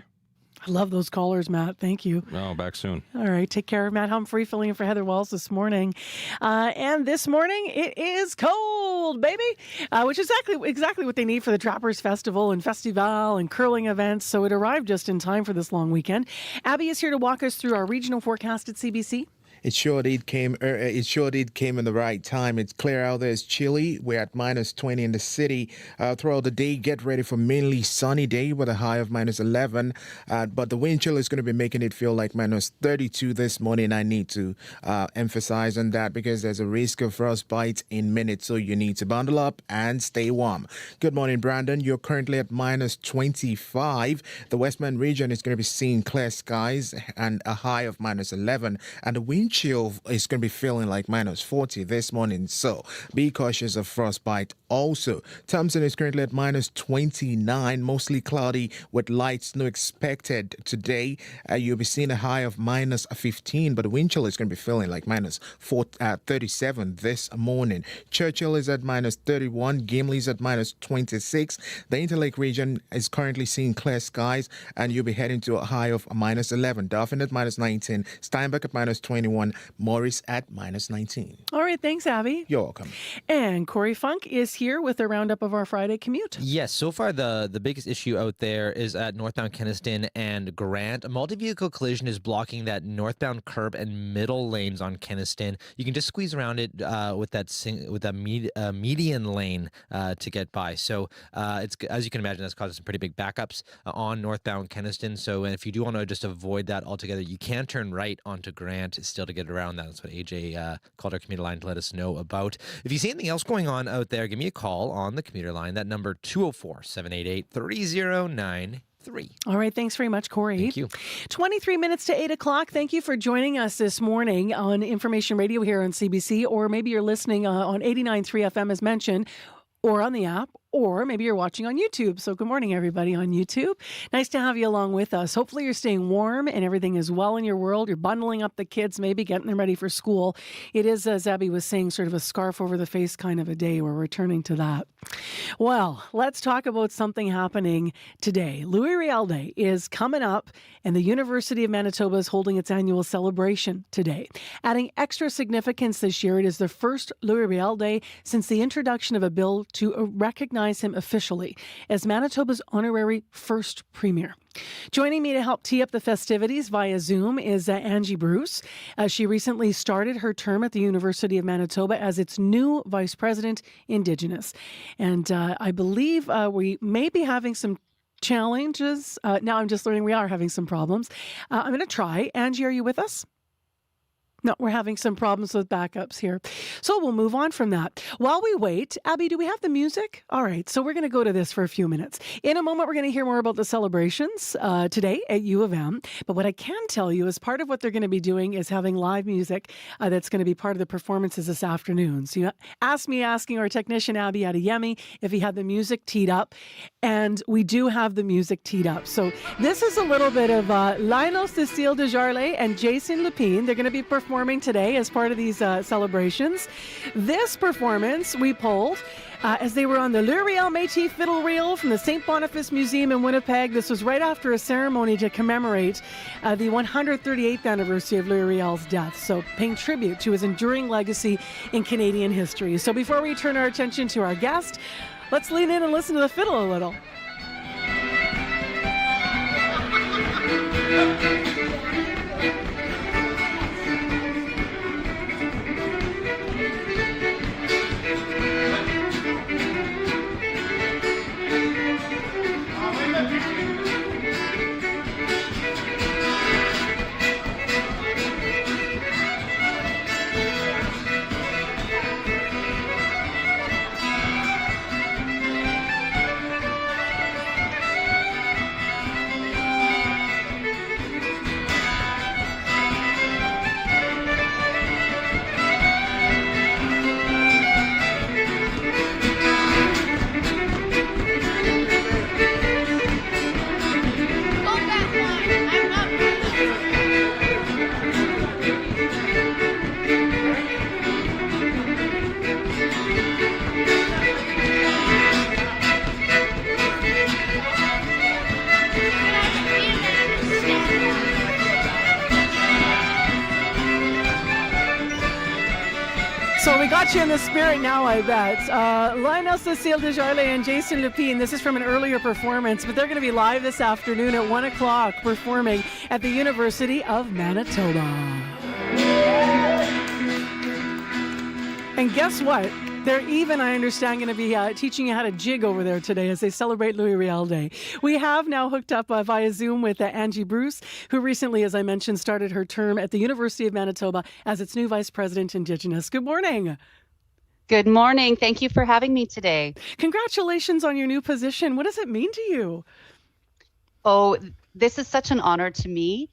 Speaker 4: I love those callers, Matt. Thank you.
Speaker 5: Oh, back soon.
Speaker 4: All right. Take care of Matt Humphrey, filling in for Heather Walls this morning. And this morning, it is cold, baby, which is exactly what they need for the Trappers Festival and Festival and curling events. So it arrived just in time for this long weekend. Abby is here to walk us through our regional forecast at CBC.
Speaker 1: It sure did came in the right time. It's clear out there. It's chilly. We're at minus 20 in the city. Throughout the day, get ready for mainly sunny day with a high of minus 11. But the wind chill is going to be making it feel like minus 32 this morning. I need to emphasize on that because there's a risk of frostbite in minutes. So you need to bundle up and stay warm. Good morning, Brandon. You're currently at minus 25. The Westman region is going to be seeing clear skies and a high of minus 11. And the wind chill is going to be feeling like minus 40 this morning, so be cautious of frostbite. Also, Thompson is currently at minus 29, mostly cloudy with light snow expected today. You'll be seeing a high of minus 15, but the wind chill is going to be feeling like minus 37 this morning. Churchill is at minus 31, Gimli is at minus 26. The Interlake region is currently seeing clear skies, and you'll be heading to a high of minus 11. Dauphin at minus 19, Steinbach at minus 21, Morris at minus 19.
Speaker 4: All right, thanks, Abby.
Speaker 1: You're welcome.
Speaker 4: And Corey Funk is here with a roundup of our Friday commute.
Speaker 2: Yes, so far the biggest issue out there is at northbound Kenaston and Grant. A multi-vehicle collision is blocking that northbound curb and middle lanes on Kenaston. You can just squeeze around it with that median lane to get by. So it's, as you can imagine, that's causing some pretty big backups on northbound Kenaston. So if you do want to just avoid that altogether, you can turn right onto Grant still to get around that. That's what AJ called our commuter line to let us know about. If you see anything else going on out there, give me a call on the commuter line. That number 204-788-3093.
Speaker 4: All right. Thanks very much, Corey.
Speaker 2: Thank you.
Speaker 4: 23 minutes to 8 o'clock. Thank you for joining us this morning on Information Radio here on CBC, or maybe you're listening on 89.3 FM as mentioned, or on the app, or maybe you're watching on YouTube. So good morning, everybody on YouTube. Nice to have you along with us. Hopefully you're staying warm and everything is well in your world. You're bundling up the kids, maybe getting them ready for school. It is, as Abby was saying, sort of a scarf over the face kind of a day. We're returning to that. Well, let's talk about something happening today. Louis Riel Day is coming up, and the University of Manitoba is holding its annual celebration today. Adding extra significance this year, it is the first Louis Riel Day since the introduction of a bill to recognize him officially as Manitoba's honorary first premier. Joining me to help tee up the festivities via Zoom is Angie Bruce. She recently started her term at the University of Manitoba as its new Vice President, Indigenous. And I believe we may be having some challenges. Now I'm just learning we are having some problems. I'm going to try. Angie, are you with us? No, we're having some problems with backups here. So we'll move on from that. While we wait, Abby, do we have the music? All right, so we're going to go to this for a few minutes. In a moment, we're going to hear more about the celebrations today at U of M. But what I can tell you is part of what they're going to be doing is having live music that's going to be part of the performances this afternoon. So you asked me asking our technician, Abby Adeyemi, if he had the music teed up. And we do have the music teed up. So this is a little bit of Lionel Cecile Desjardins and Jason Lupine. They're going to be performing today as part of these celebrations. This performance we pulled as they were on the Le Riel Métis Fiddle Reel from the St. Boniface Museum in Winnipeg. This was right after a ceremony to commemorate the 138th anniversary of Louis Riel's death, so paying tribute to his enduring legacy in Canadian history. So before we turn our attention to our guest, let's lean in and listen to the fiddle a little. we got you in the spirit now, I bet. Lionel Cecile Desjardins and Jason Lupine, this is from an earlier performance, but they're going to be live this afternoon at 1 o'clock performing at the University of Manitoba. And guess what? They're even, I understand, going to be teaching you how to jig over there today as they celebrate Louis Riel Day. We have now hooked up via Zoom with Angie Bruce, who recently, as I mentioned, started her term at the University of Manitoba as its new Vice President Indigenous. Good morning.
Speaker 11: Good morning. Thank you for having me today.
Speaker 4: Congratulations on your new position. What does it mean to you?
Speaker 11: Oh, this is such an honor to me.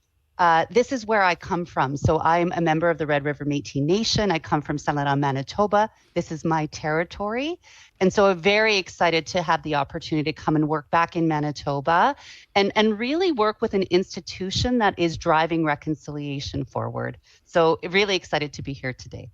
Speaker 11: This is where I come from. So I'm a member of the Red River Métis Nation. I come from Saint Laurent, Manitoba. This is my territory. And so I'm very excited to have the opportunity to come and work back in Manitoba and really work with an institution that is driving reconciliation forward. So really excited to be here today.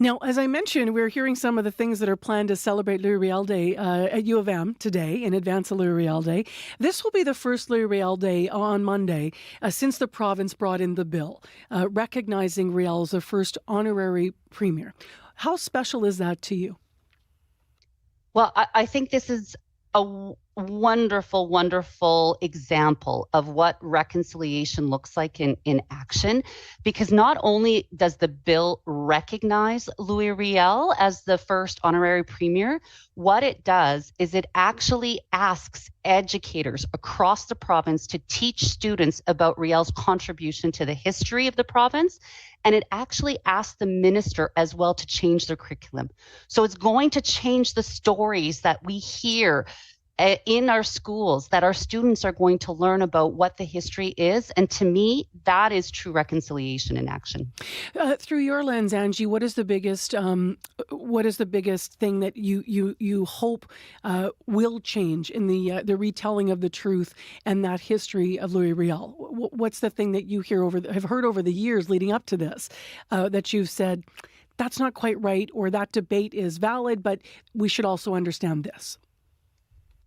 Speaker 4: Now, as I mentioned, we're hearing some of the things that are planned to celebrate Louis Riel Day at U of M today in advance of Louis Riel Day. This will be the first Louis Riel Day on Monday since the province brought in the bill, recognizing Riel as the first honorary premier. How special is that to you?
Speaker 11: Well, I think this is a wonderful, wonderful example of what reconciliation looks like in action, because not only does the bill recognize Louis Riel as the first honorary premier, what it does is it actually asks educators across the province to teach students about Riel's contribution to the history of the province. And it actually asks the minister as well to change their curriculum. So it's going to change the stories that we hear in our schools, that our students are going to learn about what the history is. And to me, that is true reconciliation in action.
Speaker 4: Through your lens, Angie, what is the biggest thing that you hope will change in the retelling of the truth and that history of Louis Riel? What's the thing that you have heard over the years leading up to this that you've said, that's not quite right, or that debate is valid, but we should also understand this?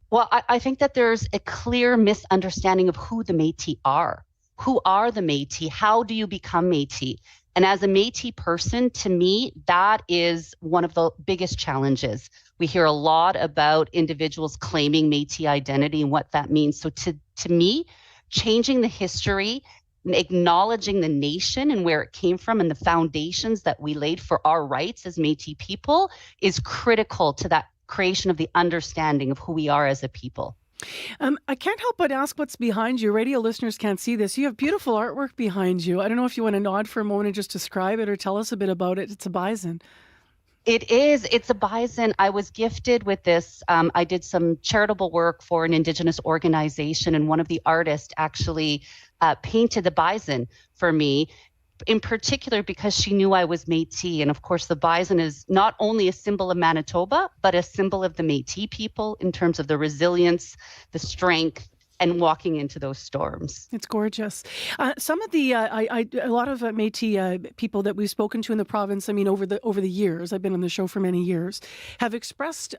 Speaker 11: Well, I think that there's a clear misunderstanding of who the Métis are. Who are the Métis? How do you become Métis? And as a Métis person, to me, that is one of the biggest challenges. We hear a lot about individuals claiming Métis identity and what that means. So to me, changing the history, acknowledging the nation and where it came from and the foundations that we laid for our rights as Métis people is critical to that creation of the understanding of who we are as a people.
Speaker 4: I can't help but ask what's behind you. Radio listeners can't see this. You have beautiful artwork behind you. I don't know if you want to nod for a moment and just describe it or tell us a bit about it. It's a bison.
Speaker 11: It is. It's a bison. I was gifted with this. I did some charitable work for an Indigenous organization, and one of the artists actually painted the bison for me, in particular because she knew I was Métis. And of course, the bison is not only a symbol of Manitoba, but a symbol of the Métis people in terms of the resilience, the strength, and walking into those storms.
Speaker 4: It's gorgeous. Some of the, a lot of Métis people that we've spoken to in the province, I mean, over the years, I've been on the show for many years, have expressed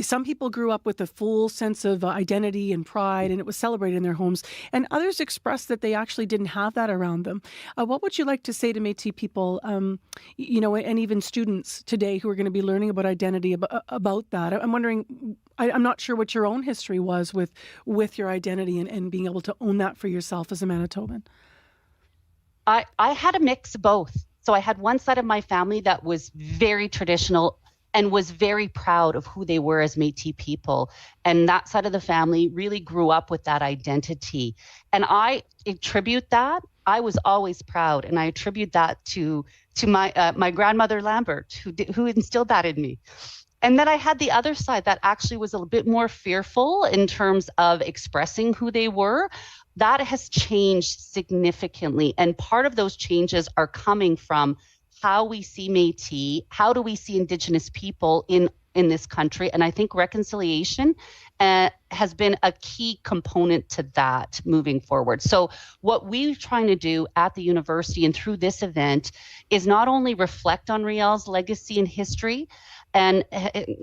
Speaker 4: some people grew up with a full sense of identity and pride, and it was celebrated in their homes. And others expressed that they actually didn't have that around them. What would you like to say to Métis people, and even students today who are going to be learning about identity, about that? I'm wondering, I'm not sure what your own history was with your identity and being able to own that for yourself as a Manitoban.
Speaker 11: I had a mix of both. So I had one side of my family that was very traditional and was very proud of who they were as Métis people. And that side of the family really grew up with that identity. And I attribute that. I was always proud, and I attribute that to my grandmother Lambert, who instilled that in me. And then I had the other side that actually was a bit more fearful in terms of expressing who they were. That has changed significantly. And part of those changes are coming from how we see Métis, how do we see Indigenous people in this country. And I think reconciliation has been a key component to that moving forward. So what we're trying to do at the university and through this event is not only reflect on Riel's legacy and history and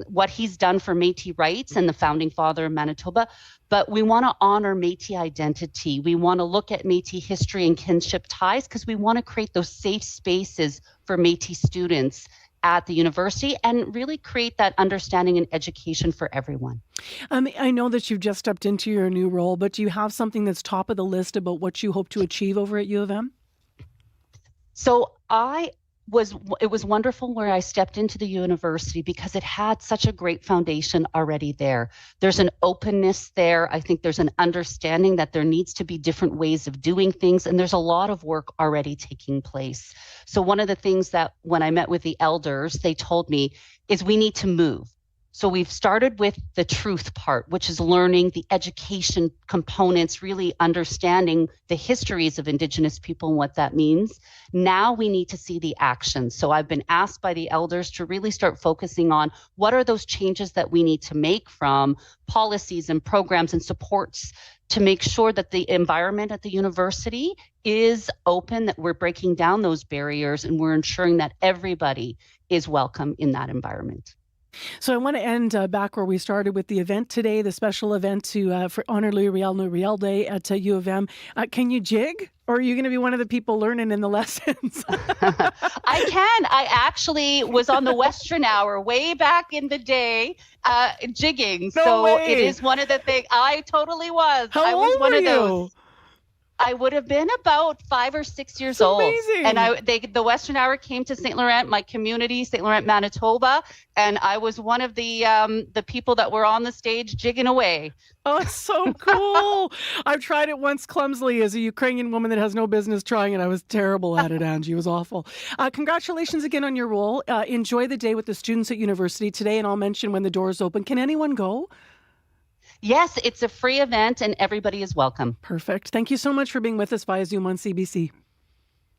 Speaker 11: what he's done for Métis rights and the founding father of Manitoba, but we want to honor Métis identity. We want to look at Métis history and kinship ties because we want to create those safe spaces for Métis students at the university and really create that understanding and education for everyone.
Speaker 4: I know that you've just stepped into your new role, but do you have something that's top of the list about what you hope to achieve over at U of M?
Speaker 11: So it was wonderful where I stepped into the university because it had such a great foundation already there. There's an openness there. I think there's an understanding that there needs to be different ways of doing things, and there's a lot of work already taking place. So one of the things that when I met with the elders, they told me is we need to move. So we've started with the truth part, which is learning the education components, really understanding the histories of Indigenous people and what that means. Now we need to see the actions. So I've been asked by the elders to really start focusing on what are those changes that we need to make from policies and programs and supports to make sure that the environment at the university is open, that we're breaking down those barriers and we're ensuring that everybody is welcome in that environment.
Speaker 4: So I want to end back where we started with the event today, the special event to for honor Louis Riel Day at U of M. Can you jig, or are you going to be one of the people learning in the lessons?
Speaker 11: I can. I actually was on the Western Hour way back in the day, jigging.
Speaker 4: No
Speaker 11: so
Speaker 4: way.
Speaker 11: It is one of the things. I totally was.
Speaker 4: How
Speaker 11: I was
Speaker 4: old
Speaker 11: one
Speaker 4: were
Speaker 11: of
Speaker 4: you?
Speaker 11: those. I would have been about 5 or 6 years old.
Speaker 4: Amazing.
Speaker 11: And the Western Hour came to St. Laurent, my community, St. Laurent, Manitoba, and I was one of the people that were on the stage jigging away.
Speaker 4: Oh, it's so cool. I've tried it once clumsily as a Ukrainian woman that has no business trying it. I was terrible at it, Angie. It was awful. Congratulations again on your role. Enjoy the day with the students at university today, and I'll mention when the doors open. Can anyone go?
Speaker 11: Yes, it's a free event and everybody is welcome.
Speaker 4: Perfect. Thank you so much for being with us via Zoom on CBC.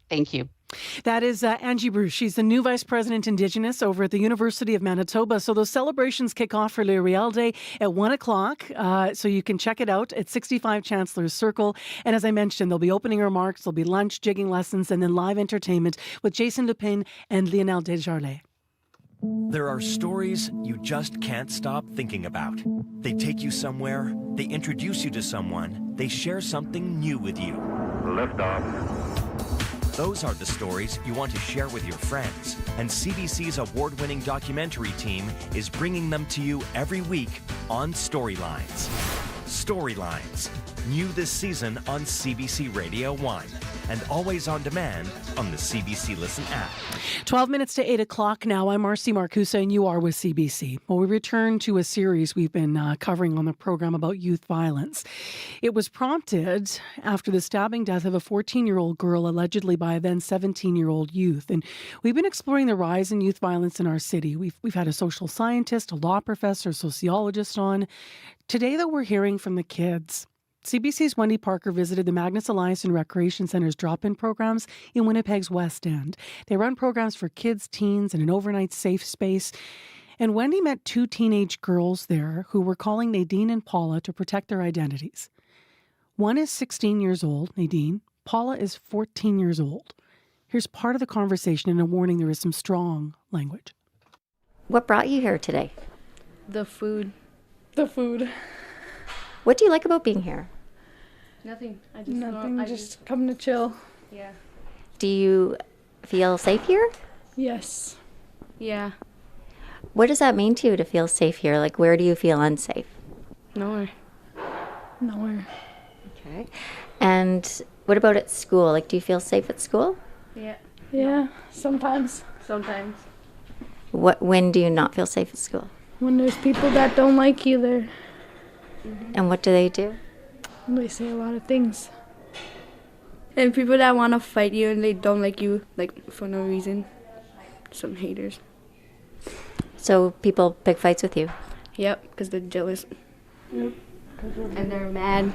Speaker 11: Thank you.
Speaker 4: That is Angie Bruce. She's the new Vice President Indigenous over at the University of Manitoba. So those celebrations kick off for Louis Riel Day at 1 o'clock. So you can check it out at 65 Chancellor's Circle. And as I mentioned, there'll be opening remarks, there'll be lunch, jigging lessons, and then live entertainment with Jason Lupin and Lionel Desjardins.
Speaker 13: There are stories you just can't stop thinking about. They take you somewhere, they introduce you to someone, they share something new with you. Liftoff. Those are the stories you want to share with your friends, and CBC's award-winning documentary team is bringing them to you every week on Storylines. Storylines, new this season on CBC Radio 1 and always on demand on the CBC Listen app.
Speaker 4: 12 minutes to 8 o'clock now. I'm Marcy Marcusa and you are with CBC. Well, we return to a series we've been covering on the program about youth violence. It was prompted after the stabbing death of a 14-year-old girl allegedly by a then 17-year-old youth. And we've been exploring the rise in youth violence in our city. We've had a social scientist, a law professor, a sociologist on. Today, though, we're hearing from the kids. CBC's Wendy Parker visited the Magnus Elias and Recreation Center's drop-in programs in Winnipeg's West End. They run programs for kids, teens, and an overnight safe space. And Wendy met two teenage girls there who were calling Nadine and Paula to protect their identities. One is 16 years old, Nadine. Paula is 14 years old. Here's part of the conversation and a warning: there is some strong language.
Speaker 14: What brought you here today?
Speaker 27: The food. The food.
Speaker 14: What do you like about being here?
Speaker 27: Nothing. I just come to chill. Yeah.
Speaker 14: Do you feel safe here?
Speaker 27: Yes. Yeah.
Speaker 14: What does that mean to you to feel safe here? Like, where do you feel unsafe?
Speaker 27: Nowhere. Nowhere.
Speaker 14: Okay. And what about at school? Like, do you feel safe at school?
Speaker 27: Yeah. Yeah. Sometimes. Sometimes.
Speaker 14: When do you not feel safe at school?
Speaker 27: When there's people that don't like you there.
Speaker 14: And what do they do?
Speaker 27: They say a lot of things. And people that want to fight you and they don't like you, like, for no reason. Some haters.
Speaker 14: So people pick fights with you?
Speaker 27: Yep, because they're jealous. Yep. And they're mad.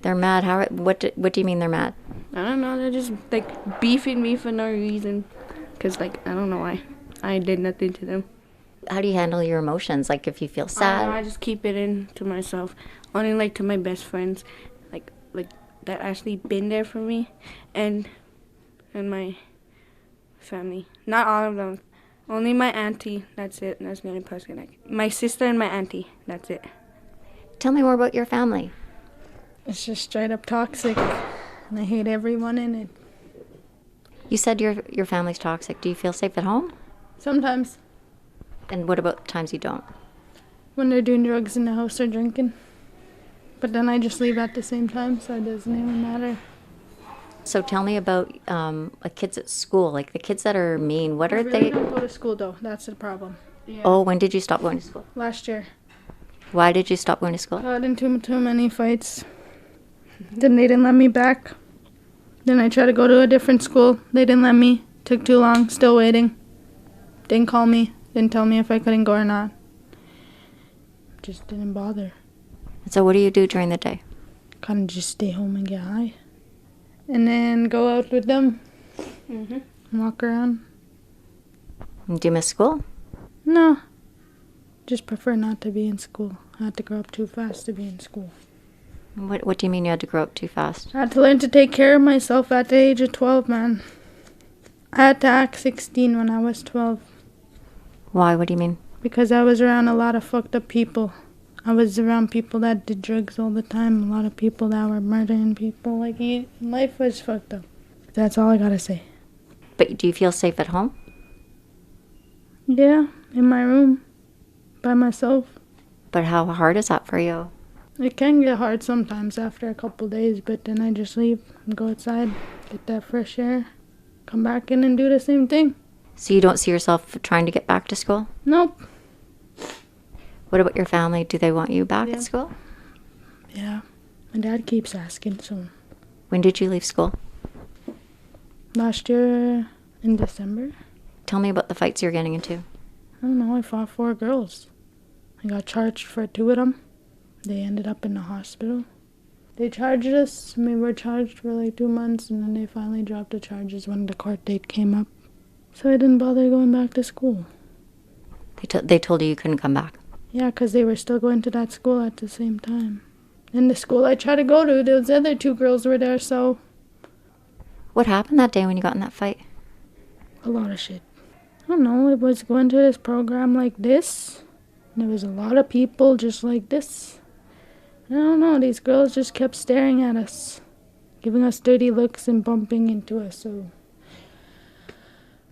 Speaker 14: They're mad? What do you mean they're mad?
Speaker 27: I don't know. They're just, like, beefing me for no reason. Because, like, I don't know why. I did nothing to them.
Speaker 14: How do you handle your emotions? Like, if you feel sad?
Speaker 27: I just keep it in to myself. Only, like, to my best friends, like that actually been there for me, and my family. Not all of them. Only my auntie. That's it. That's the only person. My sister and my auntie. That's it.
Speaker 14: Tell me more about your family.
Speaker 27: It's just straight up toxic, and I hate everyone in it.
Speaker 14: You said your family's toxic. Do you feel safe at home?
Speaker 27: Sometimes.
Speaker 14: And what about times you don't?
Speaker 27: When they're doing drugs in the house or drinking. But then I just leave at the same time, so it doesn't even matter.
Speaker 14: So tell me about like kids at school, like the kids that are mean. What are
Speaker 27: I really
Speaker 14: they?
Speaker 27: don't go to school though. That's the problem. Yeah.
Speaker 14: Oh, when did you stop going to school?
Speaker 27: Last year.
Speaker 14: Why did you stop going to school?
Speaker 27: Got into too many fights. Then they didn't let me back. Then I tried to go to a different school. They didn't let me. Took too long. Still waiting. Didn't call me. Didn't tell me if I couldn't go or not. Just didn't bother.
Speaker 14: So what do you do during the day?
Speaker 27: Kind of just stay home and get high. And then go out with them. And walk around.
Speaker 14: Do you miss school?
Speaker 27: No. Just prefer not to be in school. I had to grow up too fast to be in school.
Speaker 14: What do you mean you had to grow up too fast?
Speaker 27: I had to learn to take care of myself at the age of 12, man. I had to act 16 when I was 12.
Speaker 14: Why? What do you mean?
Speaker 27: Because I was around a lot of fucked up people. I was around people that did drugs all the time. A lot of people that were murdering people. Like, life was fucked up. That's all I gotta say.
Speaker 14: But do you feel safe at home?
Speaker 27: Yeah, in my room. By myself.
Speaker 14: But how hard is that for you?
Speaker 27: It can get hard sometimes after a couple days, but then I just leave and go outside, get that fresh air, come back in and do the same thing.
Speaker 14: So you don't see yourself trying to get back to school?
Speaker 27: Nope.
Speaker 14: What about your family? Do they want you back at school?
Speaker 27: Yeah. My dad keeps asking, so.
Speaker 14: When did you leave school?
Speaker 27: Last year in December.
Speaker 14: Tell me about the fights you're getting into.
Speaker 27: I don't know, I fought 4 girls. I got charged for 2 of them. They ended up in the hospital. They charged us. We were charged for like 2 months, and then they finally dropped the charges when the court date came up. So I didn't bother going back to school.
Speaker 14: They told you couldn't come back?
Speaker 27: Yeah, because they were still going to that school at the same time. And the school I tried to go to, those other 2 girls were there, so...
Speaker 14: What happened that day when you got in that fight?
Speaker 27: A lot of shit. I don't know, it was going to this program like this. And there was a lot of people just like this. I don't know, these girls just kept staring at us, giving us dirty looks and bumping into us, so...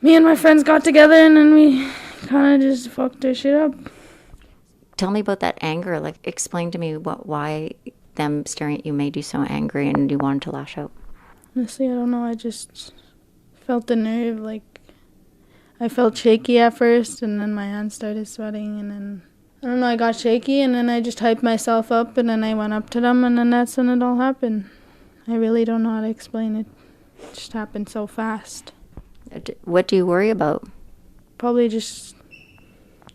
Speaker 27: Me and my friends got together and then we kind of just fucked their shit up.
Speaker 14: Tell me about that anger. Like, explain to me why them staring at you made you so angry and you wanted to lash out.
Speaker 27: Honestly, I don't know, I just felt the nerve, like... I felt shaky at first, and then my hands started sweating, and then... I don't know, I got shaky, and then I just hyped myself up, and then I went up to them, and then that's when it all happened. I really don't know how to explain it. It just happened so fast.
Speaker 14: What do you worry about?
Speaker 27: Probably just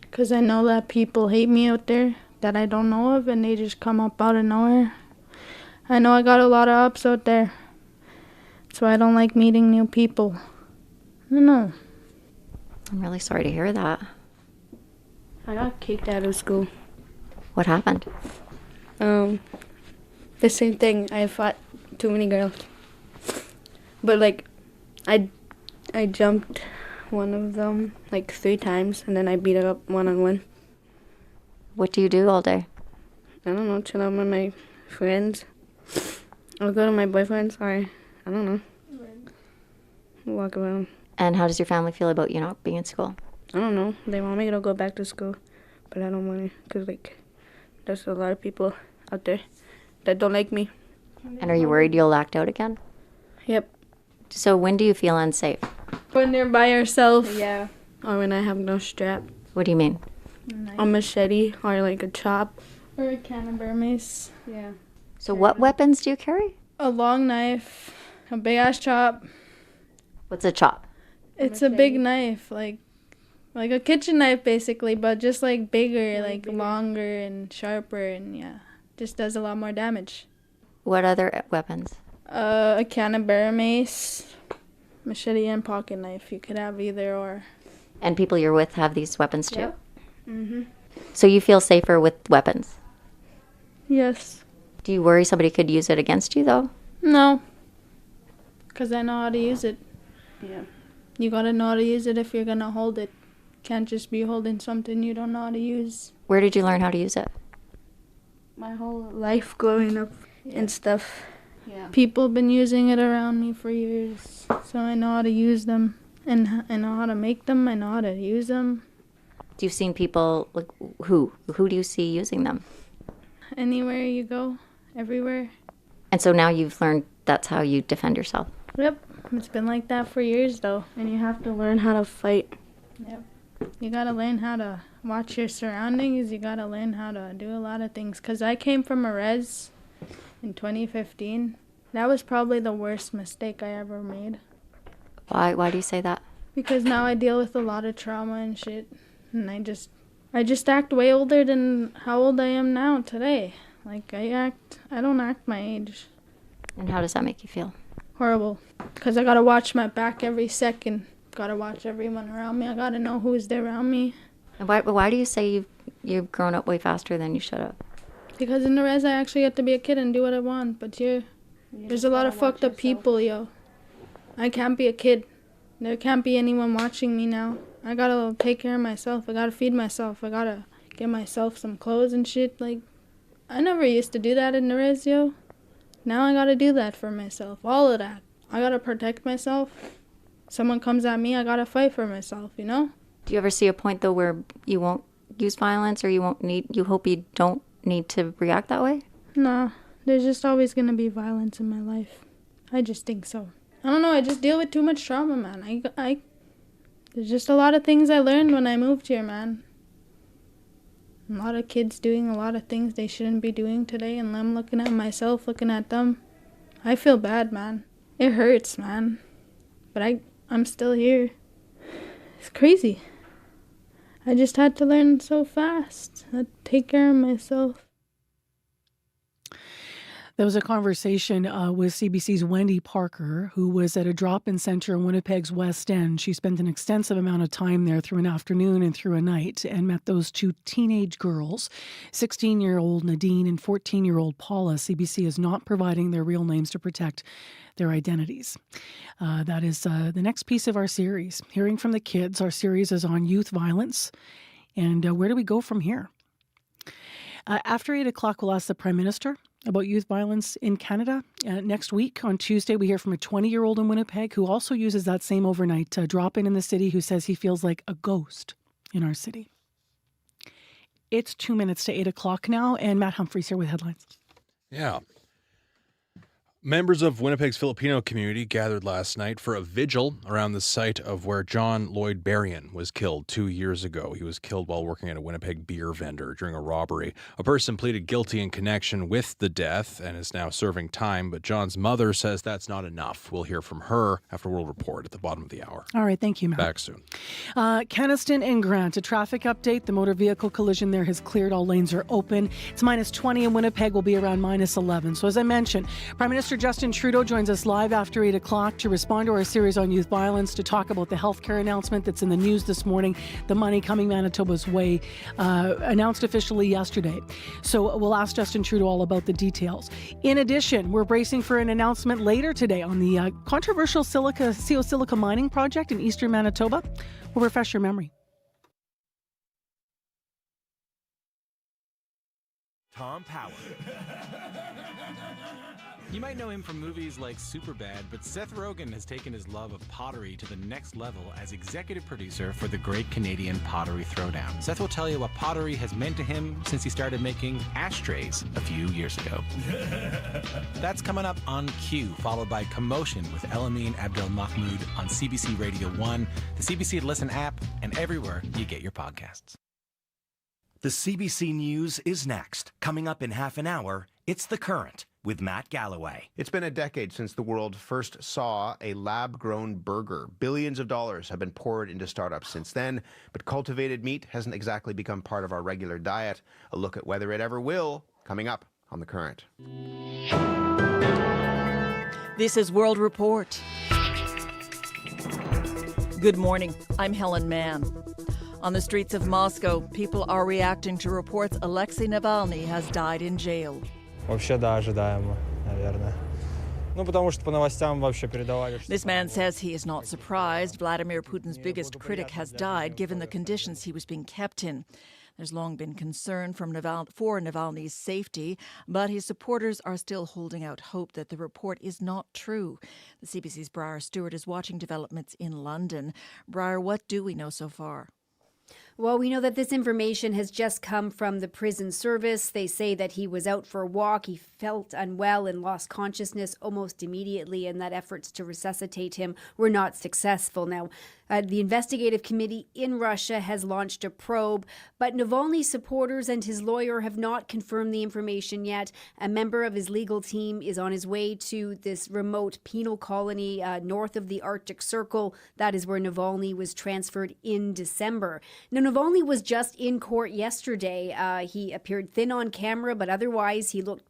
Speaker 27: because I know that people hate me out there that I don't know of, and they just come up out of nowhere. I know I got a lot of ups out there, so I don't like meeting new people. I don't know.
Speaker 14: I'm really sorry to hear that.
Speaker 17: I got kicked out of school.
Speaker 14: What happened?
Speaker 17: The same thing. I fought too many girls. But like, I jumped one of them like 3 times, and then I beat her up one-on-one.
Speaker 14: What do you do all day?
Speaker 17: I don't know, chill out with my friends. I'll go to my boyfriend's, or I don't know. Walk around.
Speaker 14: And how does your family feel about you not being in school?
Speaker 17: I don't know. They want me to go back to school, but I don't want to, because, like, there's a lot of people out there that don't like me.
Speaker 14: And are you worried you'll act out again?
Speaker 17: Yep.
Speaker 14: So when do you feel unsafe?
Speaker 17: When they're by yourself. Yeah. Or when I have no strap.
Speaker 14: What do you mean?
Speaker 17: A machete or, like, a chop.
Speaker 27: Or a can of bear mace.
Speaker 17: Yeah.
Speaker 14: So what weapons do you carry?
Speaker 27: A long knife, a big-ass chop.
Speaker 14: What's a chop?
Speaker 27: It's a big knife, like a kitchen knife basically, but just like bigger, like longer and sharper, and yeah, just does a lot more damage.
Speaker 14: What other weapons?
Speaker 27: A can of bear mace, machete, and pocket knife. You could have either or.
Speaker 14: And people you're with have these weapons too?
Speaker 27: Yep. Mhm.
Speaker 14: So you feel safer with weapons?
Speaker 27: Yes.
Speaker 14: Do you worry somebody could use it against you though?
Speaker 27: No. Because I know how to use it.
Speaker 17: Yeah.
Speaker 27: You gotta know how to use it if you're gonna hold it. Can't just be holding something you don't know how to use.
Speaker 14: Where did you learn how to use it?
Speaker 17: My whole life growing up and stuff.
Speaker 27: Yeah. People have been using it around me for years, so I know how to use them, and I know how to make them, I know how to use them.
Speaker 14: Do you seen people, like, who do you see using them?
Speaker 27: Anywhere you go, everywhere.
Speaker 14: And so now you've learned that's how you defend yourself.
Speaker 27: Yep, it's been like that for years though, and you have to learn how to fight. Yep. You gotta learn how to watch your surroundings, you gotta learn how to do a lot of things. Because I came from a res in 2015. That was probably the worst mistake I ever made.
Speaker 14: Why do you say that?
Speaker 27: Because now I deal with a lot of trauma and shit. And I just act way older than how old I am now today. Like, I don't act my age.
Speaker 14: And how does that make you feel?
Speaker 27: Horrible. Because I gotta watch my back every second. Gotta watch everyone around me. I gotta know who's there around me.
Speaker 14: And why do you say you've grown up way faster than you should have?
Speaker 27: Because in the res, I actually get to be a kid and do what I want. But there's a lot of fucked up people, yo. I can't be a kid. There can't be anyone watching me now. I gotta take care of myself. I gotta feed myself. I gotta get myself some clothes and shit. Like, I never used to do that in the res, yo. Now I gotta do that for myself. All of that. I gotta protect myself. Someone comes at me, I gotta fight for myself, you know?
Speaker 14: Do you ever see a point, though, where you won't use violence or you hope you don't need to react that way?
Speaker 27: No. There's just always gonna be violence in my life. I just think so. I don't know, I just deal with too much trauma, man. There's just a lot of things I learned when I moved here, man. A lot of kids doing a lot of things they shouldn't be doing today, and I'm looking at myself, looking at them. I feel bad, man. It hurts, man. But I'm still here. It's crazy. I just had to learn so fast. I had to take care of myself.
Speaker 4: There was a conversation with CBC's Wendy Parker, who was at a drop-in center in Winnipeg's West End. She spent an extensive amount of time there through an afternoon and through a night and met those two teenage girls, 16-year-old Nadine and 14-year-old Paula. CBC is not providing their real names to protect their identities. That is the next piece of our series. Hearing from the kids, our series is on youth violence. And where do we go from here? After 8 o'clock, we'll ask the Prime Minister about youth violence in Canada. Next week, on Tuesday, we hear from a 20-year-old in Winnipeg who also uses that same overnight drop-in in the city, who says he feels like a ghost in our city. It's 2 minutes to 8 o'clock now, and Matt Humphreys here with headlines.
Speaker 5: Yeah. Members of Winnipeg's Filipino community gathered last night for a vigil around the site of where John Lloyd Berrien was killed 2 years ago. He was killed while working at a Winnipeg beer vendor during a robbery. A person pleaded guilty in connection with the death and is now serving time, but John's mother says that's not enough. We'll hear from her after World Report at the bottom of the hour.
Speaker 4: All right, thank you, Matt.
Speaker 5: Back soon.
Speaker 4: Keniston and Grant, a traffic update. The motor vehicle collision there has cleared. All lanes are open. It's minus 20 in Winnipeg, will be around minus 11. So as I mentioned, Prime Minister Justin Trudeau joins us live after 8 o'clock to respond to our series on youth violence, to talk about the healthcare announcement that's in the news this morning, the money coming Manitoba's way, announced officially yesterday. So we'll ask Justin Trudeau all about the details. In addition, we're bracing for an announcement later today on the controversial silica mining project in eastern Manitoba. We'll refresh your memory.
Speaker 13: Tom Power.
Speaker 3: You might know him from movies like Superbad, but Seth Rogen has taken his love of pottery to the next level as executive producer for the Great Canadian Pottery Throwdown. Seth will tell you what pottery has meant to him since he started making ashtrays a few years ago. That's coming up on Q, followed by Commotion with Elamine Abdelmahmoud on CBC Radio 1, the CBC Listen app, and everywhere you get your podcasts.
Speaker 13: The CBC News is next. Coming up in half an hour, it's The Current with Matt Galloway.
Speaker 18: It's been a decade since the world first saw a lab-grown burger. Billions of dollars have been poured into startups since then, but cultivated meat hasn't exactly become part of our regular diet. A look at whether it ever will, coming up on The Current.
Speaker 22: This is World Report. Good morning. I'm Helen Mann. On the streets of Moscow, people are reacting to reports Alexei Navalny has died in jail.
Speaker 23: Вообще, да, ожидаемо, наверное. Ну, потому что по новостям вообще передавали.
Speaker 22: This man says he is not surprised Vladimir Putin's biggest critic has died given the conditions he was being kept in. There's long been concern for Navalny's safety, but his supporters are still holding out hope that the report is not true. The CBC's Briar Stewart is watching developments in London. Briar, what do we know so far?
Speaker 20: Well, we know that this information has just come from the prison service. They say that he was out for a walk. He felt unwell and lost consciousness almost immediately, and that efforts to resuscitate him were not successful. Now, the investigative committee in Russia has launched a probe, but Navalny's supporters and his lawyer have not confirmed the information yet. A member of his legal team is on his way to this remote penal colony north of the Arctic Circle. That is where Navalny was transferred in December. Now, Navalny was just in court yesterday. He appeared thin on camera, but otherwise he looked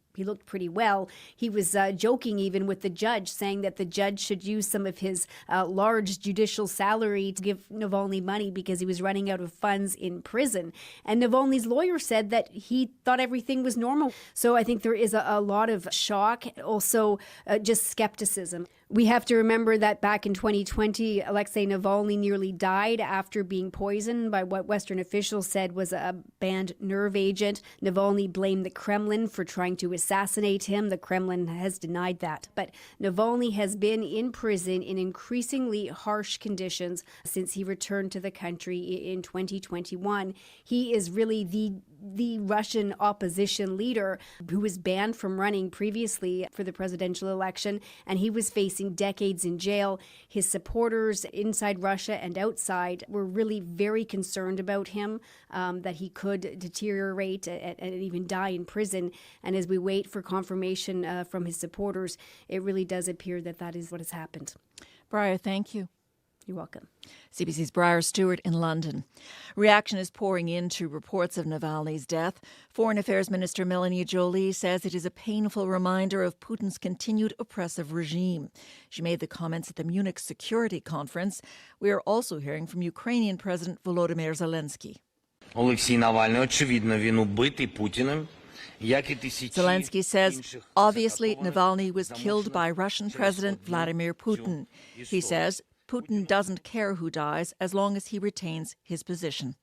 Speaker 20: pretty well. He was joking even with the judge, saying that the judge should use some of his large judicial salary to give Navalny money because he was running out of funds in prison. And Navalny's lawyer said that he thought everything was normal. So I think there is a lot of shock, also just skepticism. We have to remember that back in 2020, Alexei Navalny nearly died after being poisoned by what Western officials said was a banned nerve agent. Navalny blamed the Kremlin for trying to assassinate him. The Kremlin has denied that. But Navalny has been in prison in increasingly harsh conditions since he returned to the country in 2021. He is really the Russian opposition leader who was banned from running previously for the presidential election, and he was facing decades in jail. His supporters inside Russia and outside were really very concerned about him, that he could deteriorate and even die in prison. And as we wait for confirmation from his supporters, it really does appear that that is what has happened.
Speaker 22: Briar, thank you.
Speaker 20: You're welcome.
Speaker 22: CBC's Briar Stewart in London. Reaction is pouring in to reports of Navalny's death. Foreign Affairs Minister Melanie Joly says it is a painful reminder of Putin's continued oppressive regime. She made the comments at the Munich Security Conference. We are also hearing from Ukrainian President Volodymyr Zelensky.
Speaker 7: Олексій Навальний, очевидно, він убитий Путіним.
Speaker 22: Zelensky says, obviously, Navalny was killed by Russian President Vladimir Putin. He says, Putin doesn't care who dies as long as he retains his position.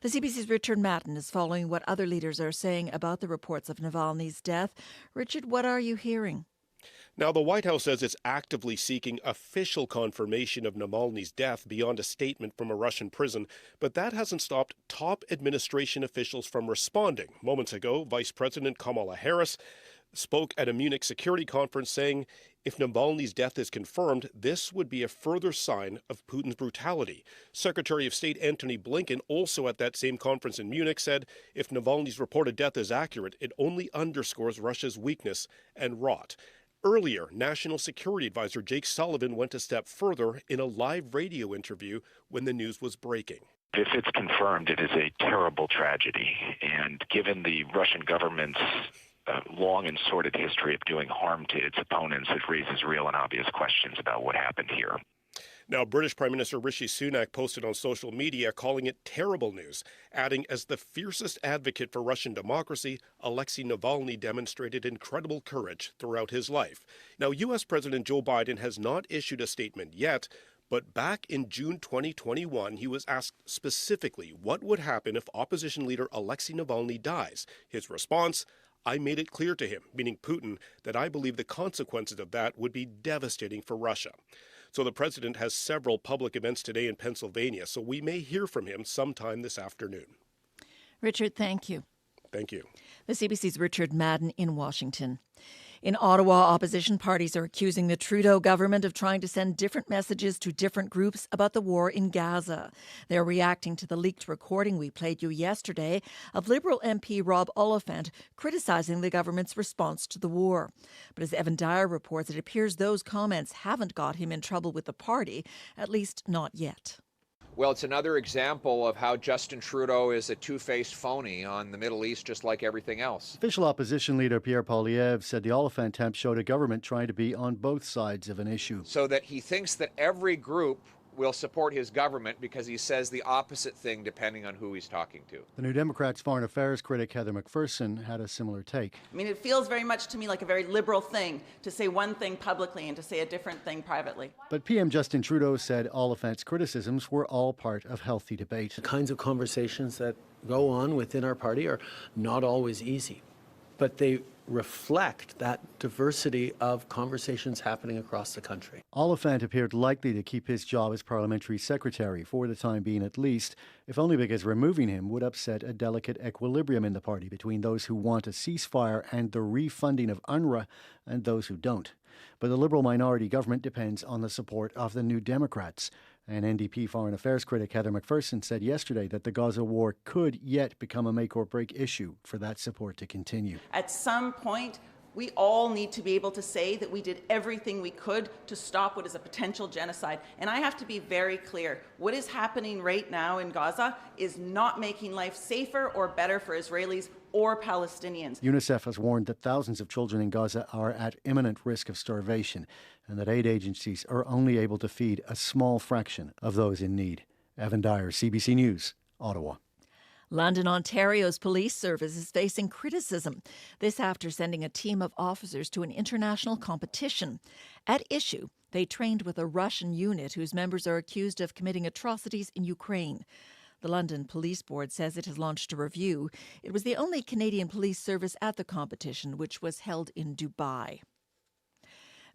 Speaker 22: The CBC's Richard Matten is following what other leaders are saying about the reports of Navalny's death. Richard, what are you hearing?
Speaker 8: Now, the White House says it's actively seeking official confirmation of Navalny's death beyond a statement from a Russian prison, but that hasn't stopped top administration officials from responding. Moments ago, Vice President Kamala Harris spoke at a Munich security conference saying if Navalny's death is confirmed, this would be a further sign of Putin's brutality. Secretary of State Antony Blinken, also at that same conference in Munich, said if Navalny's reported death is accurate, it only underscores Russia's weakness and rot. Earlier, National Security Advisor Jake Sullivan went a step further in a live radio interview when the news was breaking.
Speaker 10: If it's confirmed, it is a terrible tragedy. And given the Russian government's long and sordid history of doing harm to its opponents, it raises real and obvious questions about what happened here.
Speaker 8: Now, British Prime Minister Rishi Sunak posted on social media calling it terrible news, adding, as the fiercest advocate for Russian democracy, Alexei Navalny demonstrated incredible courage throughout his life. Now, U.S. President Joe Biden has not issued a statement yet, but back in June 2021, he was asked specifically what would happen if opposition leader Alexei Navalny dies. His response, I made it clear to him, meaning Putin, that I believe the consequences of that would be devastating for Russia. So the president has several public events today in Pennsylvania, so we may hear from him sometime this afternoon.
Speaker 22: Richard, thank you.
Speaker 8: Thank you.
Speaker 22: The CBC's Richard Madden in Washington. In Ottawa, opposition parties are accusing the Trudeau government of trying to send different messages to different groups about the war in Gaza. They're reacting to the leaked recording we played you yesterday of Liberal MP Rob Oliphant criticizing the government's response to the war. But as Evan Dyer reports, it appears those comments haven't got him in trouble with the party, at least not yet.
Speaker 12: Well, it's another example of how Justin Trudeau is a two-faced phony on the Middle East, just like everything else.
Speaker 24: Official opposition leader Pierre Poilievre said the Oliphant attempt showed a government trying to be on both sides of an issue.
Speaker 12: So that he thinks that every group will support his government because he says the opposite thing depending on who he's talking to.
Speaker 24: The New Democrats' foreign affairs critic Heather McPherson had a similar take.
Speaker 6: I mean, it feels very much to me like a very liberal thing to say one thing publicly and to say a different thing privately.
Speaker 24: But PM Justin Trudeau said Oliphant's criticisms were all part of healthy debate.
Speaker 9: The kinds of conversations that go on within our party are not always easy, but they reflect that diversity of conversations happening across the country.
Speaker 24: Oliphant appeared likely to keep his job as parliamentary secretary, for the time being at least, if only because removing him would upset a delicate equilibrium in the party between those who want a ceasefire and the refunding of UNRWA and those who don't. But the Liberal minority government depends on the support of the New Democrats. And NDP foreign affairs critic Heather McPherson said yesterday that the Gaza war could yet become a make-or-break issue for that support to continue.
Speaker 6: At some point, we all need to be able to say that we did everything we could to stop what is a potential genocide. And I have to be very clear. What is happening right now in Gaza is not making life safer or better for Israelis or Palestinians.
Speaker 24: UNICEF has warned that thousands of children in Gaza are at imminent risk of starvation and that aid agencies are only able to feed a small fraction of those in need. Evan Dyer, CBC News, Ottawa.
Speaker 22: London, Ontario's police service is facing criticism. This after sending a team of officers to an international competition. At issue, they trained with a Russian unit whose members are accused of committing atrocities in Ukraine. The London Police Board says it has launched a review. It was the only Canadian police service at the competition, which was held in Dubai.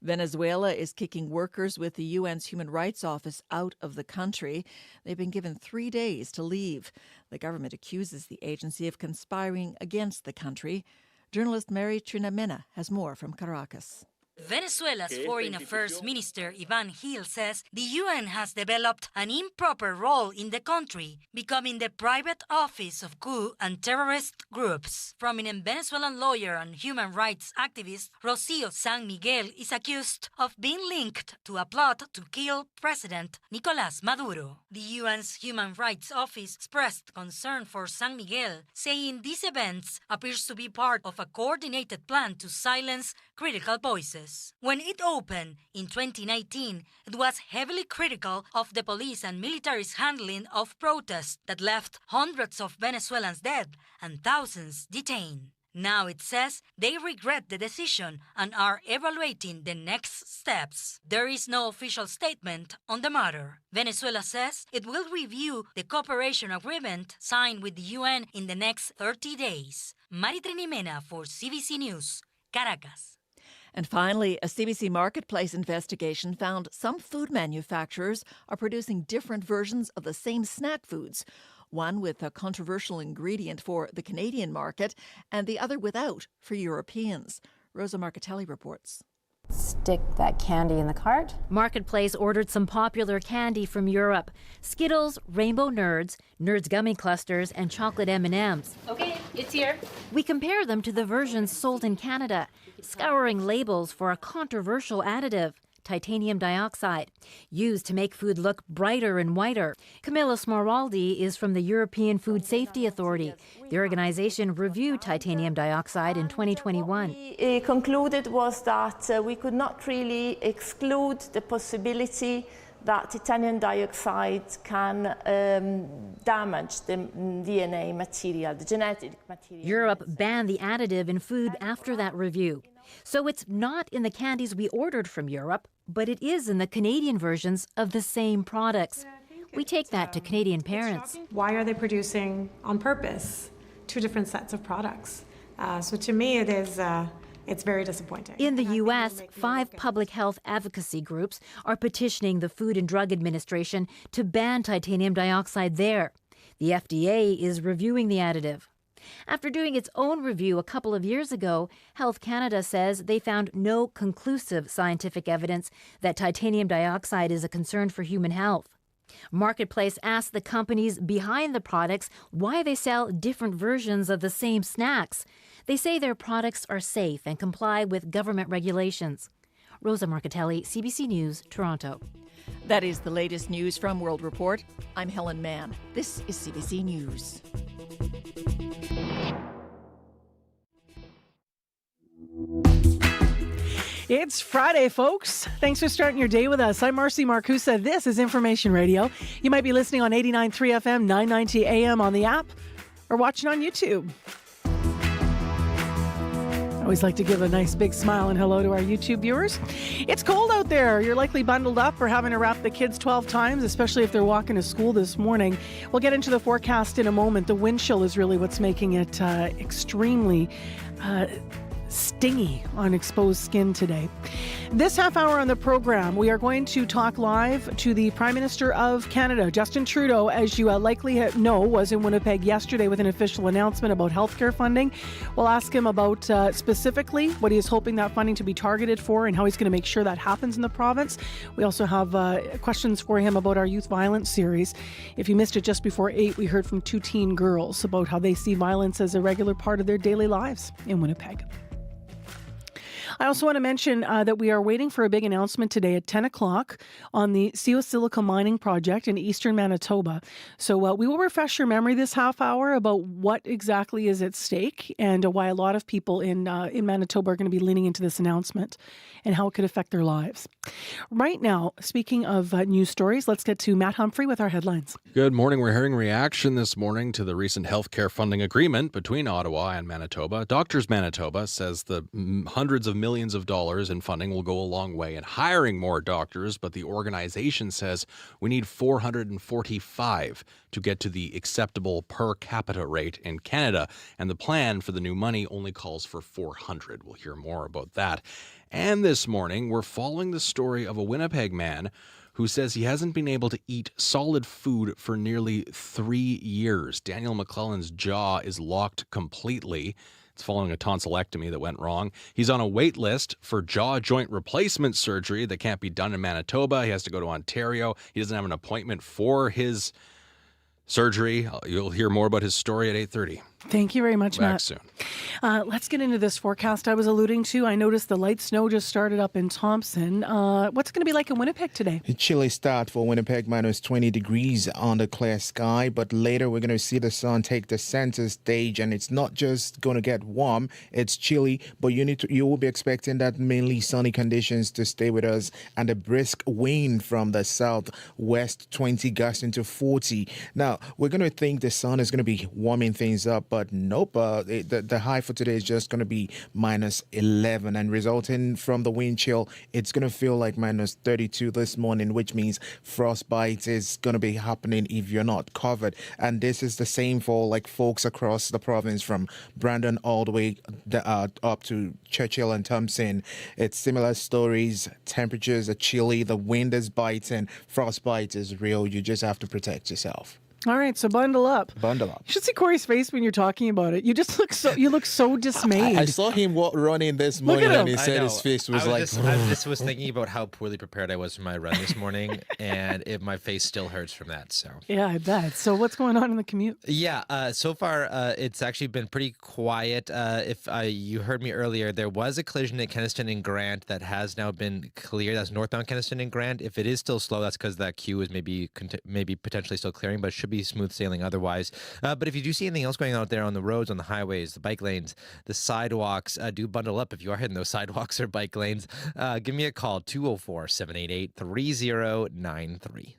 Speaker 22: Venezuela is kicking workers with the UN's Human Rights Office out of the country. They've been given 3 days to leave. The government accuses the agency of conspiring against the country. Journalist Mary Trinamena has more from Caracas.
Speaker 15: Venezuela's Foreign Affairs Minister Ivan Gil says the UN has developed an improper role in the country, becoming the private office of coup and terrorist groups. Prominent Venezuelan lawyer and human rights activist Rocio San Miguel is accused of being linked to a plot to kill President Nicolás Maduro. The UN's Human Rights Office expressed concern for San Miguel, saying these events appears to be part of a coordinated plan to silence critical voices. When it opened in 2019, it was heavily critical of the police and military's handling of protests that left hundreds of Venezuelans dead and thousands detained. Now it says they regret the decision and are evaluating the next steps. There is no official statement on the matter. Venezuela says it will review the cooperation agreement signed with the UN in the next 30 days. Mari Trinimena for CBC News, Caracas.
Speaker 22: And finally, a CBC Marketplace investigation found some food manufacturers are producing different versions of the same snack foods, one with a controversial ingredient for the Canadian market and the other without for Europeans. Rosa Marcatelli reports.
Speaker 16: Stick that candy in the cart.
Speaker 19: Marketplace ordered some popular candy from Europe. Skittles, Rainbow Nerds, Nerds Gummy Clusters, and Chocolate M&Ms.
Speaker 16: Okay, it's here.
Speaker 19: We compare them to the versions sold in Canada, scouring labels for a controversial additive, titanium dioxide, used to make food look brighter and whiter. Camilla Smaraldi is from the European Food Safety Authority. The organization reviewed titanium dioxide in 2021.
Speaker 25: What we concluded was that we could not really exclude the possibility that titanium dioxide can damage the DNA material, the genetic material.
Speaker 19: Europe banned the additive in food after that review. So it's not in the candies we ordered from Europe, but it is in the Canadian versions of the same products. We take that to Canadian parents.
Speaker 26: Why are they producing on purpose two different sets of products? So to me, it's very disappointing.
Speaker 19: In the U.S., 5 public health advocacy groups are petitioning the Food and Drug Administration to ban titanium dioxide there. The FDA is reviewing the additive. After doing its own review a couple of years ago, Health Canada says they found no conclusive scientific evidence that titanium dioxide is a concern for human health. Marketplace asked the companies behind the products why they sell different versions of the same snacks. They say their products are safe and comply with government regulations. Rosa Marcatelli, CBC News, Toronto.
Speaker 22: That is the latest news from World Report. I'm Helen Mann. This is CBC News.
Speaker 4: It's Friday, folks. Thanks for starting your day with us. I'm Marcy Marcusa. This is Information Radio. You might be listening on 89.3 FM, 990 AM on the app, or watching on YouTube. I always like to give a nice big smile and hello to our YouTube viewers. It's cold out there. You're likely bundled up or having to wrap the kids 12 times, especially if they're walking to school this morning. We'll get into the forecast in a moment. The wind chill is really what's making it extremely stingy on exposed skin today. This half hour on the program, we are going to talk live to the Prime Minister of Canada. Justin Trudeau, as you likely know, was in Winnipeg yesterday with an official announcement about healthcare funding. We'll ask him about specifically what he is hoping that funding to be targeted for and how he's going to make sure that happens in the province. We also have questions for him about our youth violence series. If you missed it just before 8, we heard from 2 teen girls about how they see violence as a regular part of their daily lives in Winnipeg. I also want to mention that we are waiting for a big announcement today at 10 o'clock on the CO Silica mining project in eastern Manitoba. So we will refresh your memory this half hour about what exactly is at stake and why a lot of people in Manitoba are going to be leaning into this announcement and how it could affect their lives. Right now, speaking of news stories, let's get to Matt Humphrey with our headlines.
Speaker 5: Good morning. We're hearing reaction this morning to the recent healthcare funding agreement between Ottawa and Manitoba. Doctors Manitoba says the hundreds of millions of dollars in funding will go a long way in hiring more doctors, but the organization says we need 445 to get to the acceptable per capita rate in Canada, and the plan for the new money only calls for 400. We'll hear more about that. And this morning, we're following the story of a Winnipeg man who says he hasn't been able to eat solid food for nearly 3 years. Daniel McClellan's jaw is locked completely. It's following a tonsillectomy that went wrong. He's on a wait list for jaw joint replacement surgery that can't be done in Manitoba. He has to go to Ontario. He doesn't have an appointment for his surgery. You'll hear more about his story at 8:30.
Speaker 4: Thank you very much,
Speaker 5: Back
Speaker 4: Matt.
Speaker 5: soon.
Speaker 4: Let's get into this forecast I was alluding to. I noticed the light snow just started up in Thompson. What's it going to be like in Winnipeg today?
Speaker 1: A chilly start for Winnipeg, minus 20 degrees under clear sky. But later we're going to see the sun take the center stage, and it's not just going to get warm. It's chilly, but you will be expecting that mainly sunny conditions to stay with us, and a brisk wind from the southwest, 20 gusting to 40. Now we're going to think the sun is going to be warming things up. But nope, the high for today is just going to be minus 11, and resulting from the wind chill, it's going to feel like minus 32 this morning, which means frostbite is going to be happening if you're not covered. And this is the same for like folks across the province from Brandon all the way up to Churchill and Thompson. It's similar stories. Temperatures are chilly, the wind is biting, frostbite is real. You just have to protect yourself.
Speaker 4: All right, so bundle up.
Speaker 1: Bundle up.
Speaker 4: You should see Corey's face when you're talking about it. You just look so dismayed.
Speaker 1: I saw him running this morning, and he said his face was
Speaker 2: I just was thinking about how poorly prepared I was for my run this morning, and my face still hurts from that. So
Speaker 4: yeah, I bet. So what's going on in the commute?
Speaker 2: Yeah, so far it's actually been pretty quiet. If you heard me earlier, there was a collision at Kenaston and Grant that has now been cleared. That's northbound Kenaston and Grant. If it is still slow, that's because that queue is maybe potentially still clearing, but it should be smooth sailing otherwise. But if you do see anything else going on out there on the roads, on the highways, the bike lanes, the sidewalks, do bundle up if you are hitting those sidewalks or bike lanes. Give me a call, 204-788-3093.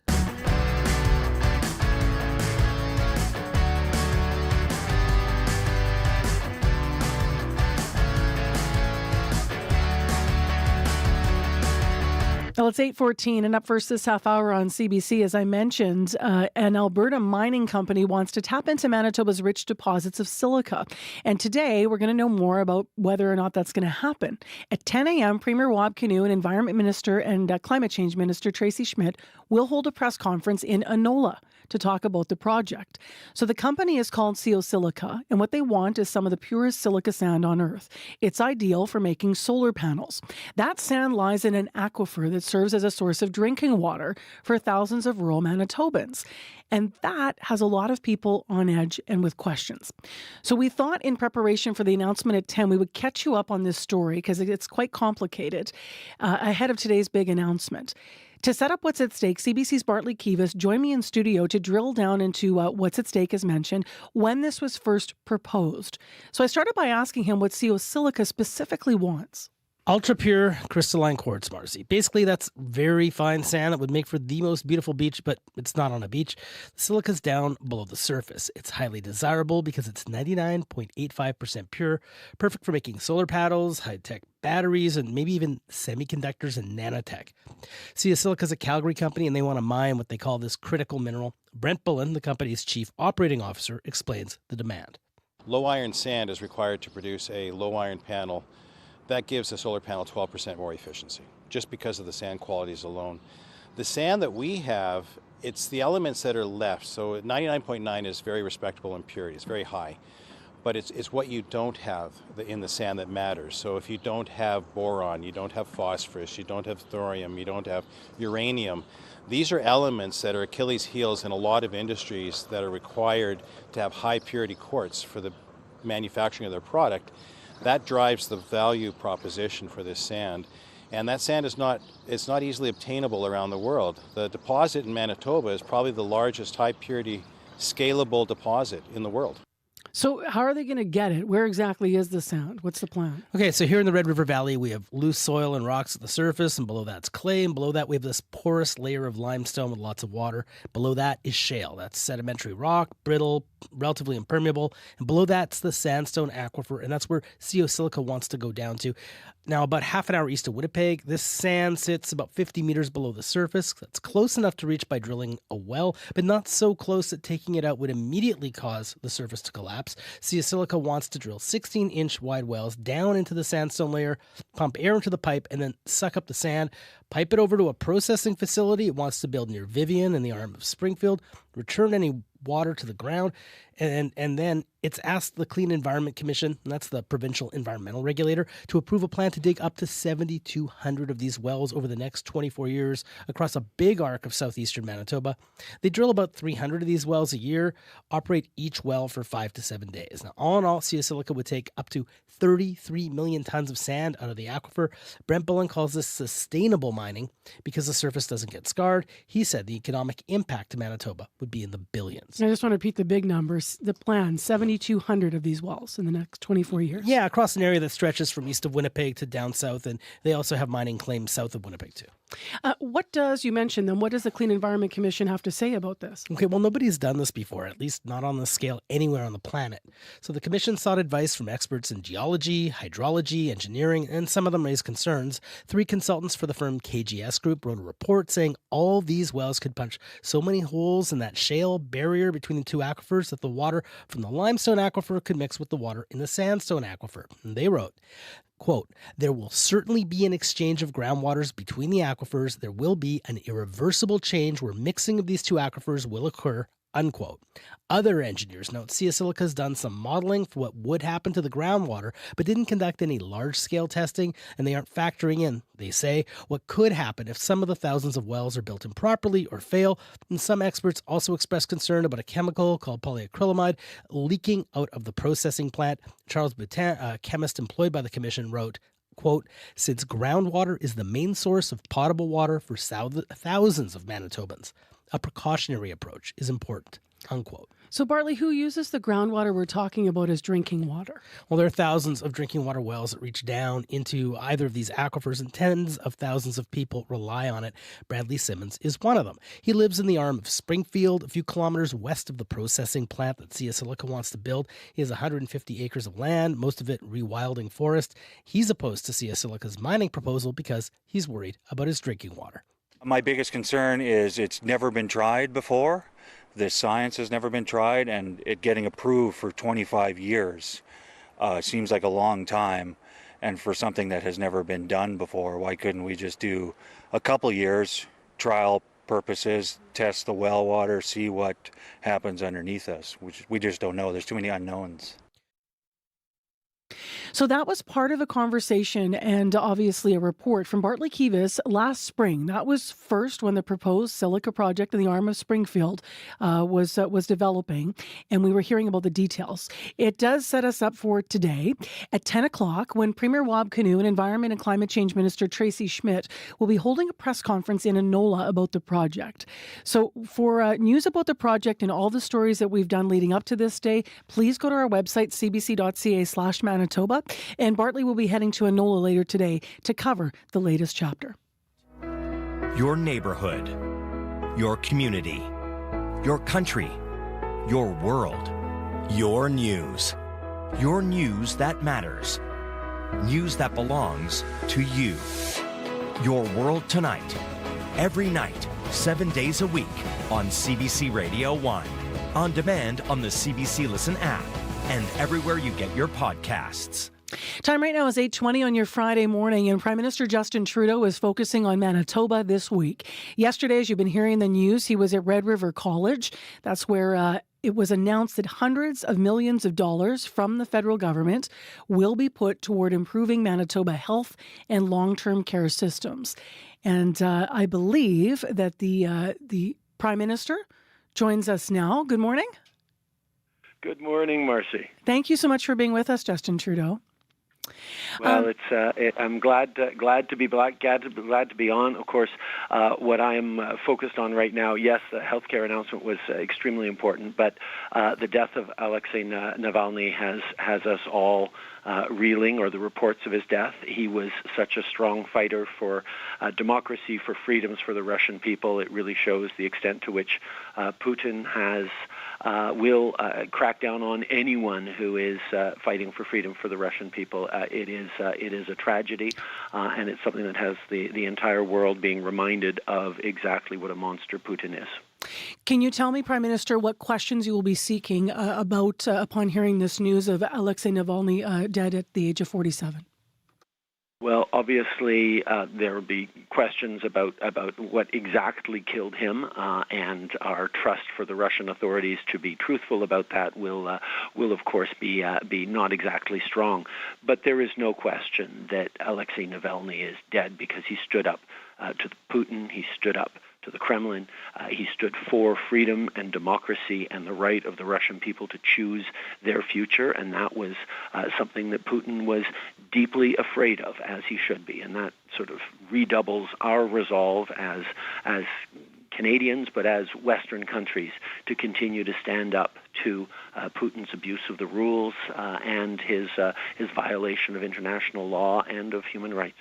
Speaker 4: Well, it's 8:14, and up first this half hour on CBC, as I mentioned, an Alberta mining company wants to tap into Manitoba's rich deposits of silica. And today, we're going to know more about whether or not that's going to happen. At 10 a.m., Premier Wab Kinew and Environment Minister and Climate Change Minister Tracy Schmidt will hold a press conference in Anola to talk about the project. So the company is called CO Silica, and what they want is some of the purest silica sand on Earth. It's ideal for making solar panels. That sand lies in an aquifer that serves as a source of drinking water for thousands of rural Manitobans. And that has a lot of people on edge and with questions. So we thought in preparation for the announcement at 10, we would catch you up on this story because it's quite complicated ahead of today's big announcement. To set up what's at stake, CBC's Bartley Kivas joined me in studio to drill down into what's at stake, as mentioned, when this was first proposed. So I started by asking him what CO Silica specifically wants.
Speaker 3: Ultra pure crystalline quartz, Marcy. Basically, that's very fine sand that would make for the most beautiful beach, but it's not on a beach. The silica's down below the surface. It's highly desirable because it's 99.85% pure, perfect for making solar panels, high-tech batteries, and maybe even semiconductors and nanotech. Sia Silica is a Calgary company, and they want to mine what they call this critical mineral. Brent Bullen, the company's chief operating officer, explains the demand.
Speaker 11: Low iron sand is required to produce a low iron panel. That gives a solar panel 12% more efficiency, just because of the sand qualities alone. The sand that we have, it's the elements that are left. So 99.9 is very respectable in purity. It's very high. But it's what you don't have in the sand that matters. So if you don't have boron, you don't have phosphorus, you don't have thorium, you don't have uranium, these are elements that are Achilles' heels in a lot of industries that are required to have high purity quartz for the manufacturing of their product. That drives the value proposition for this sand. And that sand is not easily obtainable around the world. The deposit in Manitoba is probably the largest high purity scalable deposit in the world.
Speaker 4: So how are they going to get it? Where exactly is the sand? What's the plan?
Speaker 3: Okay, so here in the Red River Valley, we have loose soil and rocks at the surface, and below that's clay, and below that we have this porous layer of limestone with lots of water. Below that is shale. That's sedimentary rock, brittle, relatively impermeable, and below that's the sandstone aquifer, and that's where Sia Silica wants to go down to. Now, about half an hour east of Winnipeg, this sand sits about 50 meters below the surface. That's close enough to reach by drilling a well, but not so close that taking it out would immediately cause the surface to collapse. Sia Silica wants to drill 16-inch wide wells down into the sandstone layer, pump air into the pipe, and then suck up the sand, pipe it over to a processing facility it wants to build near Vivian in the arm of Springfield, return any water to the ground, and then it's asked the Clean Environment Commission, and that's the provincial environmental regulator, to approve a plan to dig up to 7,200 of these wells over the next 24 years across a big arc of southeastern Manitoba. They drill about 300 of these wells a year, operate each well for 5 to 7 days. Now, all in all, Sia Silica would take up to 33 million tons of sand out of the aquifer. Brent Bullen calls this sustainable mining because the surface doesn't get scarred. He said the economic impact to Manitoba would be in the billions.
Speaker 4: I just want to repeat the big numbers. The plan, 7,200 of these wells in the next 24 years.
Speaker 3: Yeah, across an area that stretches from east of Winnipeg to down south, and they also have mining claims south of Winnipeg too.
Speaker 4: You mentioned them, what does the Clean Environment Commission have to say about this?
Speaker 3: Okay, well, nobody's done this before, at least not on this scale anywhere on the planet. So the commission sought advice from experts in geology, hydrology, engineering, and some of them raised concerns. 3 consultants for the firm KGS Group wrote a report saying all these wells could punch so many holes in that shale barrier between the two aquifers that the water from the limestone aquifer could mix with the water in the sandstone aquifer. And they wrote, quote, there will certainly be an exchange of groundwaters between the aquifers. There will be an irreversible change where mixing of these two aquifers will occur, unquote. Other engineers note Sia Silica has done some modeling for what would happen to the groundwater, but didn't conduct any large-scale testing, and they aren't factoring in, they say, what could happen if some of the thousands of wells are built improperly or fail. And some experts also expressed concern about a chemical called polyacrylamide leaking out of the processing plant. Charles Boutin, a chemist employed by the commission, wrote, quote, since groundwater is the main source of potable water for thousands of Manitobans, a precautionary approach is important, unquote.
Speaker 4: So, Bartley, who uses the groundwater we're talking about as drinking water?
Speaker 3: Well, there are thousands of drinking water wells that reach down into either of these aquifers, and tens of thousands of people rely on it. Bradley Simmons is one of them. He lives in the arm of Springfield, a few kilometers west of the processing plant that Sia Silica wants to build. He has 150 acres of land, most of it rewilding forest. He's opposed to Sia Silica's mining proposal because he's worried about his drinking water.
Speaker 13: My biggest concern is it's never been tried before. The science has never been tried, and it getting approved for 25 years seems like a long time. And for something that has never been done before, why couldn't we just do a couple years, trial purposes, test the well water, see what happens underneath us, which we just don't know. There's too many unknowns.
Speaker 4: So that was part of a conversation and obviously a report from Bartley Kives last spring. That was first when the proposed Silica project in the arm of Springfield was developing, and we were hearing about the details. It does set us up for today at 10 o'clock when Premier Wab Kinew and Environment and Climate Change Minister Tracy Schmidt will be holding a press conference in Enola about the project. So for news about the project and all the stories that we've done leading up to this day, please go to our website, cbc.ca/Manitoba. Manitoba. And Bartley will be heading to Enola later today to cover the latest chapter.
Speaker 14: Your neighborhood, your community, your country, your world, your news that matters, news that belongs to you. Your World Tonight, every night, 7 days a week on CBC Radio 1, on demand on the CBC Listen app, and everywhere you get your podcasts.
Speaker 4: Time right now is 8:20 on your Friday morning, and Prime Minister Justin Trudeau is focusing on Manitoba this week. Yesterday, as you've been hearing the news, he was at Red River College. That's where it was announced that hundreds of millions of dollars from the federal government will be put toward improving Manitoba health and long-term care systems. And I believe that the Prime Minister joins us now. Good morning.
Speaker 17: Good morning, Marcy.
Speaker 4: Thank you so much for being with us, Justin Trudeau.
Speaker 17: Well, I'm glad to be on. Of course, what I'm focused on right now, yes, the healthcare announcement was extremely important, but the death of Alexei Navalny has us all reeling, or the reports of his death. He was such a strong fighter for democracy, for freedoms for the Russian people. It really shows the extent to which Putin will crack down on anyone who is fighting for freedom for the Russian people. It is a tragedy, and it's something that has the entire world being reminded of exactly what a monster Putin is.
Speaker 4: Can you tell me, Prime Minister, what questions you will be seeking about upon hearing this news of Alexei Navalny dead at the age of 47?
Speaker 17: Well, obviously, there will be questions about what exactly killed him, and our trust for the Russian authorities to be truthful about that will of course be not exactly strong. But there is no question that Alexei Navalny is dead because he stood up to Putin. He stood up to the Kremlin. He stood for freedom and democracy and the right of the Russian people to choose their future, and that was something that Putin was deeply afraid of, as he should be, and that sort of redoubles our resolve as Canadians, but as Western countries, to continue to stand up to Putin's abuse of the rules and his violation of international law and of human rights.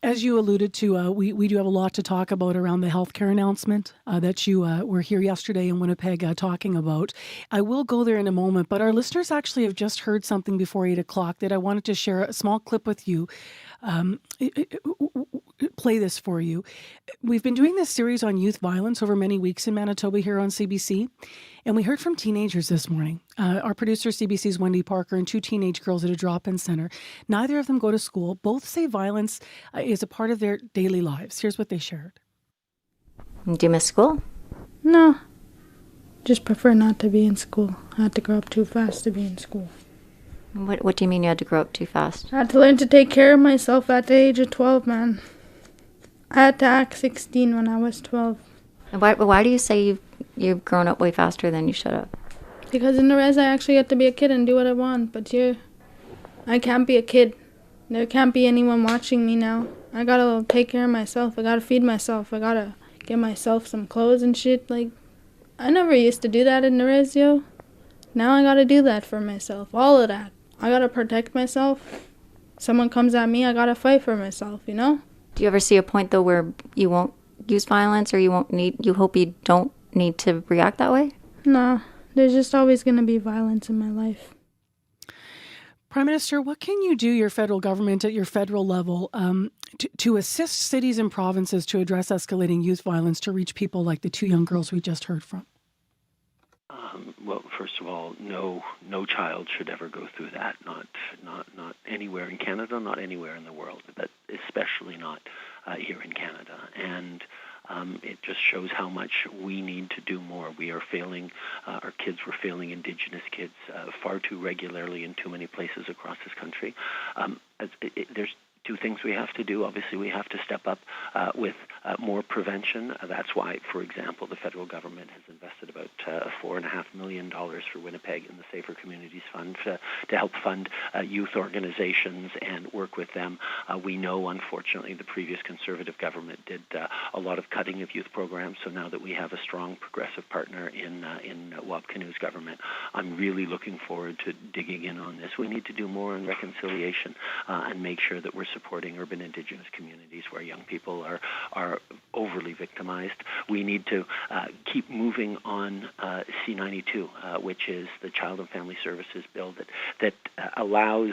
Speaker 4: As you alluded to, we do have a lot to talk about around the healthcare announcement that you were here yesterday in Winnipeg talking about. I will go there in a moment, but our listeners actually have just heard something before 8 o'clock that I wanted to share a small clip with you. Play this for you. We've been doing this series on youth violence over many weeks in Manitoba here on CBC, and we heard from teenagers this morning. Our producer, CBC's Wendy Parker, and two teenage girls at a drop-in center. Neither of them go to school. Both say violence is a part of their daily lives. Here's what they shared.
Speaker 18: Do you miss school?
Speaker 20: No. Just prefer not to be in school. I had to grow up too fast to be in school.
Speaker 18: What do you mean you had to grow up too fast?
Speaker 20: I had to learn to take care of myself at the age of 12, man. I had to act 16 when I was 12.
Speaker 18: And why do you say you've grown up way faster than you should have?
Speaker 20: Because in the res I actually get to be a kid and do what I want. But here, I can't be a kid. There can't be anyone watching me now. I gotta take care of myself. I gotta feed myself. I gotta get myself some clothes and shit. Like, I never used to do that in the res, yo. Now I gotta do that for myself. All of that. I gotta protect myself. Someone comes at me, I gotta fight for myself, you know?
Speaker 18: Do you ever see a point, though, where you won't use violence, or you hope you don't need to react that way?
Speaker 20: No, there's just always gonna be violence in my life.
Speaker 4: Prime Minister, what can you do, your federal government at your federal level, to assist cities and provinces to address escalating youth violence to reach people like the two young girls we just heard from?
Speaker 17: Well, first of all, no child should ever go through that. Not anywhere in Canada, not anywhere in the world, but especially not here in Canada. And it just shows how much we need to do more. We are failing our kids. We're failing Indigenous kids far too regularly in too many places across this country. There's two things we have to do. Obviously, we have to step up with more prevention. That's why, for example, the federal government has invested about $4.5 million for Winnipeg in the Safer Communities Fund to help fund youth organizations and work with them. We know, unfortunately, the previous Conservative government did a lot of cutting of youth programs, so now that we have a strong progressive partner in Wab Kinew's government, I'm really looking forward to digging in on this. We need to do more on reconciliation and make sure that we're supporting urban Indigenous communities where young people are overly victimized. We need to keep moving on C-92, which is the Child and Family Services Bill that allows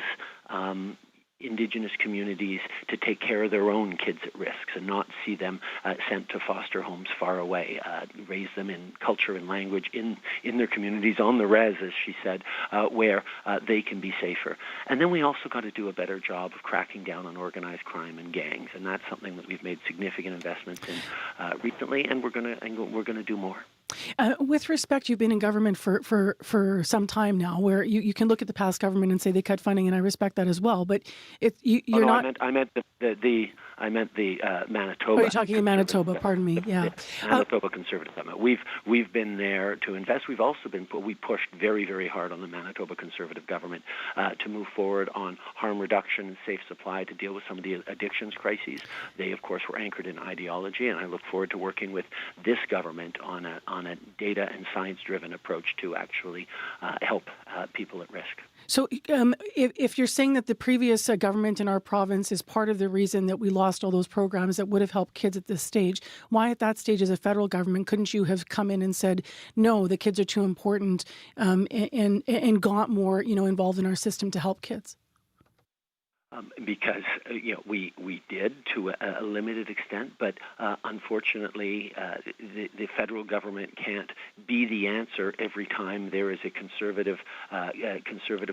Speaker 17: Indigenous communities to take care of their own kids at risk and not see them sent to foster homes far away, raise them in culture and language in their communities, on the res, as she said, where they can be safer. And then we also got to do a better job of cracking down on organized crime and gangs, and that's something that we've made significant investments in recently, and we're going to do more.
Speaker 4: With respect, you've been in government for some time now, where you can look at the past government and say they cut funding, and I respect that as well. But you're not.
Speaker 17: I meant the Manitoba.
Speaker 4: Oh, you're talking in Manitoba. Pardon me. Yeah.
Speaker 17: Manitoba Conservative government. We've been there to invest. We pushed very, very hard on the Manitoba Conservative government to move forward on harm reduction and safe supply to deal with some of the addictions crises. They, of course, were anchored in ideology, and I look forward to working with this government on a data and science-driven approach to actually help people at risk.
Speaker 4: So if you're saying that the previous government in our province is part of the reason that we lost all those programs that would have helped kids at this stage, why at that stage as a federal government couldn't you have come in and said, no, the kids are too important and got more involved in our system to help kids?
Speaker 17: Because we did to a limited extent, but unfortunately the federal government can't be the answer every time there is a conservative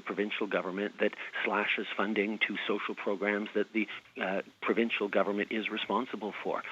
Speaker 17: provincial government that slashes funding to social programs that the provincial government is responsible for.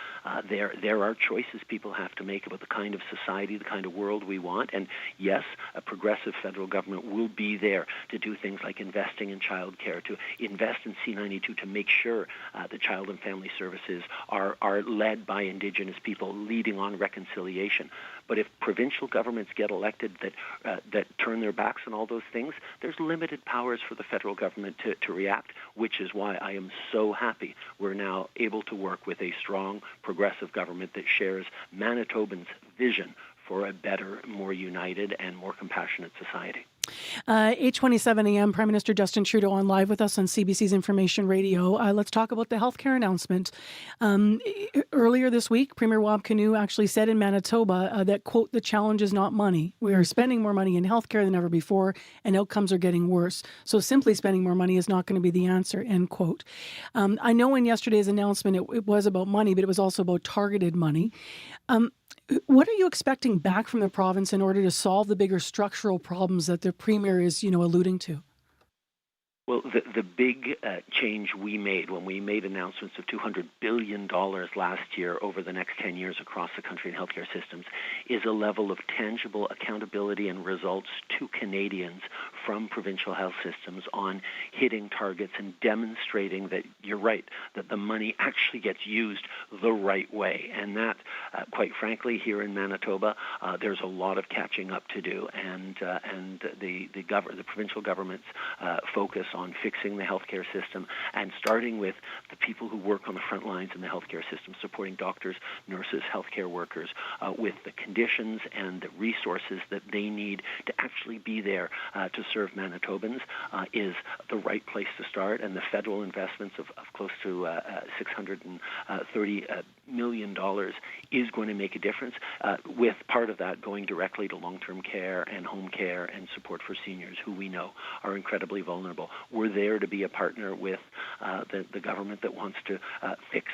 Speaker 17: There are choices people have to make about the kind of society, the kind of world we want, and yes, a progressive federal government will be there to do things like investing in childcare, to invest in C-92 to make sure the Child and Family Services are led by Indigenous people leading on reconciliation. But if provincial governments get elected that turn their backs on all those things, there's limited powers for the federal government to react, which is why I am so happy we're now able to work with a strong progressive government that shares Manitobans' vision for a better, more united, and more compassionate society.
Speaker 4: 8:27 a.m. Prime Minister Justin Trudeau on live with us on CBC's Information Radio. Let's talk about the healthcare announcement. Earlier this week, Premier Wab Kinew actually said in Manitoba that, quote, the challenge is not money. We are spending more money in healthcare than ever before, and outcomes are getting worse. So simply spending more money is not going to be the answer, end quote. I know in yesterday's announcement it was about money, but it was also about targeted money. What are you expecting back from the province in order to solve the bigger structural problems that the Premier is, alluding to?
Speaker 17: Well, the big change we made when we made announcements of $200 billion last year over the next 10 years across the country in healthcare systems is a level of tangible accountability and results to Canadians from provincial health systems on hitting targets and demonstrating that you're right, that the money actually gets used the right way. And that, quite frankly, here in Manitoba, there's a lot of catching up to do. And the provincial government's focus on fixing the healthcare system and starting with the people who work on the front lines in the healthcare system, supporting doctors, nurses, healthcare workers with the conditions and the resources that they need to actually be there to serve Manitobans is the right place to start. And the federal investments of close to $630 million is going to make a difference, with part of that going directly to long-term care and home care and support for seniors who we know are incredibly vulnerable. We're there to be a partner with the government that wants to fix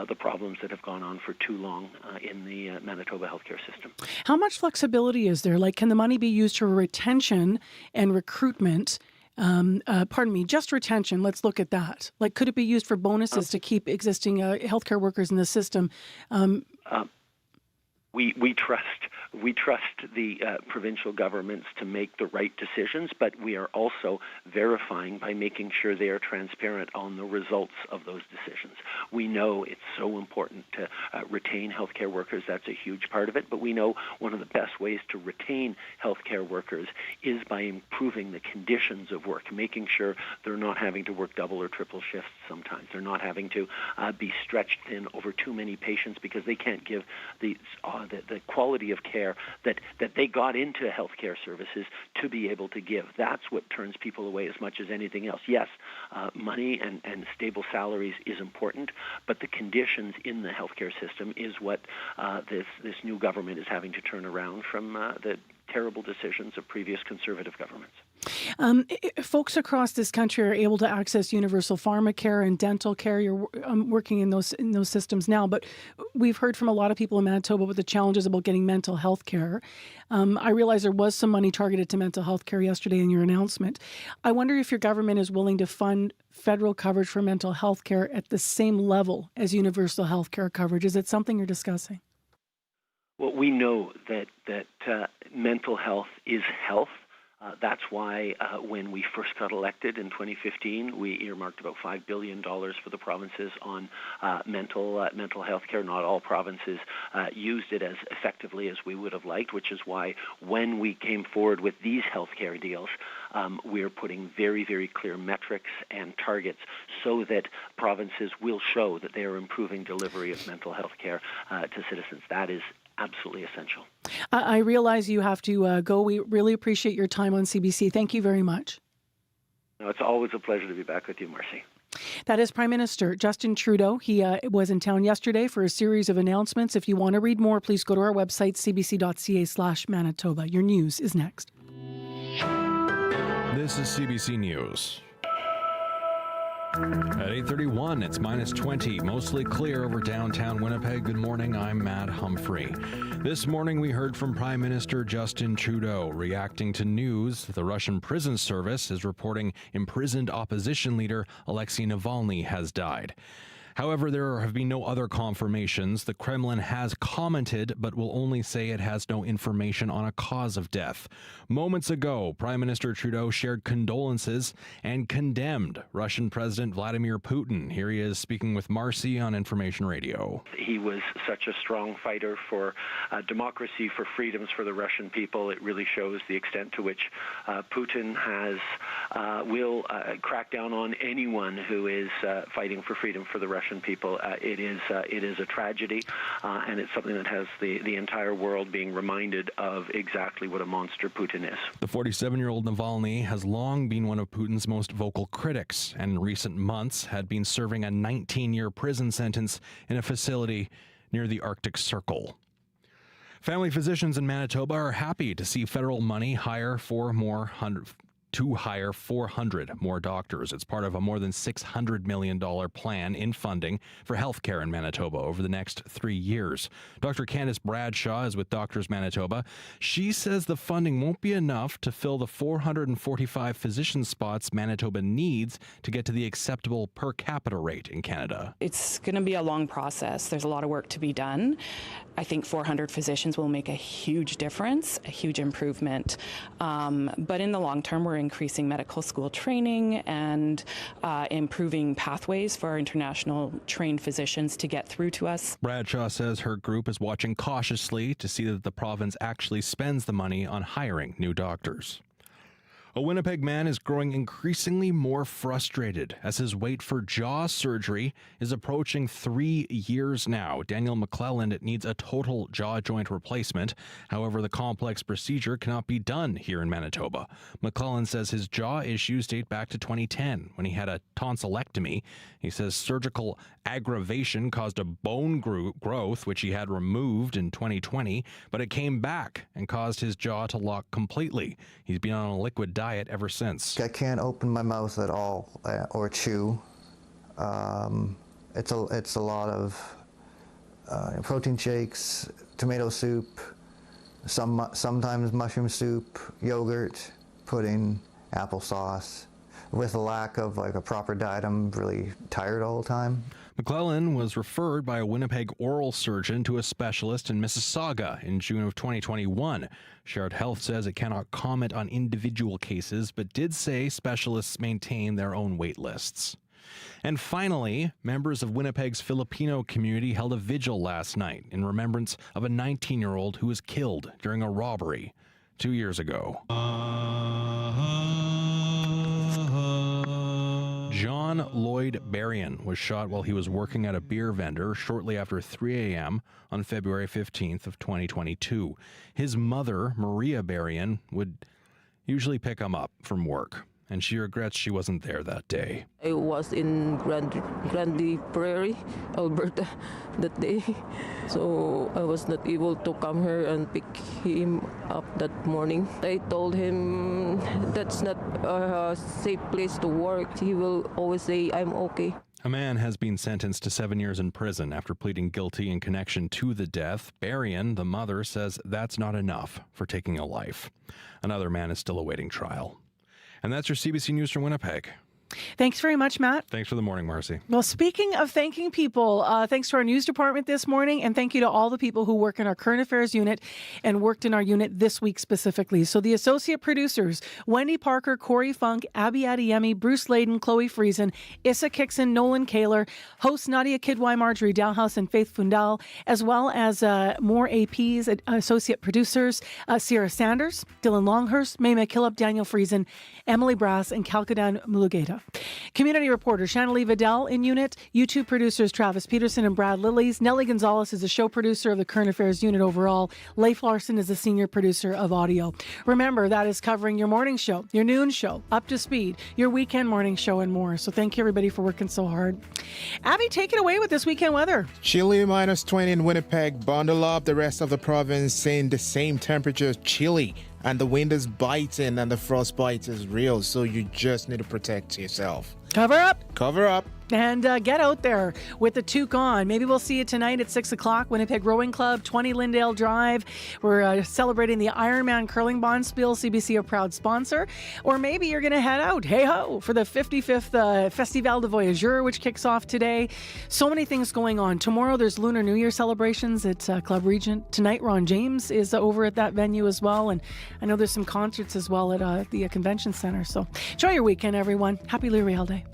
Speaker 17: the problems that have gone on for too long in the Manitoba healthcare system.
Speaker 4: How much flexibility is there? Like, can the money be used for retention and recruitment? Just retention. Let's look at that. Like, could it be used for bonuses to keep existing healthcare workers in the system?
Speaker 17: we trust the provincial governments to make the right decisions, but we are also verifying by making sure they are transparent on the results of those decisions. We know it's so important to retain healthcare workers. That's a huge part of it, but we know one of the best ways to retain healthcare workers is by improving the conditions of work, making sure they're not having to work double or triple shifts sometimes. They're not having to be stretched thin over too many patients because they can't give the quality of care that they got into healthcare services to be able to give. That's what turns people away as much as anything else. Yes, money and stable salaries is important, but the conditions in the healthcare system is what this new government is having to turn around from the terrible decisions of previous Conservative governments.
Speaker 4: Folks across this country are able to access universal pharmacare and dental care. You're working in those systems now, but we've heard from a lot of people in Manitoba about the challenges about getting mental health care. I realize there was some money targeted to mental health care yesterday in your announcement. I wonder if your government is willing to fund federal coverage for mental health care at the same level as universal health care coverage. Is it something you're discussing?
Speaker 17: Well, we know that mental health is health. That's why when we first got elected in 2015, we earmarked about $5 billion for the provinces on mental health care. Not all provinces used it as effectively as we would have liked, which is why when we came forward with these health care deals, we're putting very, very clear metrics and targets so that provinces will show that they are improving delivery of mental health care to citizens. That is absolutely essential.
Speaker 4: I realize you have to go. We really appreciate your time on CBC. Thank you very much.
Speaker 17: No, it's always a pleasure to be back with you, Marcy.
Speaker 4: That is Prime Minister Justin Trudeau. He was in town yesterday for a series of announcements. If you want to read more, please go to our website, cbc.ca/Manitoba. Your news is next.
Speaker 5: This is CBC News. At 8:31, it's -20, mostly clear over downtown Winnipeg. Good morning, I'm Matt Humphrey. This morning we heard from Prime Minister Justin Trudeau reacting to news the Russian prison service is reporting imprisoned opposition leader Alexei Navalny has died. However, there have been no other confirmations. The Kremlin has commented, but will only say it has no information on a cause of death. Moments ago, Prime Minister Trudeau shared condolences and condemned Russian President Vladimir Putin. Here he is speaking with Marcy on Information Radio.
Speaker 17: He was such a strong fighter for democracy, for freedoms for the Russian people. It really shows the extent to which Putin will crack down on anyone who is fighting for freedom for the Russian people. It is a tragedy, and it's something that has the entire world being reminded of exactly what a monster Putin is.
Speaker 5: The 47-year-old Navalny has long been one of Putin's most vocal critics, and in recent months had been serving a 19-year prison sentence in a facility near the Arctic Circle. Family physicians in Manitoba are happy to see federal money hire 400 more doctors. It's part of a more than $600 million plan in funding for healthcare in Manitoba over the next 3 years. Dr. Candice Bradshaw is with Doctors Manitoba. She says the funding won't be enough to fill the 445 physician spots Manitoba needs to get to the acceptable per capita rate in Canada.
Speaker 7: It's going to be a long process. There's a lot of work to be done. I think 400 physicians will make a huge difference, a huge improvement. But in the long term, we're increasing medical school training and improving pathways for our international trained physicians to get through to us.
Speaker 5: Bradshaw says her group is watching cautiously to see that the province actually spends the money on hiring new doctors. A Winnipeg man is growing increasingly more frustrated as his wait for jaw surgery is approaching 3 years now. Daniel McClelland needs a total jaw joint replacement. However, the complex procedure cannot be done here in Manitoba. McClelland says his jaw issues date back to 2010 when he had a tonsillectomy. He says surgical aggravation caused a bone growth, which he had removed in 2020, but it came back and caused his jaw to lock completely. He's been on a liquid diet ever since.
Speaker 8: I can't open my mouth at all or chew. It's a lot of protein shakes, tomato soup, sometimes mushroom soup, yogurt, pudding, applesauce. With a lack of a proper diet, I'm really tired all the time.
Speaker 5: McClellan was referred by a Winnipeg oral surgeon to a specialist in Mississauga in June of 2021. Shared Health says it cannot comment on individual cases, but did say specialists maintain their own wait lists. And finally, members of Winnipeg's Filipino community held a vigil last night in remembrance of a 19-year-old who was killed during a robbery 2 years ago. John Lloyd Berrien was shot while he was working at a beer vendor shortly after 3 a.m. on February 15th of 2022. His mother, Maria Berrien, would usually pick him up from work, and she regrets she wasn't there that day.
Speaker 6: I was in Grande Prairie, Alberta that day, so I was not able to come here and pick him up that morning. I told him that's not a safe place to work. He will always say, I'm okay.
Speaker 5: A man has been sentenced to 7 years in prison after pleading guilty in connection to the death. Berrien, the mother, says that's not enough for taking a life. Another man is still awaiting trial. And that's your CBC News from Winnipeg.
Speaker 4: Thanks very much, Matt.
Speaker 5: Thanks for the morning, Marcy.
Speaker 4: Well, speaking of thanking people, thanks to our news department this morning, and thank you to all the people who work in our current affairs unit and worked in our unit this week specifically. So the associate producers, Wendy Parker, Corey Funk, Abby Adeyemi, Bruce Layden, Chloe Friesen, Issa Kickson, Nolan Kaler, hosts Nadia Kidwai, Marjorie Dalhouse, and Faith Fundal, as well as more APs, associate producers, Sierra Sanders, Dylan Longhurst, May McKillop, Daniel Friesen, Emily Brass, and Kalkadan Mulugeta. Community reporter Shannalee Vidal in unit, YouTube producers Travis Peterson and Brad Lillies. Nellie Gonzalez is the show producer of the Current Affairs unit overall. Leif Larson is the senior producer of audio. Remember, that is covering your morning show, your noon show, Up to Speed, your weekend morning show, and more. So thank you, everybody, for working so hard. Abby, take it away with this weekend weather.
Speaker 1: Chilly minus 20 in Winnipeg. Bundle up. The rest of the province saying the same temperature, chilly. And the wind is biting and the frostbite is real. So you just need to protect yourself.
Speaker 4: Cover up.
Speaker 1: Cover up.
Speaker 4: And get out there with the toque on. Maybe we'll see you tonight at 6 o'clock, Winnipeg Rowing Club, 20 Lyndale Drive. We're celebrating the Ironman Curling Bonspiel, CBC a proud sponsor. Or maybe you're going to head out, hey-ho, for the 55th Festival de Voyageurs, which kicks off today. So many things going on. Tomorrow there's Lunar New Year celebrations at Club Regent. Tonight Ron James is over at that venue as well. And I know there's some concerts as well at the convention center. So enjoy your weekend, everyone. Happy Louis Day.